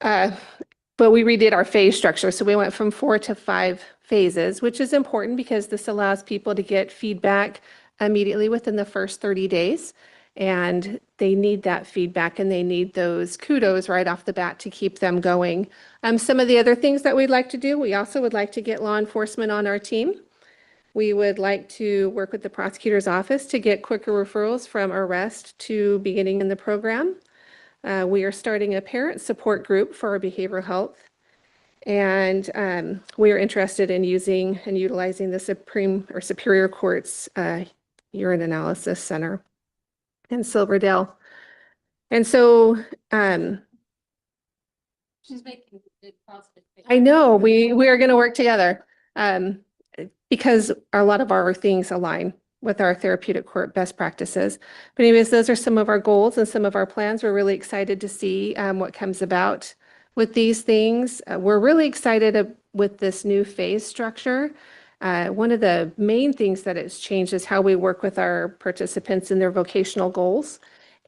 T: But we redid our phase structure. So we went from 4 to 5 phases, which is important because this allows people to get feedback immediately within the first 30 days. And they need that feedback and they need those kudos right off the bat to keep them going. Some of the other things that we'd like to do, we also would like to get law enforcement on our team. We would like to work with the prosecutor's office to get quicker referrals from arrest to beginning in the program. We are starting a parent support group for our behavioral health. And we are interested in using and utilizing the Superior Court's Urine Analysis Center in Silverdale. And so
B: She's making good positive.
T: I know we are going to work together because a lot of our things align with our therapeutic court best practices. But anyways, those are some of our goals and some of our plans. We're really excited to see what comes about with these things. We're really excited with this new phase structure. One of the main things that has changed is how we work with our participants in their vocational goals.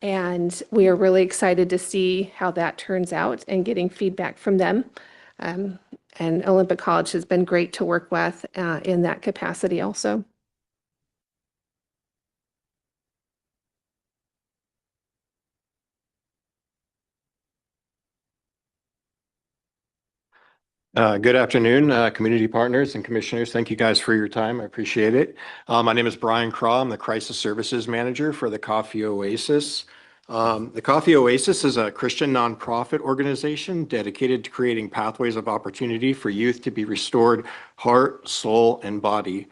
T: And we are really excited to see how that turns out and getting feedback from them. And Olympic College has been great to work with in that capacity also.
U: Good afternoon, community partners and commissioners. Thank you guys for your time. I appreciate it. My name is Brian Craw. I'm the Crisis Services Manager for the Coffee Oasis. The Coffee Oasis is a Christian nonprofit organization dedicated to creating pathways of opportunity for youth to be restored heart, soul, and body.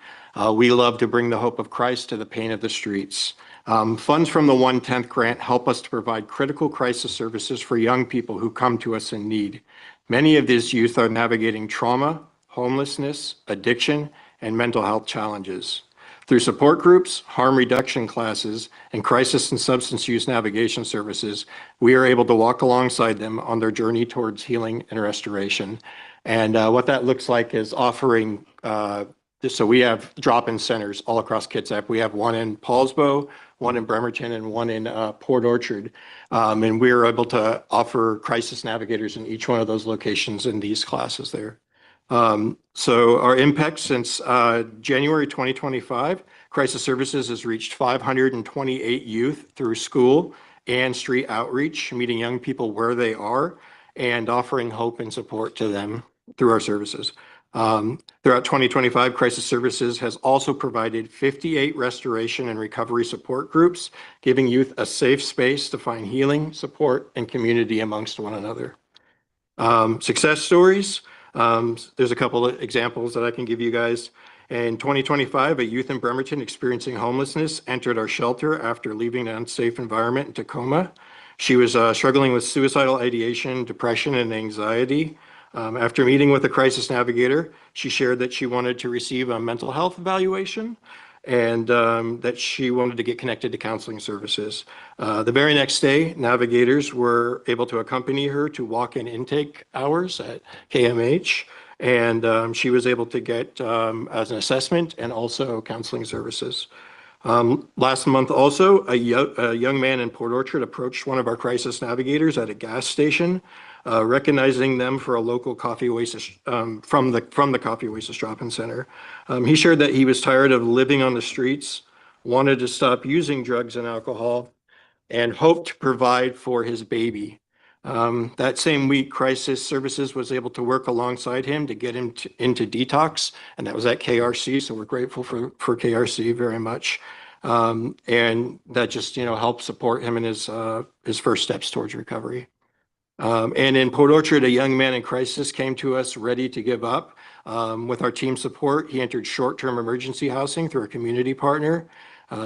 U: We love to bring the hope of Christ to the pain of the streets. Funds from the 1/10 grant help us to provide critical crisis services for young people who come to us in need. Many of these youth are navigating trauma, homelessness, addiction, and mental health challenges. Through support groups, harm reduction classes, and crisis and substance use navigation services, we are able to walk alongside them on their journey towards healing and restoration. And what that looks like is offering, so we have drop-in centers all across Kitsap. We have one in Paulsbo, one in Bremerton, and one in Port Orchard. And we are able to offer crisis navigators in each one of those locations in these classes there. So our impact since January 2025, Crisis Services has reached 528 youth through school and street outreach, meeting young people where they are and offering hope and support to them through our services. Throughout 2025, Crisis Services has also provided 58 restoration and recovery support groups, giving youth a safe space to find healing, support, and community amongst one another. Success stories. There's a couple of examples that I can give you guys. In 2025, a youth in Bremerton experiencing homelessness entered our shelter after leaving an unsafe environment in Tacoma. She was struggling with suicidal ideation, depression, and anxiety. After meeting with a crisis navigator, she shared that she wanted to receive a mental health evaluation and that she wanted to get connected to counseling services. The very next day, navigators were able to accompany her to walk-in intake hours at KMH, and she was able to get as an assessment and also counseling services. Last month also, a young man in Port Orchard approached one of our crisis navigators at a gas station, recognizing them for a local Coffee Oasis from the Coffee Oasis drop-in center. He shared that he was tired of living on the streets, wanted to stop using drugs and alcohol, and hoped to provide for his baby. That same week, Crisis Services was able to work alongside him to get him into detox, and that was at KRC, so we're grateful for KRC very much. And that just, helped support him in his first steps towards recovery. And in Port Orchard, a young man in crisis came to us ready to give up. With our team support, he entered short-term emergency housing through a community partner.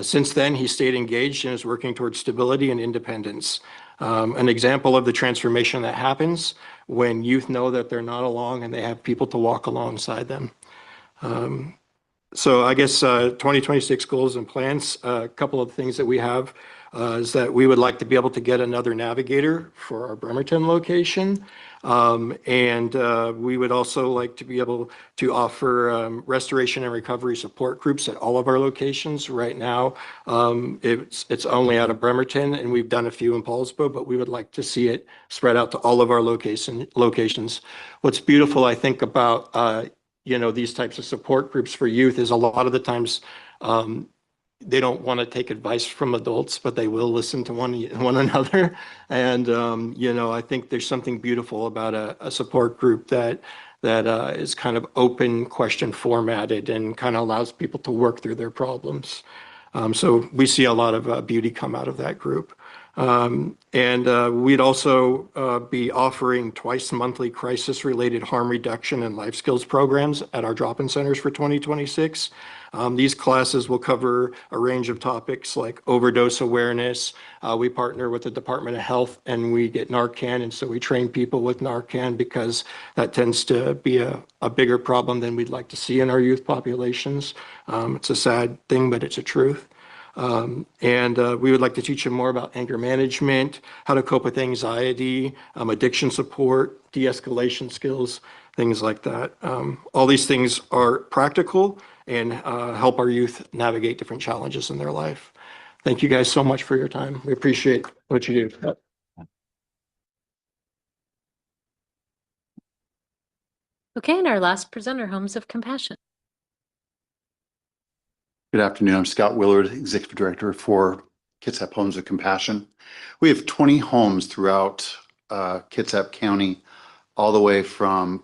U: Since then, he stayed engaged and is working towards stability and independence. An example of the transformation that happens when youth know that they're not alone and they have people to walk alongside them. So I guess 2026 goals and plans, a couple of things that we have. is that we would like to be able to get another navigator for our Bremerton location. We would also like to be able to offer restoration and recovery support groups at all of our locations. Right now, it's only out of Bremerton, and we've done a few in Paulsbo, but we would like to see it spread out to all of our locations. What's beautiful, I think, about these types of support groups for youth is a lot of the times they don't want to take advice from adults, but they will listen to one another. And I think there's something beautiful about a support group that is kind of open question formatted and kind of allows people to work through their problems. So we see a lot of beauty come out of that group. We'd also be offering twice monthly crisis-related harm reduction and life skills programs at our drop-in centers for 2026. These classes will cover a range of topics like overdose awareness. We partner with the Department of Health and we get Narcan, and so we train people with Narcan because that tends to be a bigger problem than we'd like to see in our youth populations. It's a sad thing, but it's a truth. We would like to teach them more about anger management, how to cope with anxiety, addiction support, de-escalation skills, things like that. All these things are practical and help our youth navigate different challenges in their life. Thank you guys so much for your time. We appreciate what you do.
A: Okay, and our last presenter, Homes of Compassion.
C: Good afternoon. I'm Scott Willard, Executive Director for Kitsap Homes of Compassion. We have 20 homes throughout Kitsap County, all the way from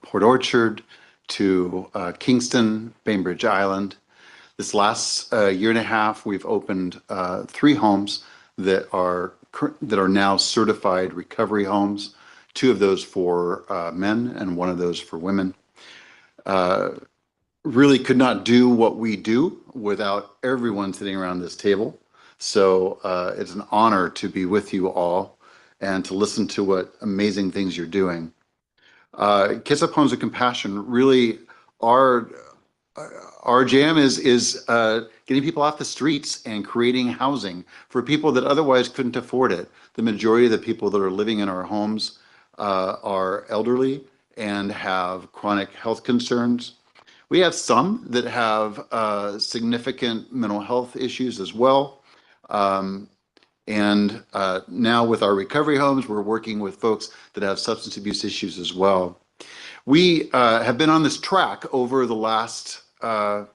C: Port Orchard to Kingston, Bainbridge Island. This last year and a half, we've opened 3 homes that are now certified recovery homes. 2 of those for men and 1 of those for women. Really could not do what we do without everyone sitting around this table. So it's an honor to be with you all and to listen to what amazing things you're doing. Kitsap Homes of Compassion, really our jam is getting people off the streets and creating housing for people that otherwise couldn't afford it. The majority of the people that are living in our homes are elderly and have chronic health concerns. We have some that have significant mental health issues as well. Now with our recovery homes, we're working with folks that have substance abuse issues as well. We have been on this track over the last, almost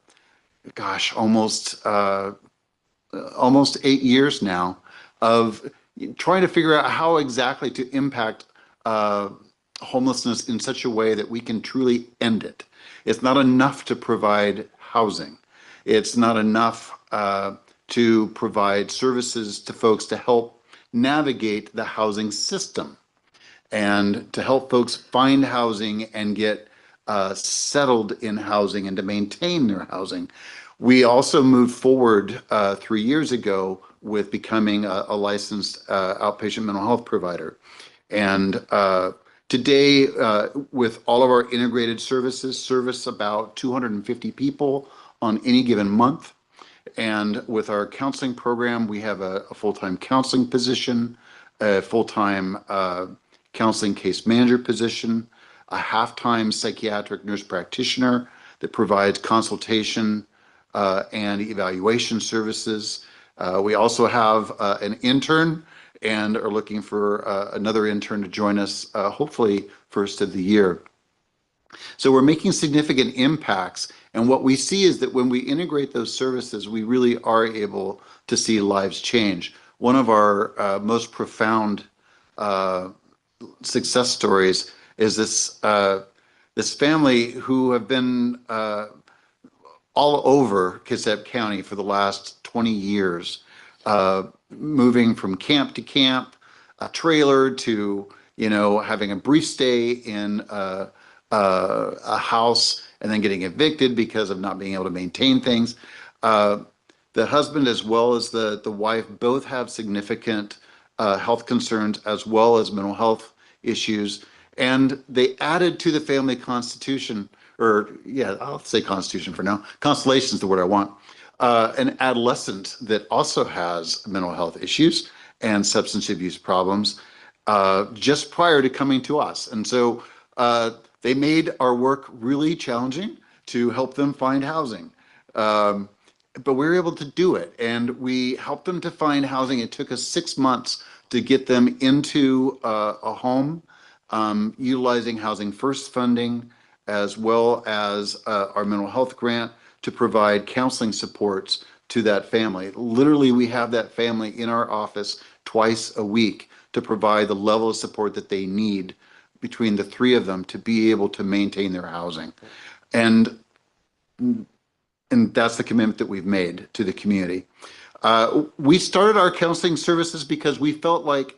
C: 8 years now of trying to figure out how exactly to impact homelessness in such a way that we can truly end it. It's not enough to provide housing. It's not enough to provide services to folks to help navigate the housing system and to help folks find housing and get settled in housing and to maintain their housing. We also moved forward 3 years ago with becoming a licensed outpatient mental health provider. And today, with all of our integrated services, service about 250 people on any given month. And with our counseling program, we have a full-time counseling position, a full-time counseling case manager position, a half-time psychiatric nurse practitioner that provides consultation and evaluation services. We also have an intern and are looking for another intern to join us, hopefully first of the year. So we're making significant impacts, and what we see is that when we integrate those services, we really are able to see lives change. One of our most profound success stories is this family who have been all over Kitsap County for the last 20 years. Moving from camp to camp, a trailer to, having a brief stay in a house and then getting evicted because of not being able to maintain things. The husband as well as the wife both have significant health concerns as well as mental health issues. And they added to the family constitution, I'll say constitution for now. Constellation is the word I want. an adolescent that also has mental health issues and substance abuse problems just prior to coming to us. And so they made our work really challenging to help them find housing. But we were able to do it, and we helped them to find housing. It took us 6 months to get them into a home, utilizing Housing First funding, as well as our mental health grant to provide counseling supports to that family. Literally, we have that family in our office twice a week to provide the level of support that they need between the three of them to be able to maintain their housing. And that's the commitment that we've made to the community. We started our counseling services because we felt like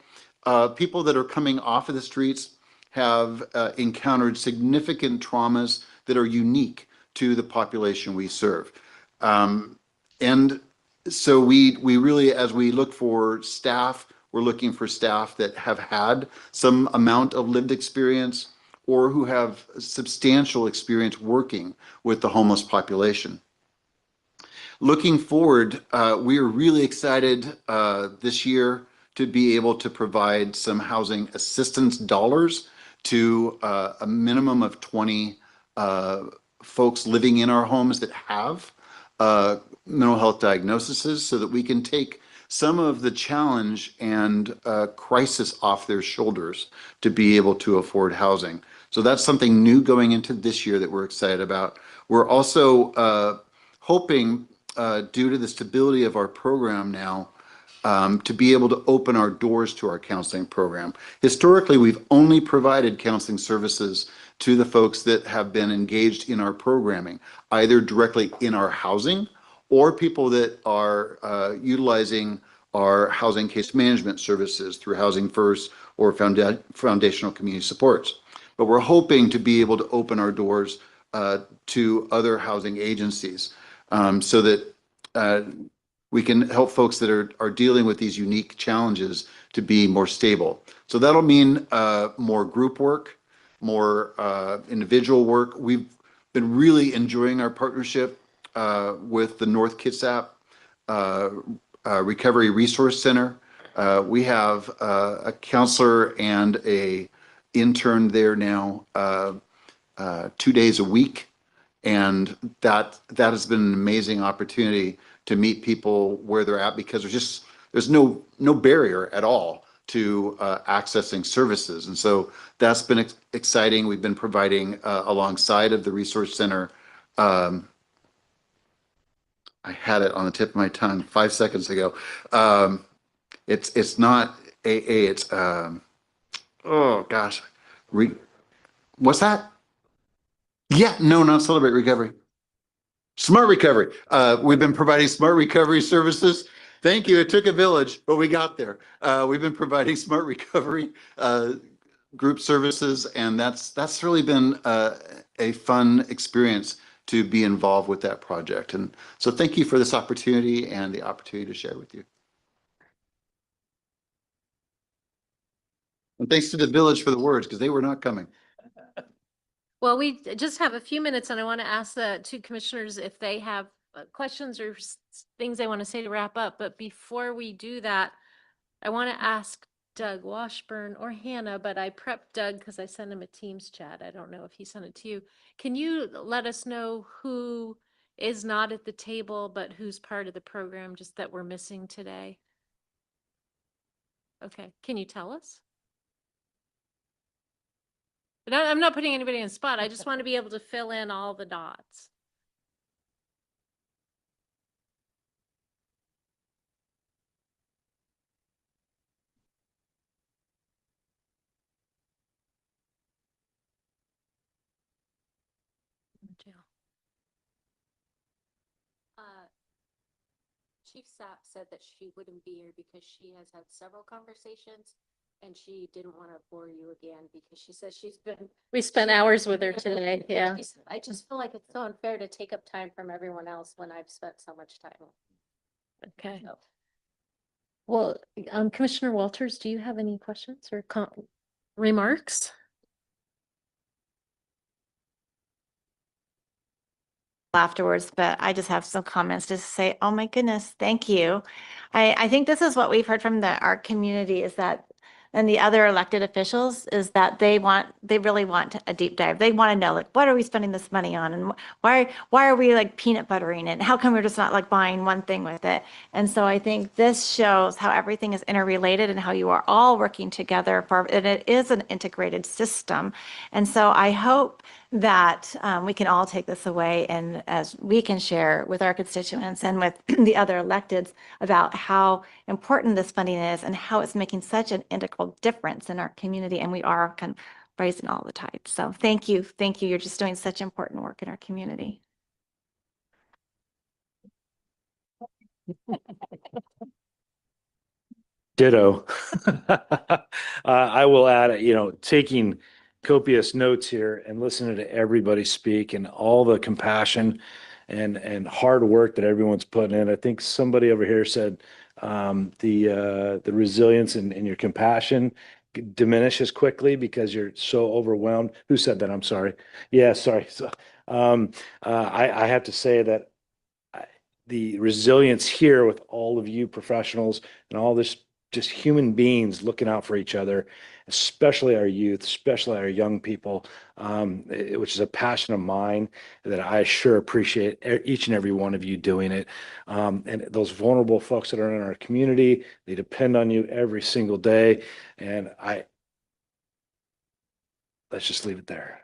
C: people that are coming off of the streets have encountered significant traumas that are unique to the population we serve. And so we really, as we look for staff, we're looking for staff that have had some amount of lived experience or who have substantial experience working with the homeless population. Looking forward, we are really excited this year to be able to provide some housing assistance dollars to a minimum of 20 folks living in our homes that have mental health diagnoses, so that we can take some of the challenge and crisis off their shoulders to be able to afford housing. So that's something new going into this year that we're excited about. We're also hoping, due to the stability of our program now, to be able to open our doors to our counseling program. Historically, we've only provided counseling services to the folks that have been engaged in our programming, either directly in our housing or people that are utilizing our housing case management services through Housing First or foundational community supports. But we're hoping to be able to open our doors to other housing agencies so that we can help folks that are dealing with these unique challenges to be more stable. So that'll mean more group work, more individual work. We've been really enjoying our partnership with the North Kitsap Recovery Resource Center. We have a counselor and a intern there now 2 days a week. And that has been an amazing opportunity to meet people where they're at, because there's no barrier at all to accessing services. And so that's been exciting. We've been providing alongside of the resource center. I had it on the tip of my tongue 5 seconds ago. It's not AA. It's oh gosh, what's that? Yeah, no, not Celebrate Recovery. Smart Recovery. We've been providing smart recovery services. Thank you. It took a village, but we got there. We've been providing smart recovery group services, and that's really been a fun experience to be involved with that project. And so thank you for this opportunity and the opportunity to share with you. And thanks to the village for the words, because they were not coming.
A: Well, we just have a few minutes, and I want to ask the two commissioners if they have questions or things they want to say to wrap up. But before we do that, I want to ask Doug Washburn or Hannah, but I prepped Doug because I sent him a Teams chat. I don't know if he sent it to you. Can you let us know who is not at the table, but who's part of the program, just that we're missing today? Okay, can you tell us? But I'm not putting anybody in the spot. I just want to be able to fill in all the dots.
B: Chief Sapp said that she wouldn't be here because she has had several conversations and she didn't want to bore you again because she says
A: We spent hours with her today. Yeah.
B: She said, I just feel like it's so unfair to take up time from everyone else when I've spent so much time.
A: Okay.
B: So,
A: Well, Commissioner Walters, do you have any questions or remarks?
E: afterwards, but I just have some comments just to say, oh my goodness, thank you. I think this is what we've heard from our community is that, and the other elected officials is that they really want a deep dive. They want to know, like, what are we spending this money on? And why are we like peanut buttering it? How come we're just not like buying one thing with it? And so I think this shows how everything is interrelated and how you are all working together and it is an integrated system. And so I hope that we can all take this away and as we can share with our constituents and with the other electeds about how important this funding is and how it's making such an integral difference in our community. And we are kind of raising all the tide. So thank you. Thank you. You're just doing such important work in our community.
S: Ditto. I will add, taking copious notes here and listening to everybody speak and all the compassion and hard work that everyone's putting in. I think somebody over here said the resilience and your compassion diminishes quickly because you're so overwhelmed. Who said that? I'm sorry. Yeah, sorry. So, I have to say that the resilience here with all of you professionals and all this just human beings looking out for each other, especially our youth, especially our young people, which is a passion of mine that I sure appreciate each and every one of you doing it. And those vulnerable folks that are in our community, they depend on you every single day. And let's just leave it there.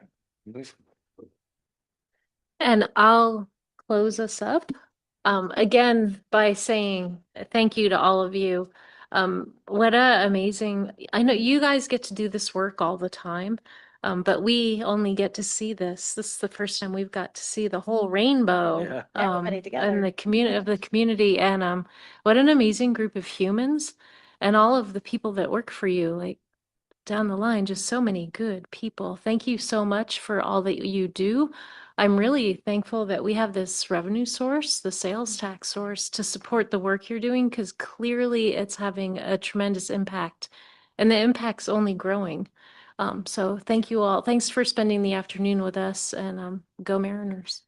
A: And I'll close us up again by saying thank you to all of you. What a amazing, I know you guys get to do this work all the time, but we only get to see this. This is the first time we've got to see the whole rainbow
E: Everybody together.
A: and the community and what an amazing group of humans and all of the people that work for you. Like down the line, just so many good people. Thank you so much for all that you do. I'm really thankful that we have this revenue source, the sales tax source, to support the work you're doing because clearly it's having a tremendous impact and the impact's only growing. So thank you all. Thanks for spending the afternoon with us and go Mariners.